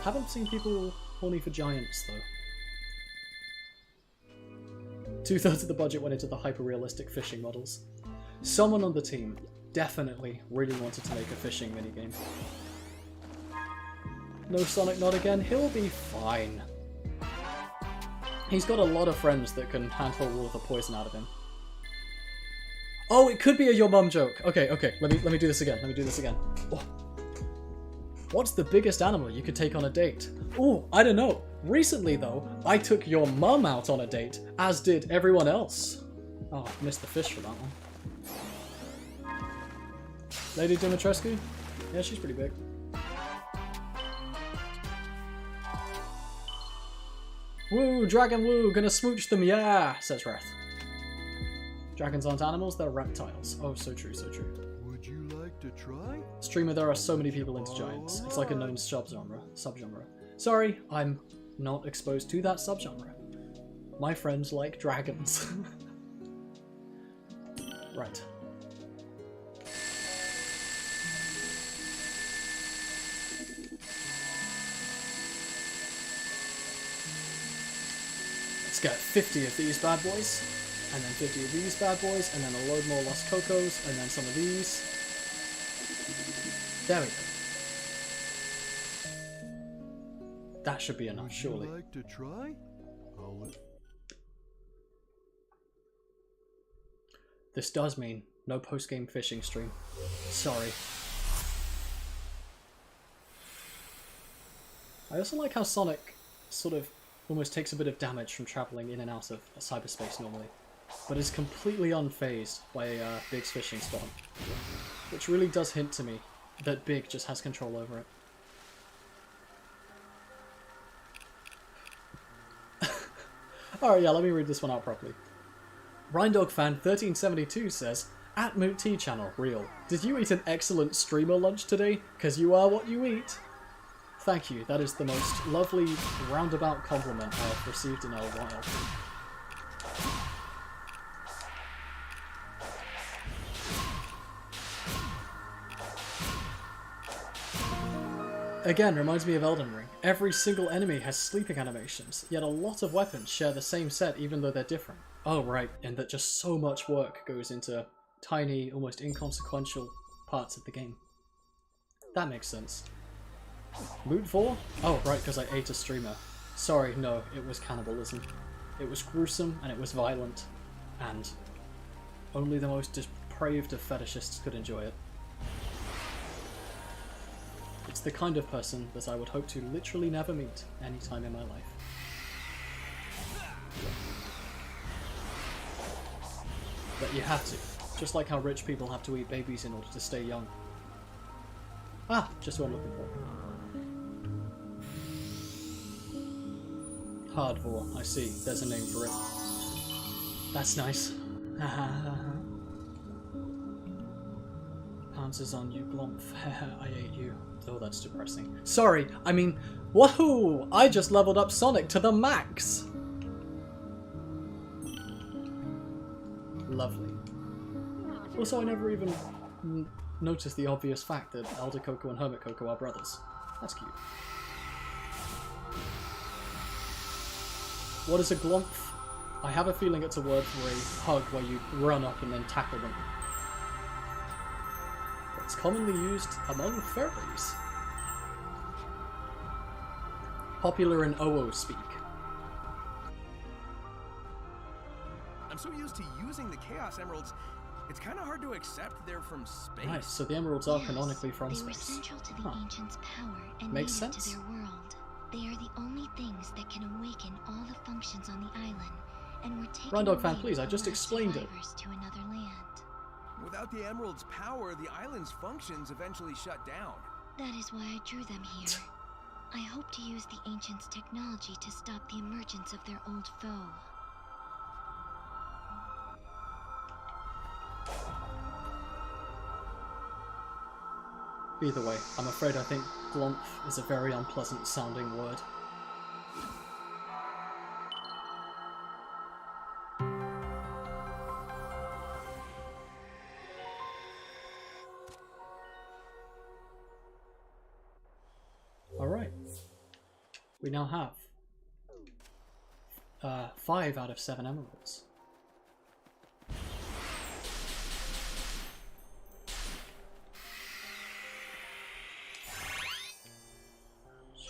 Haven't seen people horny for giants, though. 2/3 of the budget went into the hyper-realistic fishing models. Someone on the team definitely really wanted to make a fishing minigame. No Sonic not again? He'll be fine. He's got a lot of friends that can handle all of the poison out of him. Oh, it could be a your mum joke. Okay, okay. Let me do this again. Let me do this again. Oh. What's the biggest animal you could take on a date? Oh, I don't know. Recently, though, I took your mum out on a date, as did everyone else. Oh, I missed the fish for that one. Lady Dimitrescu? Yeah, she's pretty big. Woo, dragon woo, gonna smooch them, yeah, says Wrath. Dragons aren't animals, they're reptiles. Oh, so true, so true. Would you like to try? Streamer, there are so many people into giants. It's like a known subgenre. Sorry, I'm not exposed to that subgenre. My friends like dragons. Right. Let's get 50 of these bad boys, and then 50 of these bad boys, and then a load more Lost Cocos, and then some of these. There we go. That should be enough, surely. Would you like to try? This does mean no post-game fishing stream. Sorry. I also like how Sonic sort of almost takes a bit of damage from travelling in and out of cyberspace normally, but is completely unfazed by Big's fishing spawn, which really does hint to me that Big just has control over it. Alright, yeah, let me read this one out properly. Rhindogfan1372 says, at Moot T channel, real. Did you eat an excellent streamer lunch today? Cause you are what you eat. Thank you, that is the most lovely roundabout compliment I have received in a while. Again, reminds me of Elden Ring. Every single enemy has sleeping animations, yet a lot of weapons share the same set even though they're different. Oh right, and that just so much work goes into tiny, almost inconsequential parts of the game. That makes sense. Moot 4? Oh right, because I ate a streamer. Sorry, no, it was cannibalism. It was gruesome and it was violent, and only the most depraved of fetishists could enjoy it. It's the kind of person that I would hope to literally never meet any time in my life. But you have to. Just like how rich people have to eat babies in order to stay young. Ah, just what I'm looking for. Hardvore, I see. There's a name for it. That's nice. Pounces on you, Glomp. I ate you. Oh, that's depressing. Sorry, I mean, woohoo! I just leveled up Sonic to the max! Lovely. Also, I never even noticed the obvious fact that Elder Coco and Hermit Coco are brothers. That's cute. What is a glomp? I have a feeling it's a word for a hug where you run up and then tackle them. It's commonly used among furries. Popular in OO speak. I'm so used to using the Chaos Emeralds, it's kind of hard to accept they're from space. Nice, so the emeralds are canonically from they were space. central to the ancients' power and Makes native sense. to their world. They are the only things that can awaken all the functions on the island, and were taken Rhindog fan, away please, by I the just last explained it. survivors to another land. Without the Emerald's power, the island's functions eventually shut down. That is why I drew them here. I hope to use the ancients' technology to stop the emergence of their old foe. Either way, I'm afraid I think glomp is a very unpleasant sounding word. Alright. We now have 5 out of 7 emeralds.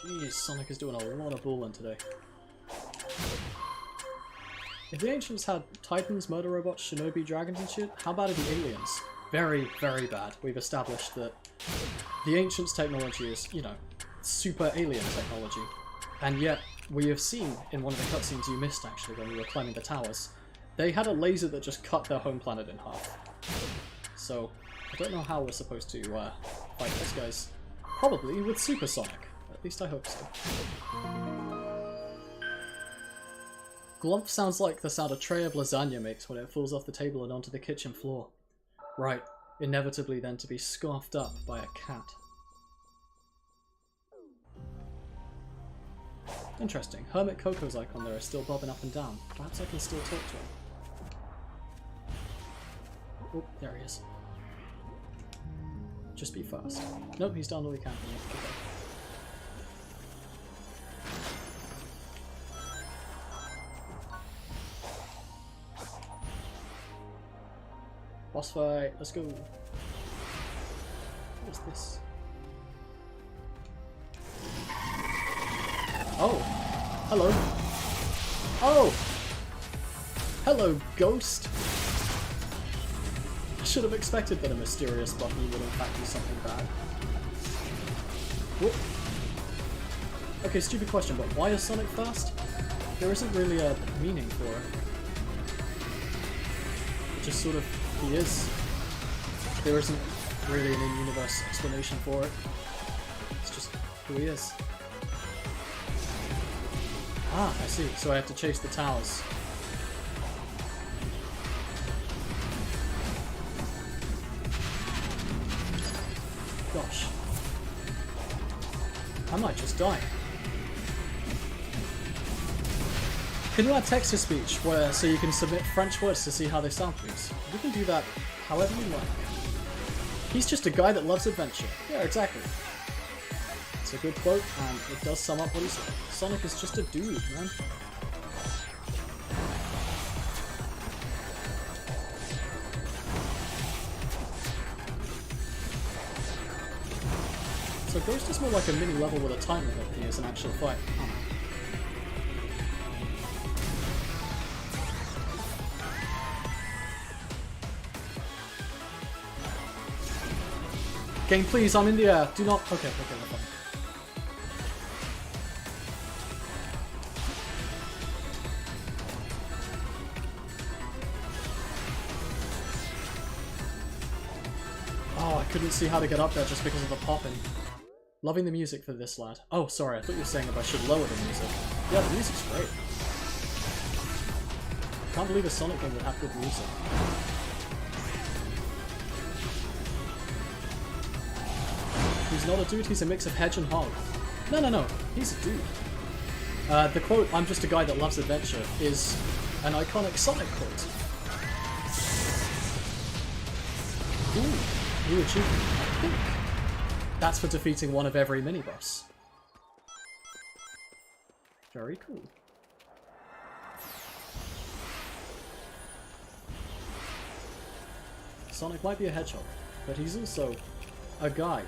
Jeez, Sonic is doing a lot of bulling today. If the Ancients had Titans, murder robots, shinobi, dragons and shit, how bad are the aliens? Very, very bad. We've established that the Ancients' technology is, you know, super alien technology. And yet, we have seen in one of the cutscenes you missed actually when we were climbing the towers, they had a laser that just cut their home planet in half. So, I don't know how we're supposed to fight those guys. Probably with Supersonic. At least I hope so. Glump sounds like the sound a tray of lasagna makes when it falls off the table and onto the kitchen floor. Right, inevitably then to be scarfed up by a cat. Interesting. Hermit Coco's icon there is still bobbing up and down. Perhaps I can still talk to him. Oh, there he is. Just be fast. Nope, he's done all he can for me. Okay. Boss fight, let's go. What's this? Oh! Hello! Oh! Hello, ghost! I should have expected that a mysterious button would in fact do something bad. Whoop. Okay, stupid question, but why is Sonic fast? There isn't really a meaning for it. It just sort of, he is. There isn't really an in-universe explanation for it. It's just who he is. Ah, I see. So I have to chase the towers. Gosh. I might just die. Can you add text-to-speech where so you can submit French words to see how they sound, please? You can do that however you like. He's just a guy that loves adventure. Yeah, exactly. It's a good quote, and it does sum up what he said. Sonic is just a dude, man. So Ghost is more like a mini level with a time limit than he is an actual fight. Oh. Game, please, I'm in the air. Do not... Okay, we're fine. Oh, I couldn't see how to get up there just because of the popping. Loving the music for this, lad. Oh, sorry, I thought you were saying if I should lower the music. Yeah, the music's great. I can't believe a Sonic game would have good music. He's not a dude, he's a mix of hedge and hog. No, he's a dude. The quote, "I'm just a guy that loves adventure," is an iconic Sonic quote. Ooh, new achievement. I think that's for defeating one of every mini-boss. Very cool. Sonic might be a hedgehog, but he's also a guy.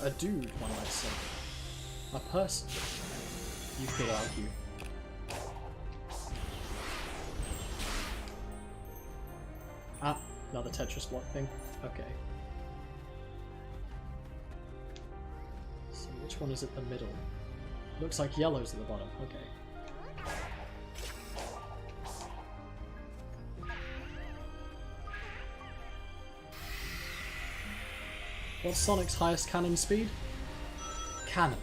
A dude, one might say. A person, you could argue. Ah, another Tetris block thing. Okay. So which one is at the middle? Looks like yellow's at the bottom. Okay. What's Sonic's highest cannon speed? Cannon.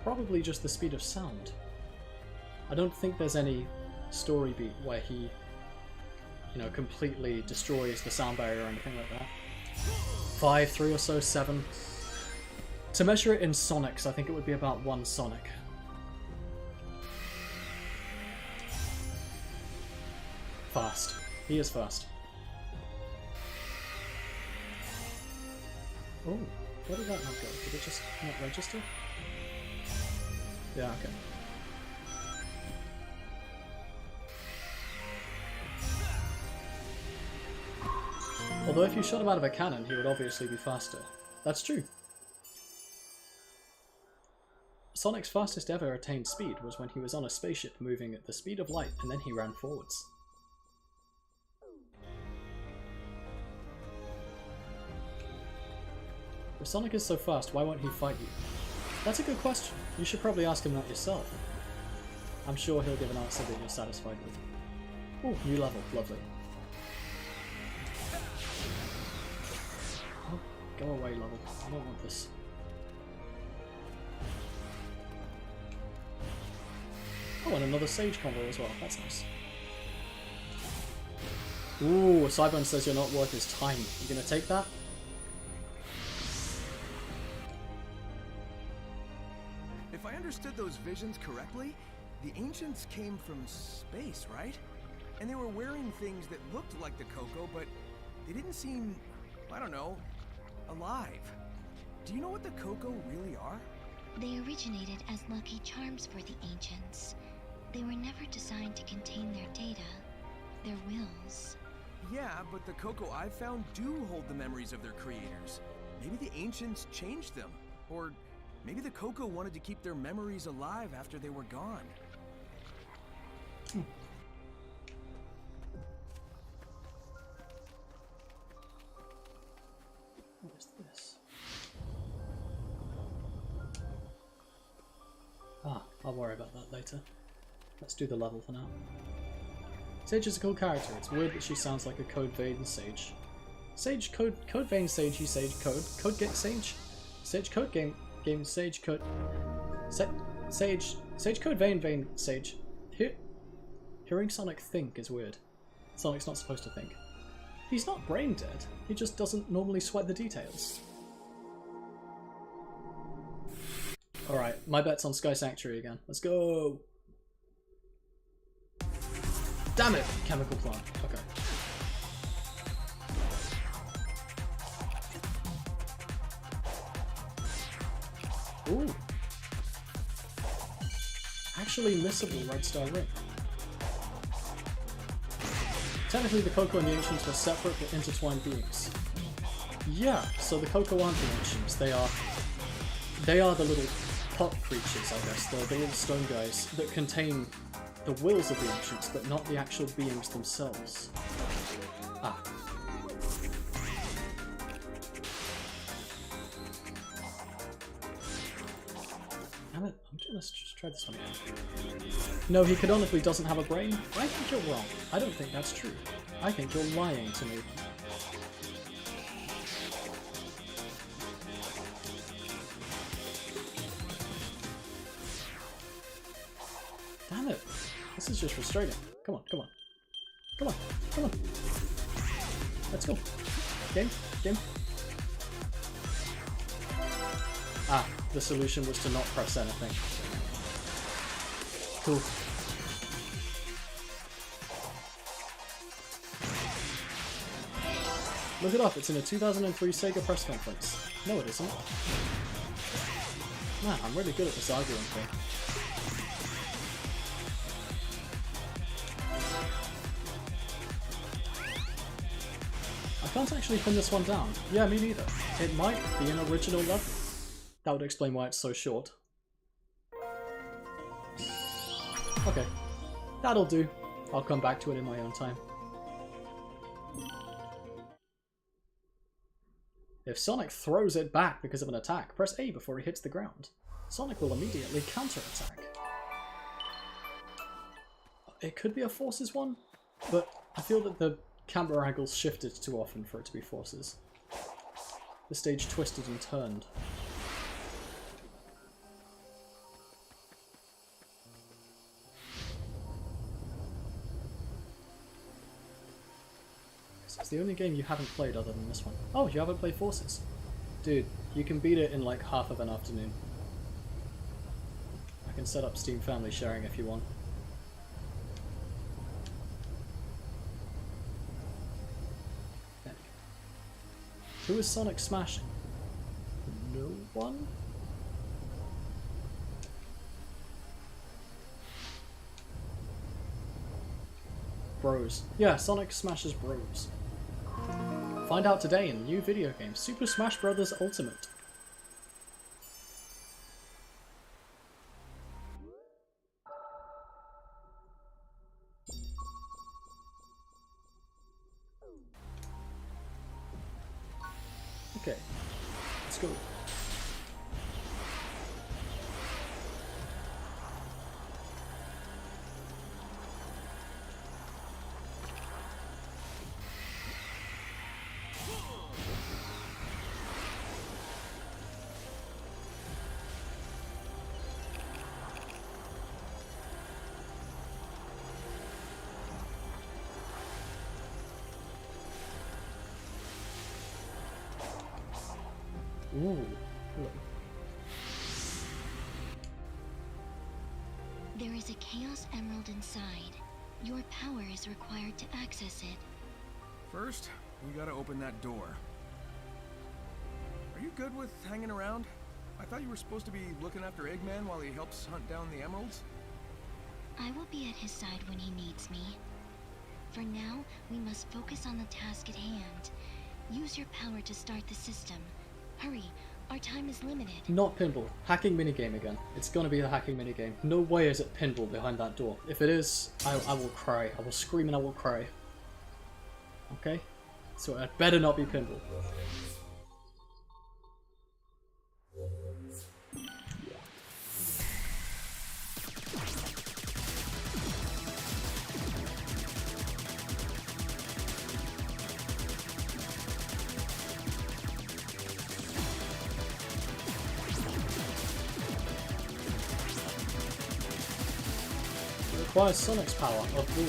Probably just the speed of sound. I don't think there's any story beat where he, you know, completely destroys the sound barrier or anything like that. 5, 3 or so, 7. To measure it in Sonics, I think it would be about 1 Sonic. Fast. He is fast. Oh, where did that not go? Did it just not register? Yeah, okay. Although if you shot him out of a cannon, he would obviously be faster. That's true. Sonic's fastest ever attained speed was when he was on a spaceship moving at the speed of light, and then he ran forwards. If Sonic is so fast, why won't he fight you? That's a good question. You should probably ask him that yourself. I'm sure he'll give an answer that you're satisfied with. Oh, new level. Lovely. Oh, go away, level. I don't want this. Oh, and another Sage combo as well. That's nice. Ooh, Cyburn says you're not worth his time. You gonna take that? If I understood those visions correctly, the Ancients came from space, right? And they were wearing things that looked like the Coco, but they didn't seem, I don't know, alive. Do you know what the Coco really are? They originated as lucky charms for the Ancients. They were never designed to contain their data, their wills. Yeah, but the Coco I've found do hold the memories of their creators. Maybe the Ancients changed them, or maybe the Coco wanted to keep their memories alive after they were gone. What is this? Ah, I'll worry about that later. Let's do the level for now. Sage is a cool character. It's weird that she sounds like a Code Vein Sage. Sage Code Vein Sage, you Sage Code Game Sage? Sage Code Game Sage Code Sage Code Vein Sage. Hearing Sonic think is weird. Sonic's not supposed to think. He's not brain dead, he just doesn't normally sweat the details. Alright, my bet's on Sky Sanctuary again. Let's go! Damn it! Chemical plant. Okay. Ooh. Actually missable Red Star Ring. Technically the Coco and the Ancients were separate but intertwined beings. Yeah, so the Coco aren't the Ancients, they are the little pot creatures, I guess. They're the little stone guys that contain the wills of the Ancients, but not the actual beings themselves. Ah. Damn it, I'm gonna just try this one again. No, he canonically doesn't have a brain? I think you're wrong. I don't think that's true. I think you're lying to me. Damn it. This is just frustrating. Come on, come on. Come on, come on. Let's go. Game, game. Ah, the solution was to not press anything. Cool. Look it up, it's in a 2003 Sega press conference. No, it isn't. Man, I'm really good at this arguing thing. I can't actually pin this one down. Yeah, me neither. It might be an original level. That would explain why it's so short. Okay, that'll do. I'll come back to it in my own time. If Sonic throws it back because of an attack, press A before he hits the ground. Sonic will immediately counterattack. It could be a Forces one, but I feel that the camera angles shifted too often for it to be Forces. The stage twisted and turned. It's the only game you haven't played other than this one. Oh, you haven't played Forces? Dude, you can beat it in like half of an afternoon. I can set up Steam Family Sharing if you want. Heck. Who is Sonic smashing? No one? Bros. Yeah, Sonic smashes bros. Find out today in the new video game, Super Smash Bros. Ultimate. Okay, let's go. Ooh. There is a Chaos Emerald inside. Your power is required to access it. First, we gotta open that door. Are you good with hanging around? I thought you were supposed to be looking after Eggman while he helps hunt down the emeralds. I will be at his side when he needs me. For now, we must focus on the task at hand. Use your power to start the system. Hurry, our time is limited. Not pinball. Hacking minigame again. It's gonna be the hacking minigame. No way is it pinball behind that door. If it is, I will cry. I will scream and I will cry. Okay? So it better not be pinball. Requires Sonic's power of Blue.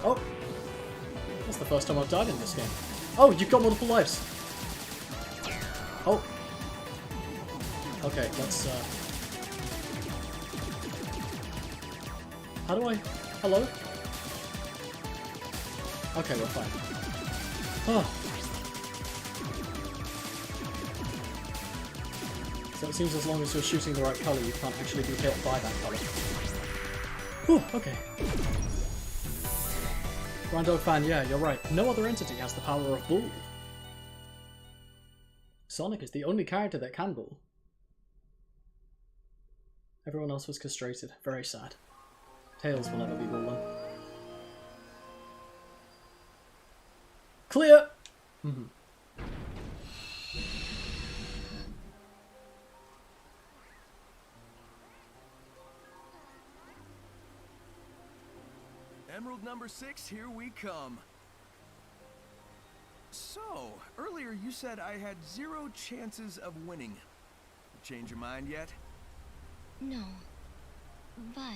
Oh! That's the first time I've died in this game. Oh, you've got multiple lives. Oh. Okay, let's, How do I... Hello? Okay, we're fine. Oh. So it seems as long as you're shooting the right colour, you can't actually be hit by that colour. Whew, okay. Rando fan, yeah, you're right. No other entity has the power of Bull. Sonic is the only character that can Bull. Everyone else was castrated. Very sad. Tails will never be Bull then. Clear! Emerald number 6, here we come. So, earlier you said I had 0 chances of winning. You change your mind yet? No. But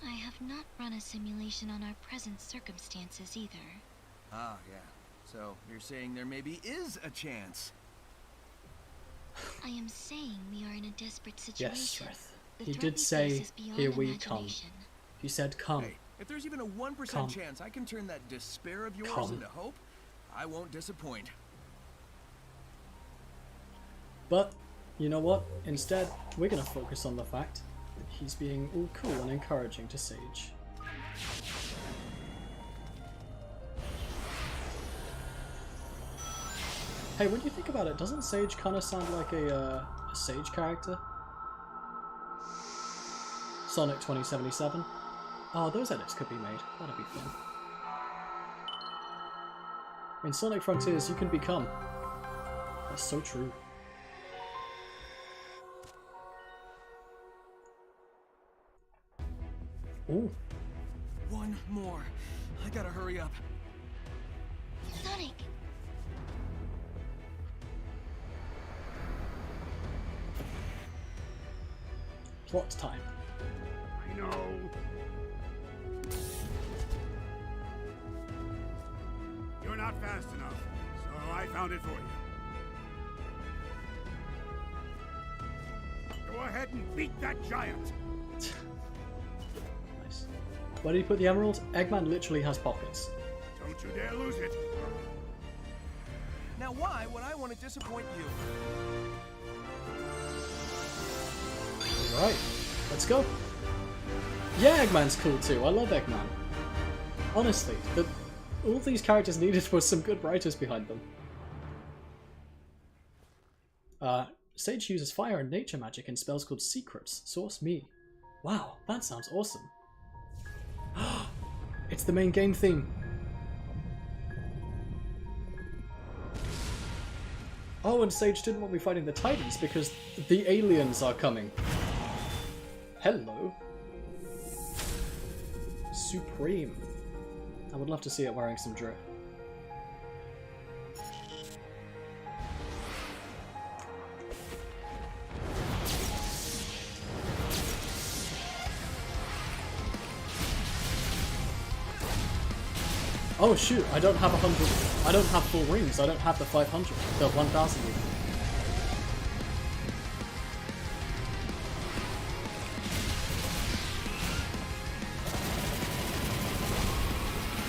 I have not run a simulation on our present circumstances either. Ah, yeah. So, you're saying there maybe is a chance. I am saying we are in a desperate situation. Yes, Shreth. The He threat did we say, face is beyond here we come. imagination. He said come. Hey, if there's even a 1% Come. chance I can turn that despair of yours Come. into hope, I won't disappoint. But, you know what? Instead, we're gonna focus on the fact that he's being all cool and encouraging to Sage. Hey, when you think about it, doesn't Sage kind of sound like a Sage character? Sonic 2077. Oh, those edits could be made. That'd be fun. In Sonic Frontiers, you can become. That's so true. Ooh. One more. I gotta hurry up. Sonic! Plot time. I know. You're not fast enough, so I found it for you. Go ahead ahead and beat that giant. Nice. Where did he put the emerald? Eggman literally has pockets. Don't you dare lose it. Now why would I want to disappoint you? Right, let's go. Yeah, Eggman's cool too. I love Eggman. Honestly, all these characters needed was some good writers behind them. Sage uses fire and nature magic in spells called secrets. Source me. Wow, that sounds awesome. It's the main game theme. Oh, and Sage didn't want me fighting the Titans because the aliens are coming. Hello. Supreme. I would love to see it wearing some drip. Oh shoot, I don't have 100. I don't have full rings. I don't have the 500. The 1000 even.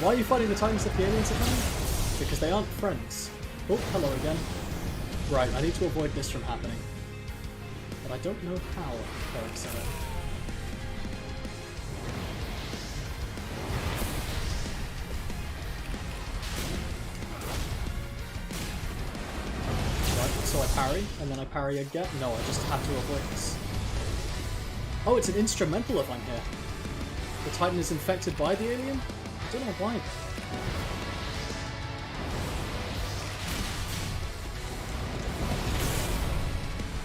Why are you fighting the Titans if the aliens are coming? Because they aren't friends. Oh, hello again. Right, I need to avoid this from happening. But I don't know how, Eric said it. So I parry, and then I parry again. No, I just have to avoid this. Oh, it's an instrumental if I'm here. The Titan is infected by the alien? I don't know why.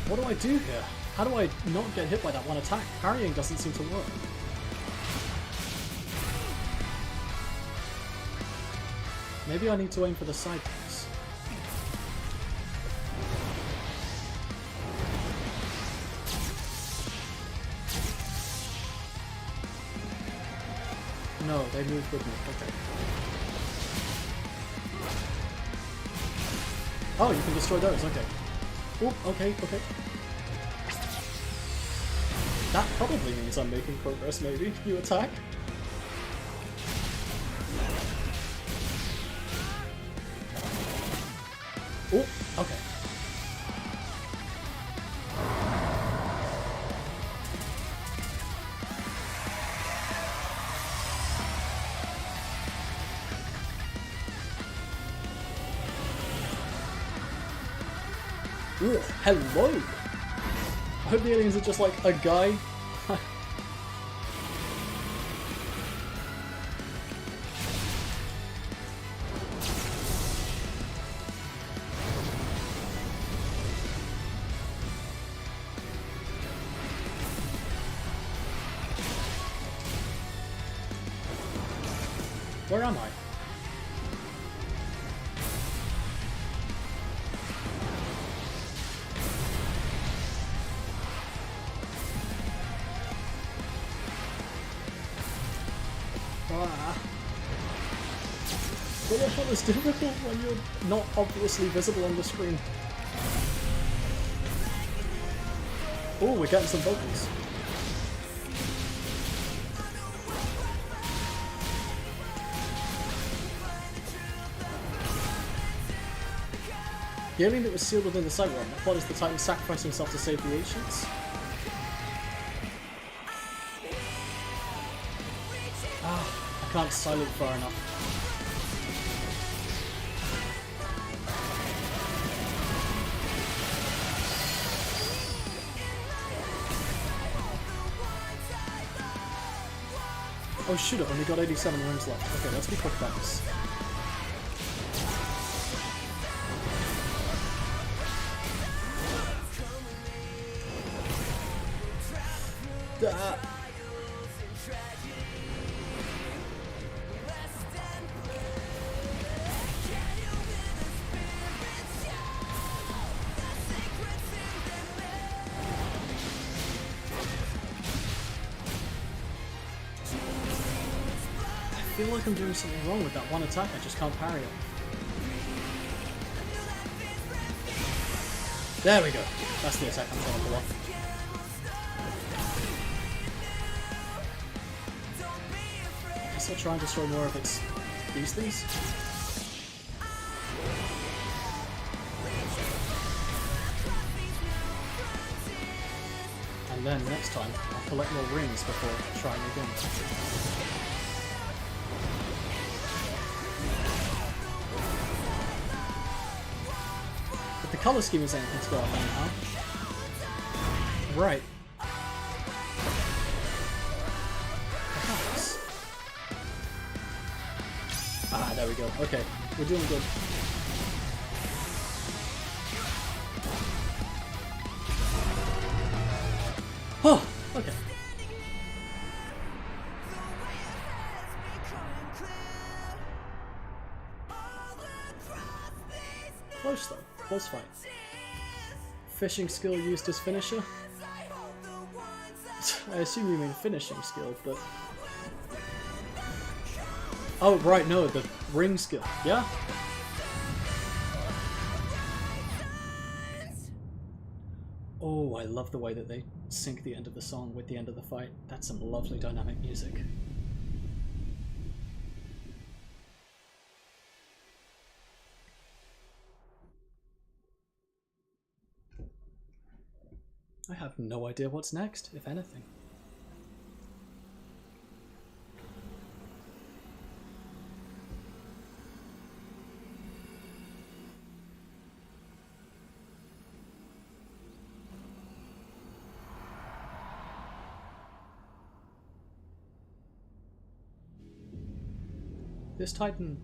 What do I do here? How do I not get hit by that one attack? Parrying doesn't seem to work. Maybe I need to aim for the side things. No, they moved with me. Okay. Oh, you can destroy those. Okay. Oh, okay, okay. That probably means I'm making progress, maybe. You attack. Oh, okay. Ooh, hello! I hope the aliens are just like a guy. Where am I? But what is difficult when you're not obviously visible on the screen? Oh, we're getting some vocals. The alien that was sealed within the site realm. The plot is the Titan sacrificing himself to save the ancients. I can't silent far enough. Oh shoot, I've only got 87 rings left. Okay, let's be quick about this. I feel like I'm doing something wrong with that one attack, I just can't parry it. There we go. That's the attack I'm trying to pull off. guess I'll try and destroy more of these things. And then next time, I'll collect more rings before trying again. But the colour scheme is anything to go off anyhow. Right. Perhaps. Ah, there we go. Okay, we're doing good. Oh, okay. Close though. Close fight. Fishing skill used as finisher? I assume you mean finishing skill, but... Oh, right, no, the ring skill. Yeah? Oh, I love the way that they sync the end of the song with the end of the fight. That's some lovely dynamic music. I have no idea what's next, if anything. This Titan...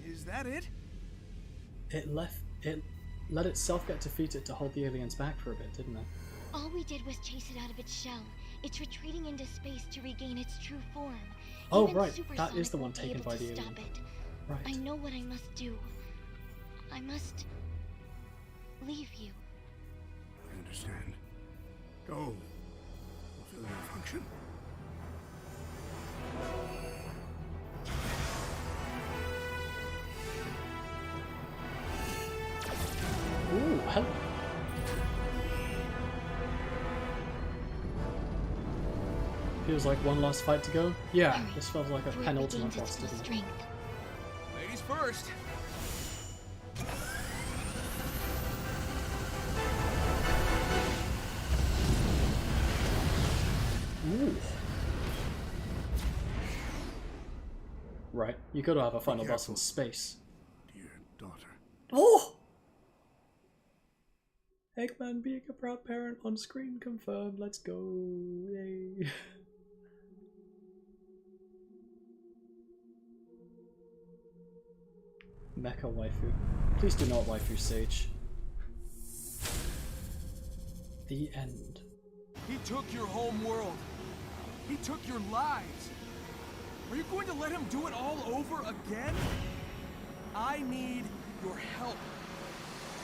Is that it? It let itself get defeated to hold the aliens back for a bit, didn't it? All we did was chase it out of its shell. It's retreating into space to regain its true form. Oh, Even right, Super that Sonic is the one won't be taken able by to the stop alien. it. Right. I know what I must do. I must leave you. I understand. Go. Fulfill your function. Ooh, hello. Feels like one last fight to go. Yeah, Hurry, this feels like a before it penultimate regains boss, its full doesn't it? strength. Ladies first. Ooh. Right, you gotta have a final boss in careful. space. Dear daughter. Oh! Eggman being a proud parent on screen confirmed. Let's go. Yay. Mecha waifu. Please do not waifu Sage. The end. He took your home world. He took your lives. Are you going to let him do it all over again? I need your help.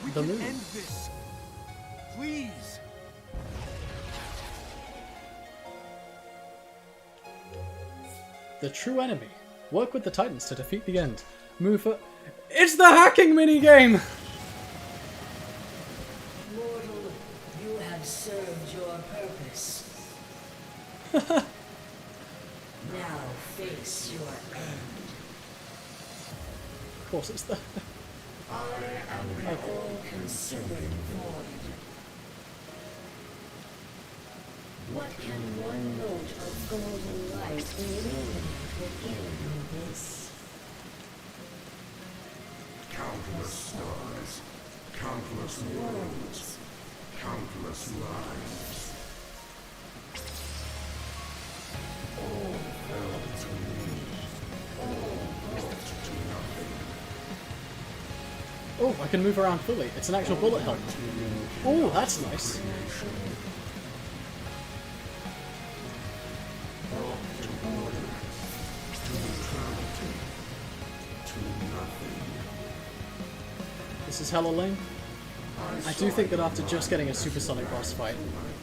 We The can moon. end this. Please. The true enemy. Work with the Titans to defeat the end. Move for... It's the hacking minigame! Mortal, you have served your purpose. Now face your end. Of course it's the... I am the all-consuming void. What can one note of golden light illuminate within this? Countless stars, countless worlds, countless lives. All fell to me, all brought to nothing. Oh, I can move around fully. It's an actual bullet hell. Oh, that's nice. Brought to order, to neutrality, to nothing. This is hella lame. I do think that after just getting a supersonic boss fight,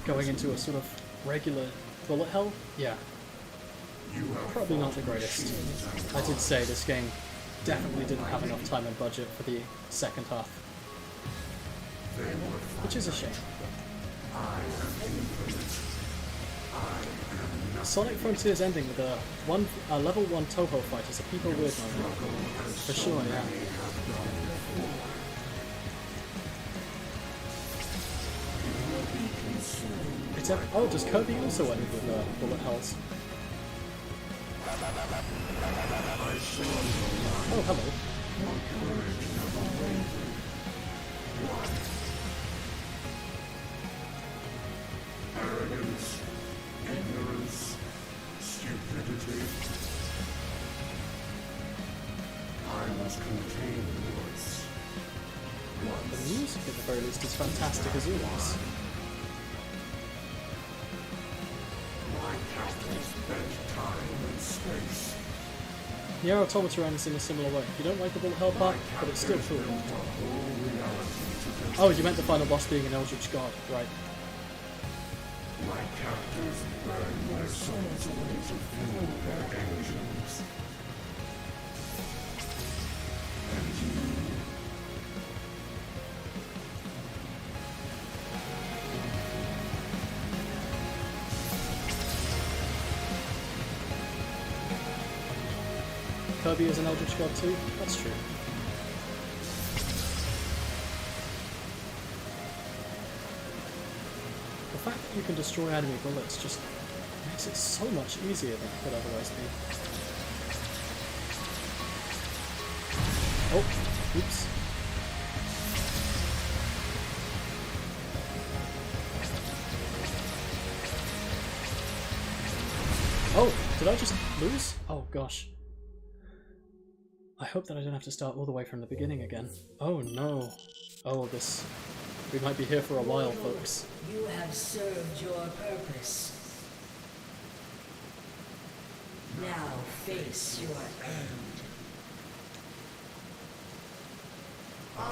going into a sort of regular bullet hell, yeah, probably not the greatest. I did say this game definitely didn't have enough time and budget for the second half, which is a shame. Sonic Frontiers ending with a level 1 Toho fight is a people weird moment. For sure, yeah. Oh, does Kirby also end with bullet hells? Oh, hello. Arrogance, ignorance, stupidity. I must contain words. The music, at the very least, is fantastic as always. My captors spent time and space. Nier Automata ends in a similar way. You don't like the bullet hell part, but it's still cool. Oh, you meant the final boss being an Eldritch God, right. My captors burn their souls away to fuel their engines. And you, Kirby is an Eldritch God too? That's true. The fact that you can destroy enemy bullets just makes it so much easier than it could otherwise be. Oh, oops. Oh, did I just lose? Oh gosh. I hope that I don't have to start all the way from the beginning again. Oh no. Oh, this... We might be here for a while, folks. You have served your purpose. Now face your end. I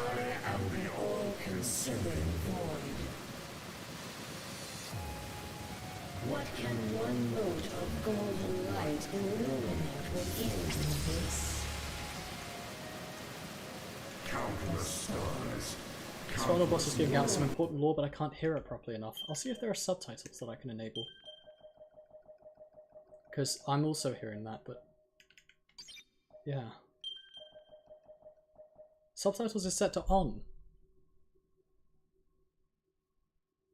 am the all-consuming void. What can one mote of golden light illuminate within this? countless stars. This final boss is giving out some important lore, but I can't hear it properly enough. I'll see if there are subtitles that I can enable. Because I'm also hearing that, but... yeah. Subtitles is set to on.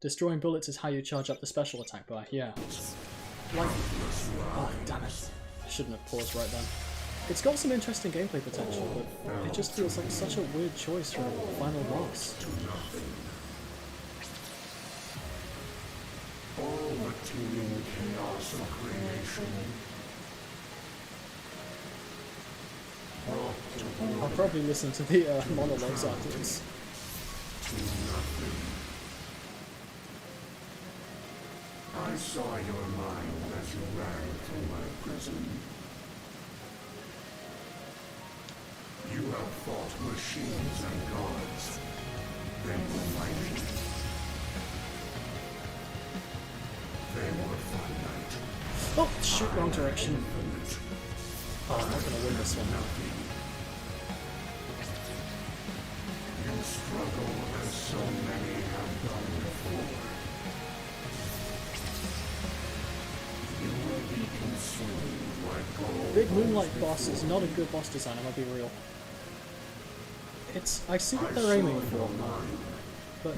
Destroying bullets is how you charge up the special attack bar, yeah. Like... oh, damn it. I shouldn't have paused right then. It's got some interesting gameplay potential, but it just feels like such a weird choice for a final boss. All the teeming chaos of creation. I'll probably listen to the monologues afterwards. I saw your mind as you ran through my prison. You have fought machines and gods. They were mighty. They were finite. Oh, shoot, wrong direction. Oh, I'm not gonna win this one now. You struggle as so many have done before. You will be consumed by gold. Big Moonlight boss is not a good boss design, I'm gonna be real. I see what they're aiming for, but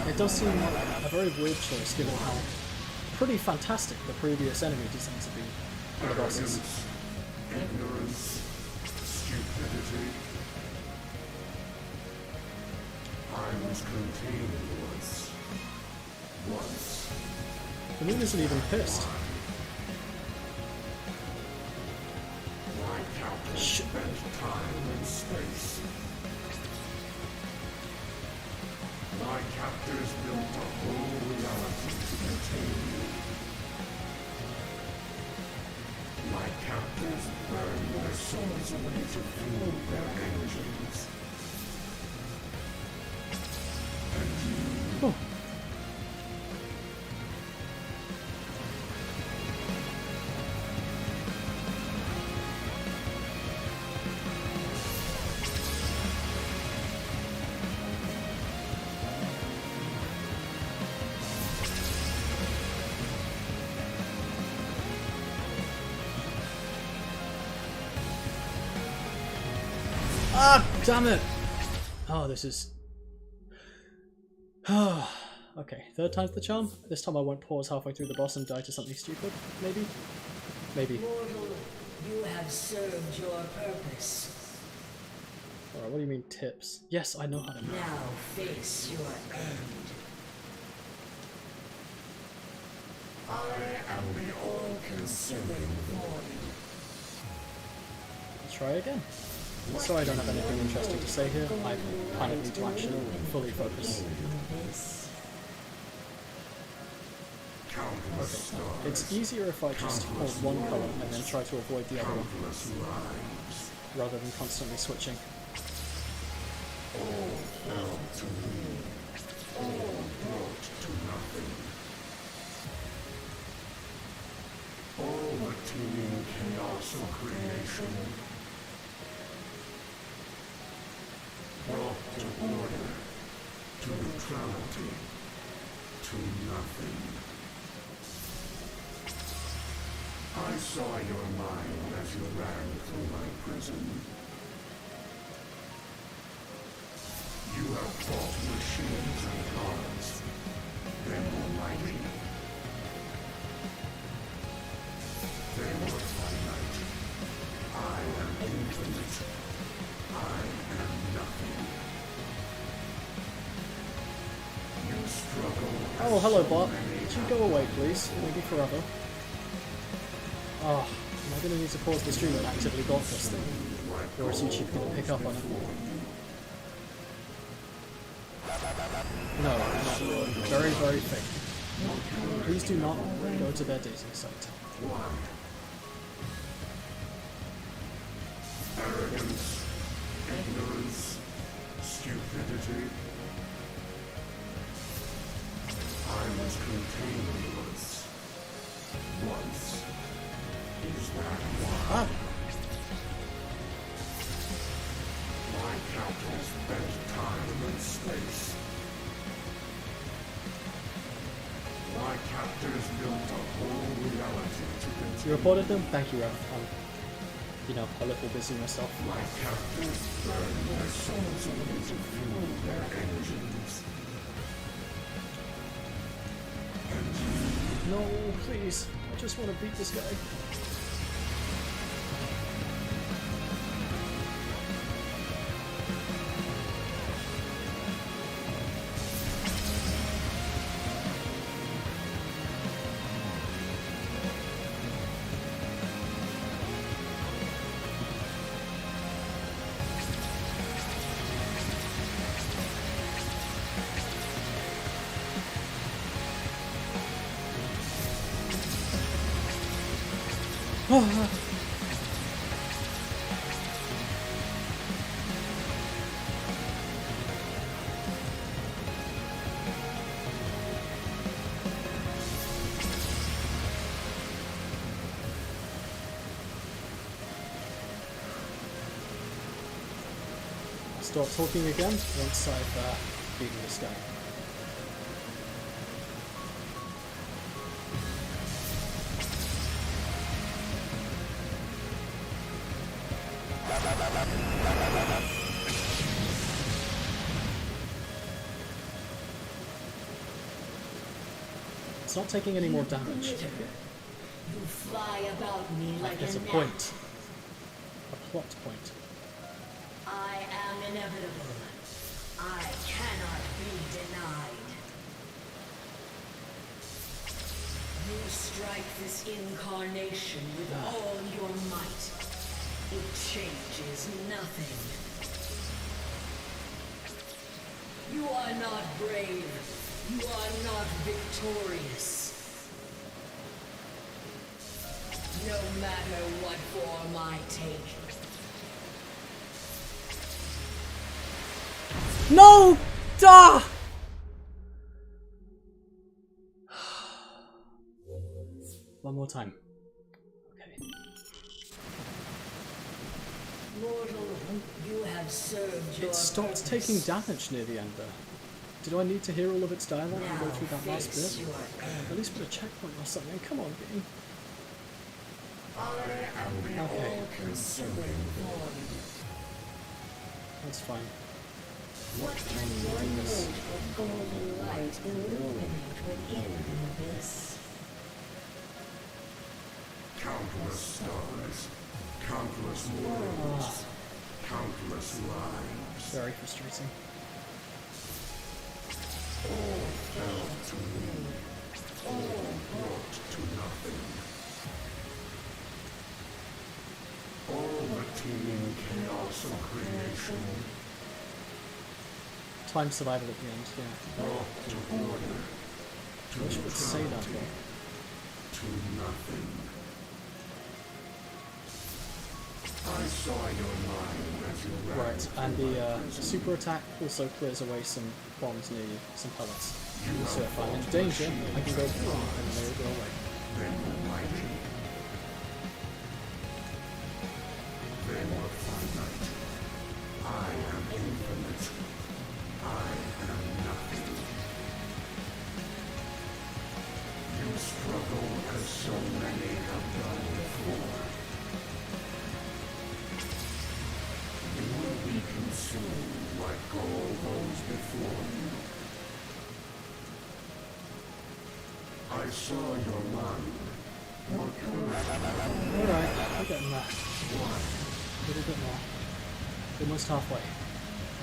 it does seem like a very weird choice given how pretty fantastic the previous enemy designs have been for the bosses. Ignorance, stupidity. I was contained once. The moon isn't even pissed. My captain spent time and space. My captors built a whole reality to contain you. My captors burned their souls away to fuel their engines. And you... Oh. Ah, damn it! Oh, this is... Okay, third time's the charm. This time I won't pause halfway through the boss and die to something stupid. Maybe? Maybe. Mortal, you have served your purpose. Alright, what do you mean tips? Yes, I know how to move. Now face your end. I am the all-consuming void. Let's try again. Sorry I don't have anything interesting to say here. I kind of need to actually fully focus. Okay, it's easier if I just hold one colour and then try to avoid the other one, rather than constantly switching. Overturning chaos of creation. Brought to order, to neutrality, to nothing. I saw your mind as you ran through my prison. You have fought machines and gods, them almighty. They were finite. I am infinite. I am nothing. You struggle. Oh, hello bot. Could you go away please? Maybe forever. Oh, am I going to need to pause the stream and actively block this thing? Or is YouTube going to pick up on it? No, not. Very, very fake. Please do not go to their dating site. Arrogance, ignorance, stupidity. I was contained once. Once. Is that why? Ah! My captors spent time and space. My captors built a whole reality to continue. You reported them? Thank you, Rev. You know, a little busy myself. My captors burned their souls away to fuel their engines. No, please. I just want to beat this guy. Start talking again once I've beaten this guy. It's not taking any more damage. You fly about me like There's a gnat. point. A plot point. I am inevitable. I cannot be denied. You strike this incarnation with all your might. It changes nothing. You are not brave. You are not victorious. No matter what form I take. No! Duh! One more time. Okay. Mortal, you have served your It stopped purpose. taking damage near the end there. Did I need to hear all of its dialogue and go Now through that last face bit? your end. At least put a checkpoint or something. Come on, game. I am the Okay. all-consuming void. That's fine. What can one bolt of golden light illuminate within the abyss? Countless stars, countless worlds, countless lives. Very frustrating. All fell to me. All brought to nothing. All the teeming chaos of creation Time survival at the end, yeah. brought to order, to I wish it would say that neutrality, though. to nothing. I saw your mind as you ran. Right, and the super attack also clears away some bombs near you, some pellets. So if I'm in danger, I can go through them and they will go away. They were mighty. They were finite. I am infinite. I am nothing. You struggle as so many have done before. You will be consumed like all those before you. I saw your mind, your courage. Alright, we're getting there. A little bit more. Almost halfway.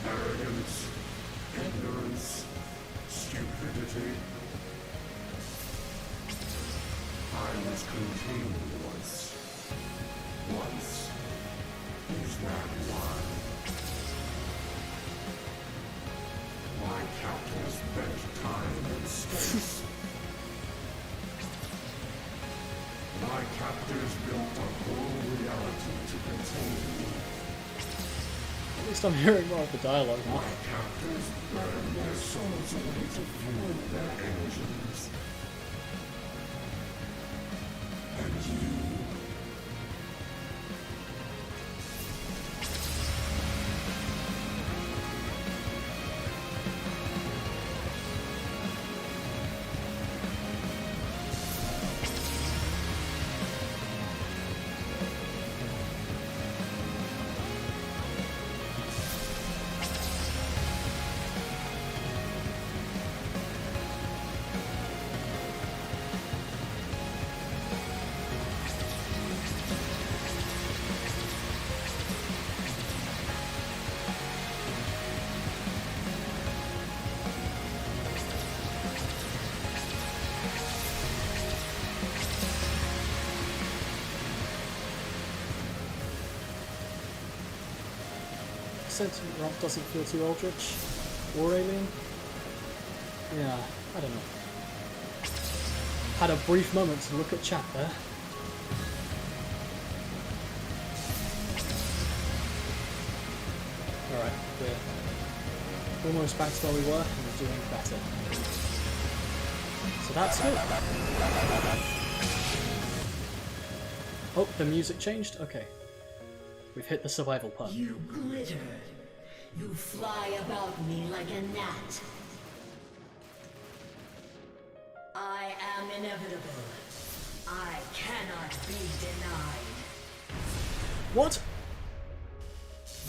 Arrogance, ignorance, stupidity. I was contained once. Once. Is that why? My captors bent time and space. My captors built a whole reality to contain me. At least I'm hearing more of the dialogue now. My captors burned their souls away to fuel their engines. And you... Sentient Rock doesn't feel too Eldritch or alien. Yeah, I don't know. Had a brief moment to look at chat there. Alright, we're almost back to where we were and we're doing better. So that's good. Oh, the music changed? Okay. We've hit the survival part. You glitter. You fly about me like a gnat. I am inevitable. I cannot be denied. What?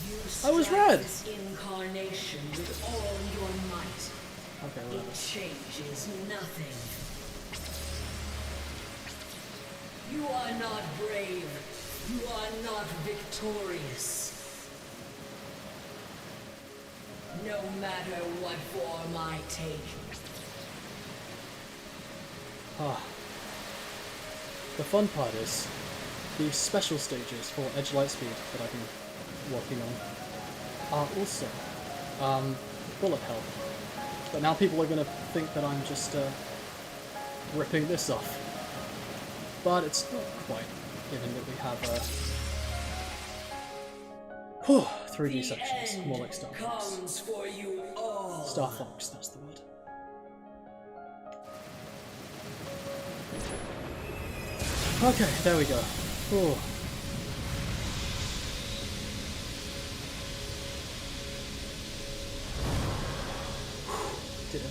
You I was strike red. this incarnation with all your might. Okay, whatever. It changes nothing. You are not brave. You are not victorious. No matter what form I take. Ah. The fun part is, these special stages for Edge Lightspeed that I've been working on are also bullet hell. But now people are going to think that I'm just ripping this off. But it's not quite, given that we have 3D sections, more like Star Fox. Comes for you all. Star Fox, that's the word. Okay, there we go. Oh. Did it.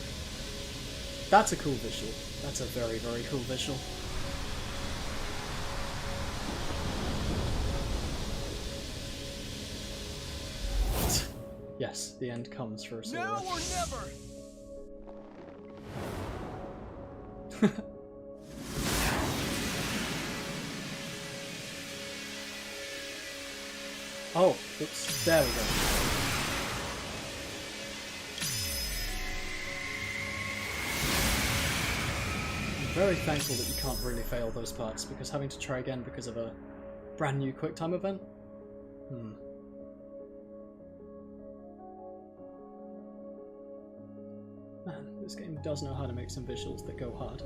That's a cool visual. That's a very, very cool visual. Yes, the end comes for us all. Now right? or never! Oh, oops, there we go. I'm very thankful that you can't really fail those parts, because having to try again because of a brand new QuickTime event? Man, this game does know how to make some visuals that go hard.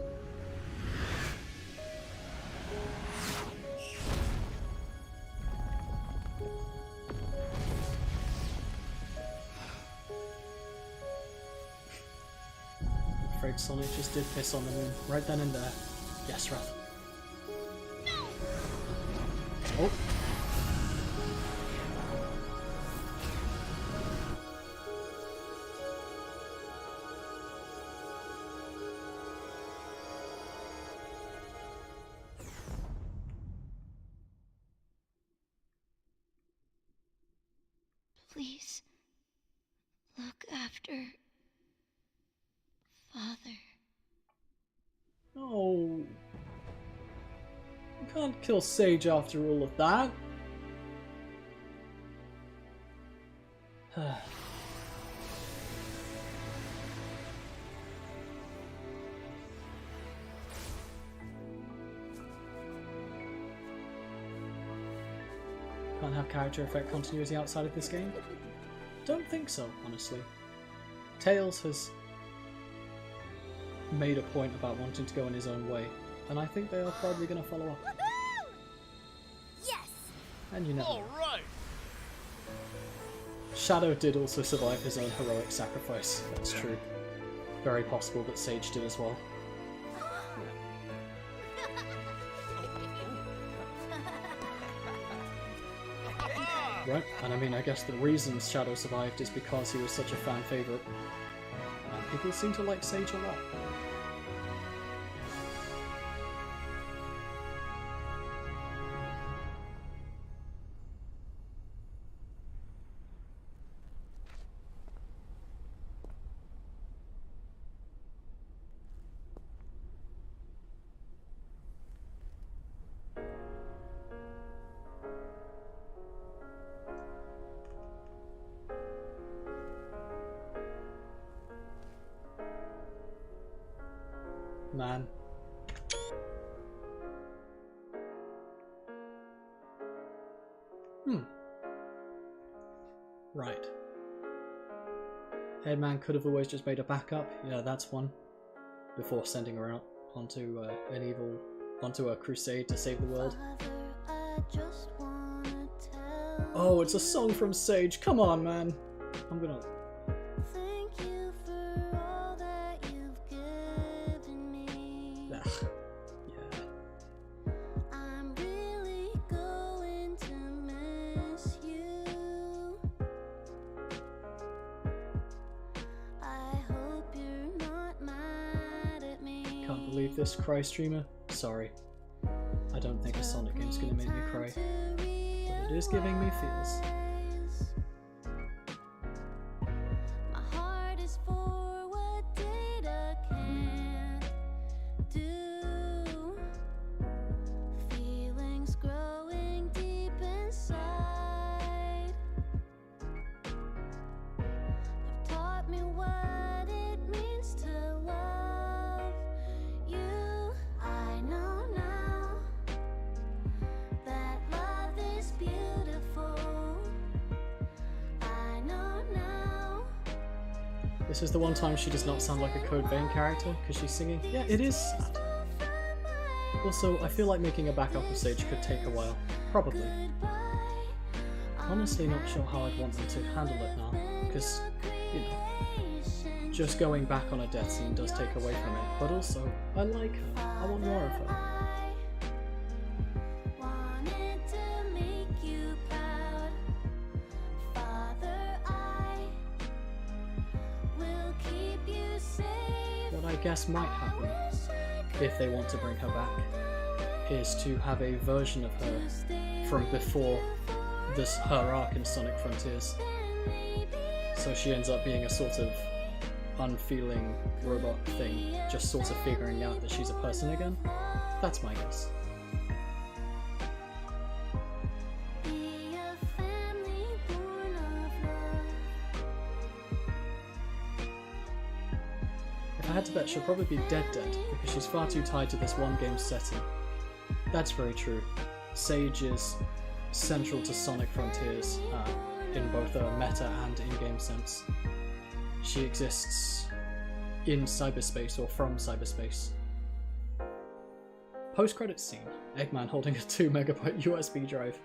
I'm afraid Sonic just did piss on the moon, right then and there. Yes, Raph. Oh. Please look after Father. No. You can't kill Sage after all of that. Can't have character effect continuity outside of this game? Don't think so, honestly. Tails has made a point about wanting to go in his own way, and I think they are probably going to follow up. Yes! And you never know. Alright! Shadow did also survive his own heroic sacrifice, that's true. Very possible that Sage did as well. Right, and I mean, I guess the reason Shadow survived is because he was such a fan favourite. And people seem to like Sage a lot. Man. Right. Headman could have always just made a backup. Yeah, that's one. Before sending her out onto onto a crusade to save the world. Oh, it's a song from Sage. Come on, man. I'm gonna. This cry streamer? Sorry. I don't think a Sonic game's gonna make me cry. But it is giving me feels. This is the one time she does not sound like a Code Vein character, because she's singing. Yeah, it is sad. Also, I feel like making a backup of Sage could take a while. Probably. Honestly not sure how I'd want them to handle it now, because, you know, just going back on a death scene does take away from it, but also, I like her. I want more of her. I guess might happen, if they want to bring her back, is to have a version of her from before her arc in Sonic Frontiers. so she ends up being a sort of unfeeling robot thing, just sort of figuring out that she's a person again. That's my guess. If I had to bet, she'll probably be dead because she's far too tied to this one game's setting. That's very true. Sage is central to Sonic Frontiers in both a meta and in-game sense. She exists in cyberspace or from cyberspace. Post-credits scene. Eggman holding a 2 MB USB drive.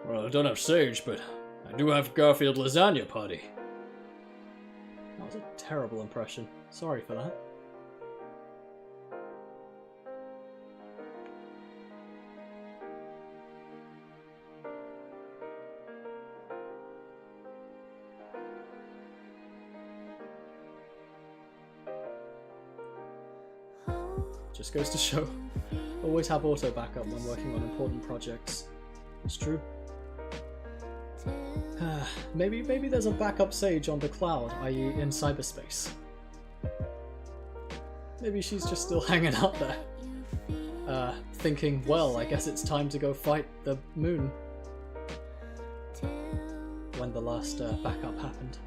Well, I don't have Sage, but I do have Garfield Lasagna Party. That was a terrible impression. Sorry for that. Just goes to show, always have auto backup when working on important projects. It's true. Maybe there's a backup Sage on the cloud, i.e. in cyberspace. Maybe she's just still hanging out there, thinking, well, I guess it's time to go fight the moon. When the last backup happened.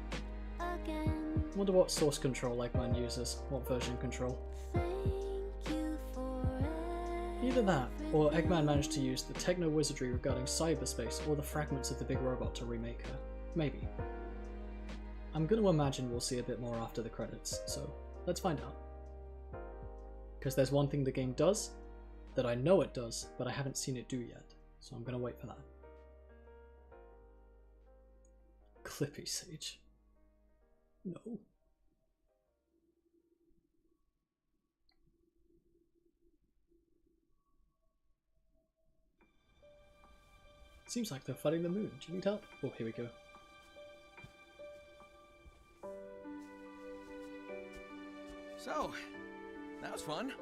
Wonder what source control Eggman uses, what version control. Either that, or Eggman managed to use the techno-wizardry regarding cyberspace or the fragments of the big robot to remake her. Maybe. I'm gonna imagine we'll see a bit more after the credits, so let's find out. Because there's one thing the game does, that I know it does, but I haven't seen it do yet, so I'm gonna wait for that. Clippy Sage. No. Seems like they're fighting the moon. Do you need help? Oh, here we go. So, that was fun.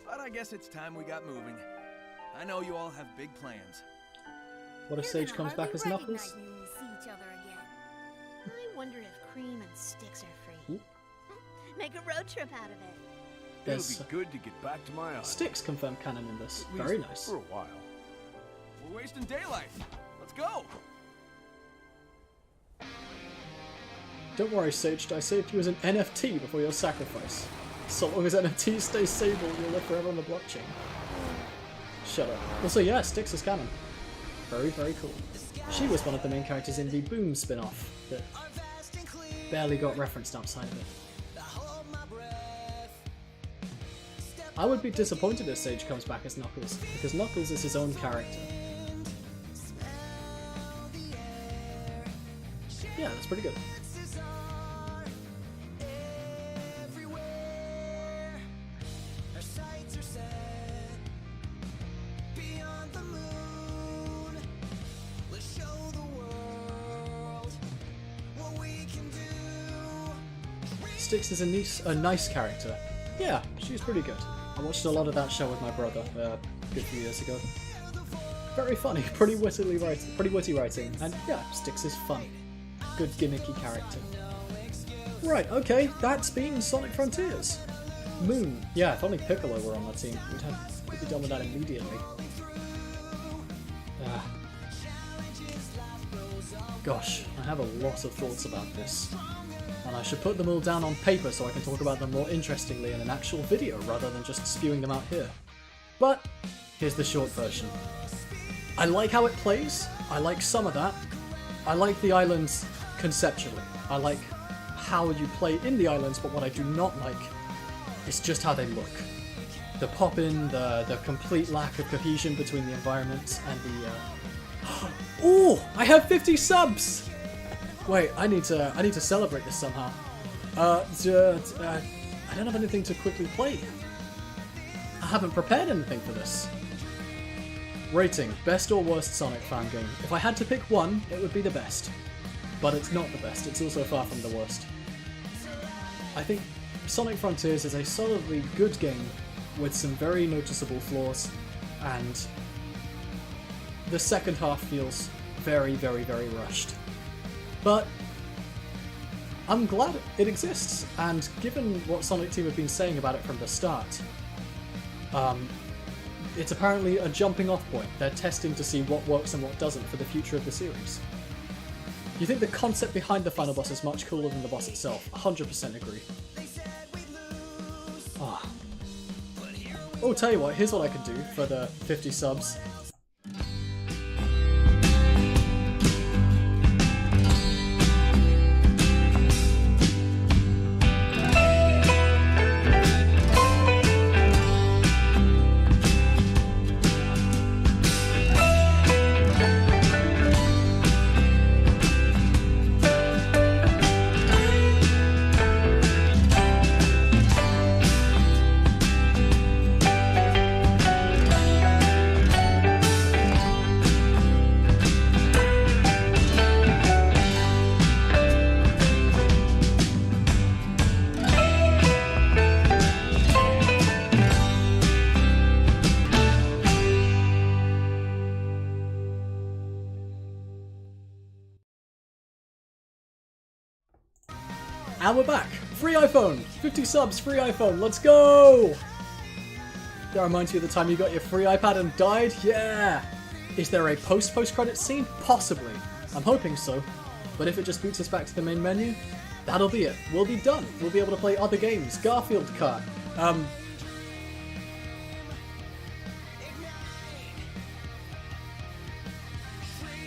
But I guess it's time we got moving. I know you all have big plans. What if Sage comes back as Knuckles? Me when we see each other again. I wonder if Cream and Sticks are free. Ooh. Make a road trip out of it. There's It'll be good to get back to my island. Sticks confirmed canon in this. At least Very nice. for a while. We're wasting daylight. Let's go. Don't worry, Sage. I saved you as an NFT before your sacrifice. So long as NFTs stay stable, you'll live forever on the blockchain. Shut up. Also, yeah, Sticks is canon. Very, very cool. She was one of the main characters in the Boom spin-off that barely got referenced outside of it. I would be disappointed if Sage comes back as Knuckles, because Knuckles is his own character. Yeah, that's pretty good. Styx is a nice character. Yeah, she's pretty good. I watched a lot of that show with my brother a good few years ago. Very funny, pretty witty writing, and yeah, Styx is funny. Good gimmicky character. Right, okay, that's been Sonic Frontiers. Moon. Yeah, if only Piccolo were on the team, we'd be done with that immediately. Gosh, I have a lot of thoughts about this. And I should put them all down on paper so I can talk about them more interestingly in an actual video rather than just spewing them out here. But here's the short version. I like how it plays, I like some of that. I like the islands conceptually. I like how you play in the islands, but what I do not like is just how they look. The pop-in, the complete lack of cohesion between the environments and the... Ooh! I have 50 subs! Wait, I need to celebrate this somehow. I don't have anything to quickly play. I haven't prepared anything for this. Rating, best or worst Sonic fan game. If I had to pick one, it would be the best. But it's not the best, it's also far from the worst. I think Sonic Frontiers is a solidly good game with some very noticeable flaws, and the second half feels very, very, very rushed. But I'm glad it exists, and given what Sonic Team have been saying about it from the start, it's apparently a jumping off point. They're testing to see what works and what doesn't for the future of the series. You think the concept behind the final boss is much cooler than the boss itself? 100% agree. Oh, tell you what, here's what I can do for the 50 subs. And we're back! Free iPhone! 50 subs, free iPhone, let's go! That reminds you of the time you got your free iPad and died? Yeah! Is there a post-credit scene? Possibly. I'm hoping so. But if it just boots us back to the main menu, that'll be it. We'll be done. We'll be able to play other games. Garfield Kart.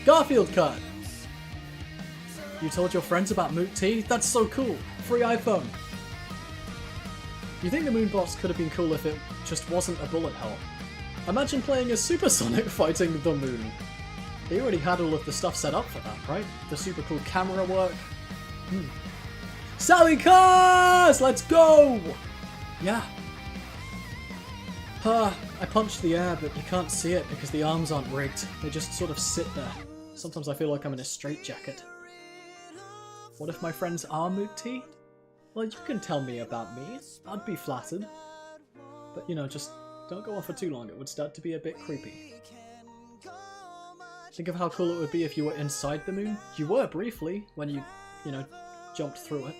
Garfield Kart! You told your friends about Moot T? That's so cool! Free iPhone! You think the Moon boss could have been cool if it just wasn't a bullet hell? Imagine playing as Super Sonic fighting the Moon. They already had all of the stuff set up for that, right? The super cool camera work. Sally Cars! Let's go! Yeah. I punched the air, but you can't see it because the arms aren't rigged. They just sort of sit there. Sometimes I feel like I'm in a straitjacket. What if my friends are Moot T? Well, you can tell me about me. I'd be flattered. But, you know, just don't go on for too long. It would start to be a bit creepy. Think of how cool it would be if you were inside the moon. You were briefly, when you know, jumped through it.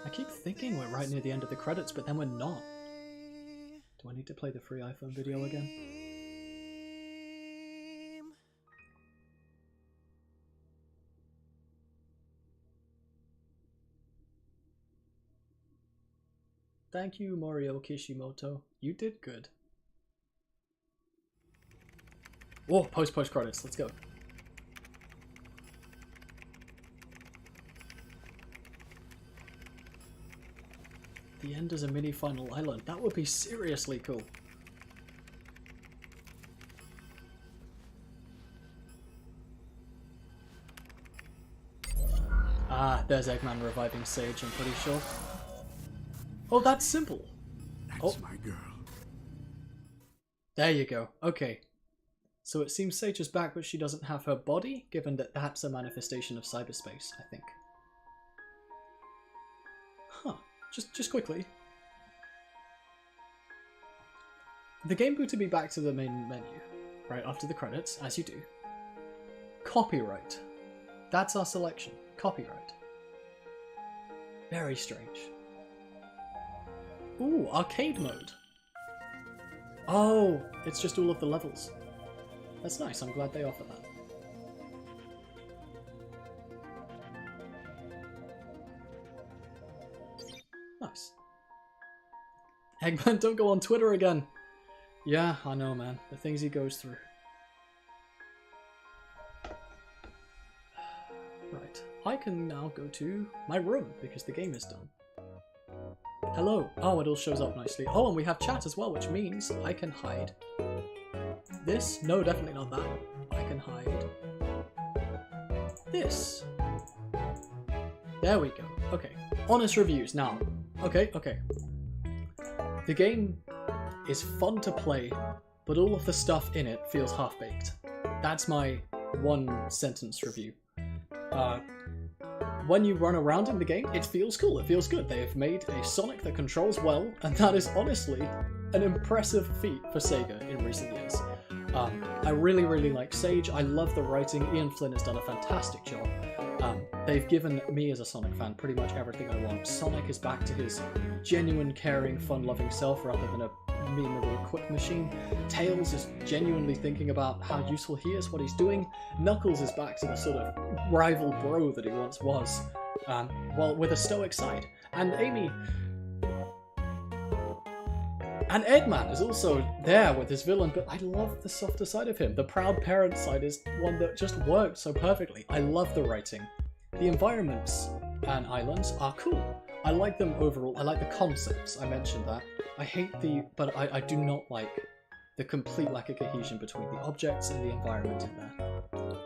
I keep thinking we're right near the end of the credits, but then we're not. Do I need to play the free iPhone video again? Thank you, Mario Kishimoto. You did good. Whoa, post credits. Let's go. The end is a mini final island. That would be seriously cool. Ah, there's Eggman reviving Sage, I'm pretty sure. Oh, that's simple. That's my girl. There you go. Okay. So it seems Sage is back, but she doesn't have her body, given that that's a manifestation of cyberspace, I think. Huh. Just quickly. The game booted me back to the main menu, right after the credits, as you do. Copyright. That's our selection. Copyright. Very strange. Ooh, arcade mode. Oh, it's just all of the levels. That's nice, I'm glad they offer that. Nice. Eggman, don't go on Twitter again! Yeah, I know, man. The things he goes through. Right. I can now go to my room, because the game is done. Hello. Oh, it all shows up nicely. Oh, and we have chat as well, which means I can hide this. No, definitely not that. I can hide this. There we go. Okay. Honest reviews now. Okay. The game is fun to play, but all of the stuff in it feels half-baked. That's my one sentence review. when you run around in the game, it feels cool, it feels good. They have made a Sonic that controls well, and that is honestly an impressive feat for Sega in recent years. I really, really like Sage. I love the writing. Ian Flynn has done a fantastic job. They've given me as a Sonic fan pretty much everything I want. Sonic is back to his genuine, caring, fun-loving self rather than a memeable quick machine. Tails is genuinely thinking about how useful he is, what he's doing. Knuckles is back to the sort of rival bro that he once was, well, with a stoic side. And Amy... And Eggman is also there with his villain, but I love the softer side of him. The proud parent side is one that just works so perfectly. I love the writing. The environments and islands are cool. I like them overall. I like the concepts. I mentioned that. I hate but I do not like the complete lack of cohesion between the objects and the environment in there.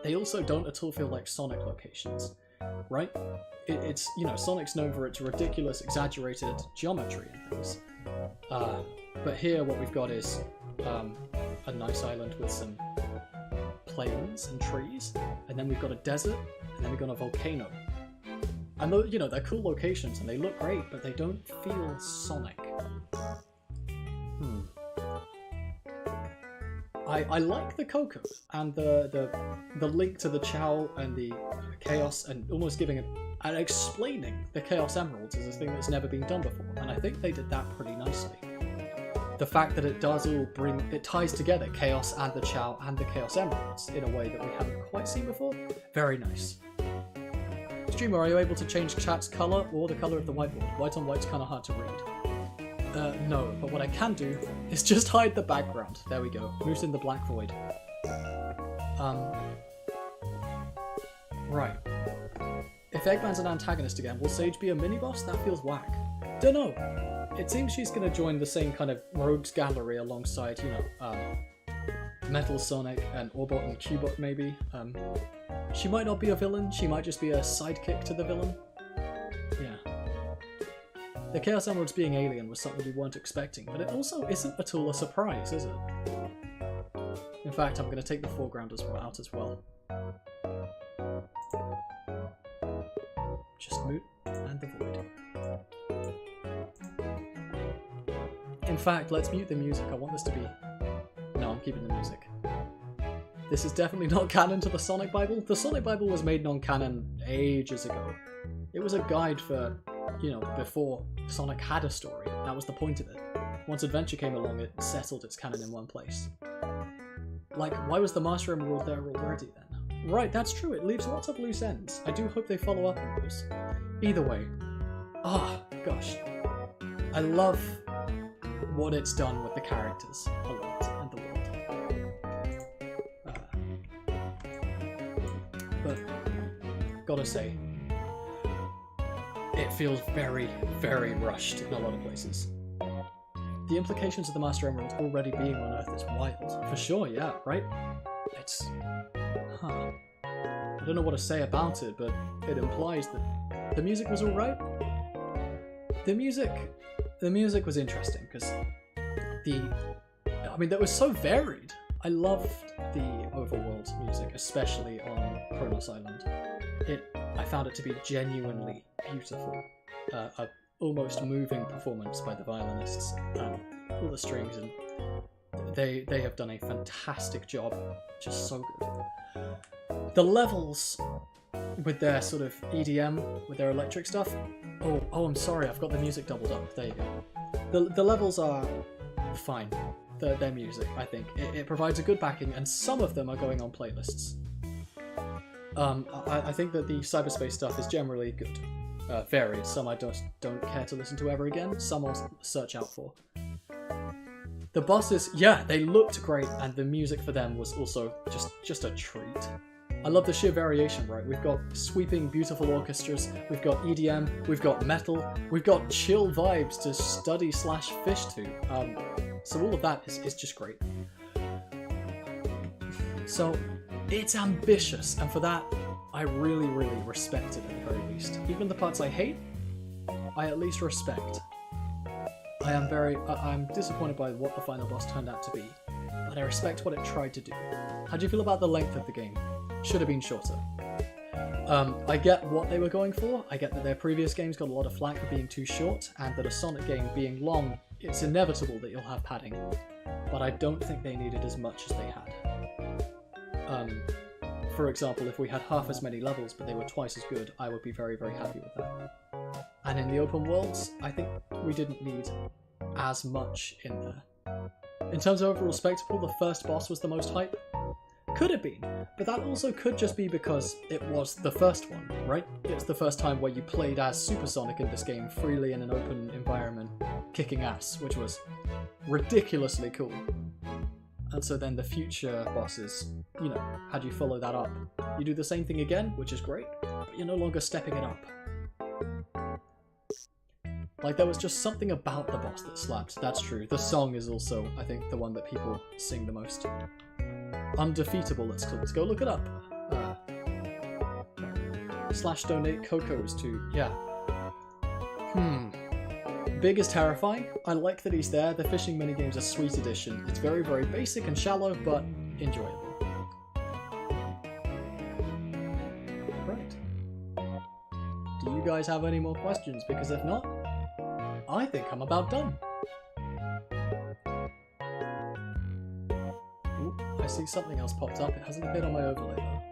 They also don't at all feel like Sonic locations, right? It's, you know, Sonic's known for its ridiculous, exaggerated geometry and things. But here what we've got is a nice island with some plains and trees, and then we've got a desert, and then we've got a volcano. And you know, they're cool locations and they look great, but they don't feel Sonic. I like the Coco and the link to the Chao and the Chaos, and almost giving it and explaining the Chaos Emeralds as a thing that's never been done before, and I think they did that pretty nicely. The fact that it does all it ties together Chaos and the Chao and the Chaos Emeralds in a way that we haven't quite seen before, very nice. Streamer, are you able to change chat's colour or the colour of the whiteboard? White on white's kind of hard to read. No, but what I can do is just hide the background. There we go. Moves in the black void. Right. If Eggman's an antagonist again, will Sage be a mini-boss? That feels whack. Dunno. It seems she's gonna join the same kind of rogues gallery alongside, you know, Metal Sonic and Orbot and Cubot maybe. She might not be a villain, she might just be a sidekick to the villain. Yeah. The Chaos Emeralds being alien was something we weren't expecting, but it also isn't at all a surprise, is it? In fact, I'm going to take the foreground out as well. Just Moot and the Void. In fact, let's mute the music. I want this to be... No, I'm keeping the music. This is definitely not canon to the Sonic Bible. The Sonic Bible was made non-canon ages ago. It was a guide for, you know, before Sonic had a story. That was the point of it. Once Adventure came along, it settled its canon in one place. Like, why was the Master Emerald there already then? Right, that's true, it leaves lots of loose ends. I do hope they follow up on those. Either way. Gosh. I love what it's done with the characters a lot and the world. But, gotta say, it feels very, very rushed in a lot of places. The implications of the Master Emerald already being on Earth is wild. For sure, yeah, right? It's... I don't know what to say about it, but it implies that the music was alright. The music was interesting, because that was so varied. I loved the overworld music, especially on Kronos Island. I found it to be genuinely beautiful. A almost moving performance by the violinists. All the strings, and they have done a fantastic job. Just so good. The levels, with their sort of EDM, with their electric stuff. Oh, I'm sorry, I've got the music doubled up. There you go. The levels are fine. Their music, I think. It provides a good backing, and some of them are going on playlists. I think that the cyberspace stuff is generally good. Varied. Some I don't care to listen to ever again. Some I'll search out for. The bosses, yeah, they looked great, and the music for them was also just a treat. I love the sheer variation, right? We've got sweeping, beautiful orchestras, we've got EDM, we've got metal, we've got chill vibes to study/fish to. So all of that is just great. So it's ambitious, and for that, I really, really respect it at the very least. Even the parts I hate, I at least respect. I'm disappointed by what the final boss turned out to be, but I respect what it tried to do. How do you feel about the length of the game? Should have been shorter. I get what they were going for. I get that their previous games got a lot of flack for being too short, and that a Sonic game being long, it's inevitable that you'll have padding. But I don't think they needed as much as they had. For example, if we had half as many levels but they were twice as good, I would be very, very happy with that. And in the open worlds, I think we didn't need as much in there. In terms of overall spectacle, the first boss was the most hype. Could have been, but that also could just be because it was the first one, right? It's the first time where you played as Super Sonic in this game freely in an open environment, kicking ass, which was ridiculously cool. And so then the future bosses, you know, had you follow that up, you do the same thing again, which is great, but you're no longer stepping it up. Like, there was just something about the boss that slapped, that's true. The song is also, I think, the one that people sing the most. Undefeatable, it's called. Let's go look it up. /donate Cocos to, yeah. Big is terrifying. I like that he's there. The fishing minigame's a sweet addition. It's very, very basic and shallow, but enjoyable. Right. Do you guys have any more questions? Because if not, I think I'm about done. Ooh, I see something else popped up. It hasn't appeared on my overlay though.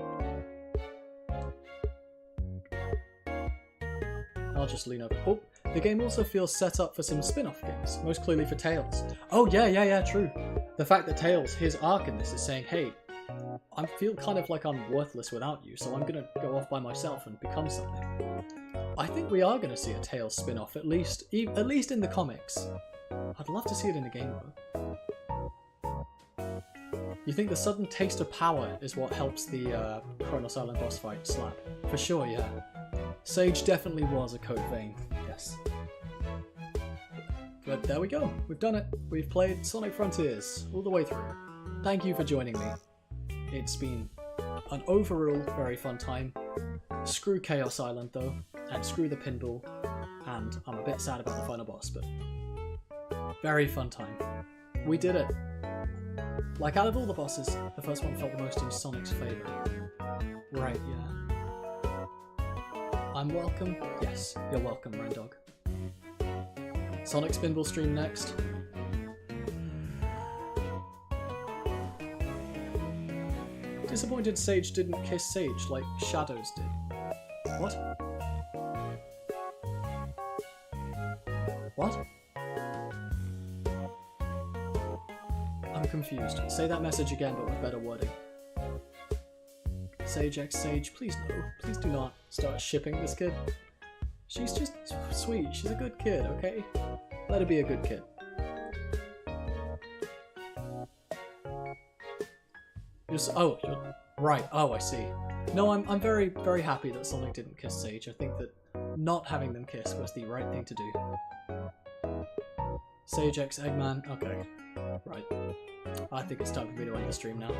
I'll just lean over. Oh, the game also feels set up for some spin-off games, most clearly for Tails. Oh yeah, true. The fact that Tails, his arc in this is saying, hey, I feel kind of like I'm worthless without you, so I'm gonna go off by myself and become something. I think we are gonna see a Tails spin-off, at least in the comics. I'd love to see it in the game though. You think the sudden taste of power is what helps the Kronos Island boss fight slap? For sure, yeah. Sage definitely was a code vein, yes. But there we go, we've done it. We've played Sonic Frontiers all the way through. Thank you for joining me. It's been an overall very fun time. Screw Chaos Island though, and screw the pinball, and I'm a bit sad about the final boss, but very fun time. We did it. Like, out of all the bosses, the first one felt the most in Sonic's favour. Right, yeah. I'm welcome? Yes, you're welcome, Rendog. Sonic Spinball stream next. Disappointed Sage didn't kiss Sage like Shadows did. What? What? I'm confused. Say that message again, but with better wording. Sage X Sage, please no. Please do not start shipping this kid. She's just sweet. She's a good kid, okay? Let her be a good kid. You're right. Oh, I see. No, I'm very, very happy that Sonic didn't kiss Sage. I think that not having them kiss was the right thing to do. Sage X Eggman. Okay. Right. I think it's time for me to end the stream now.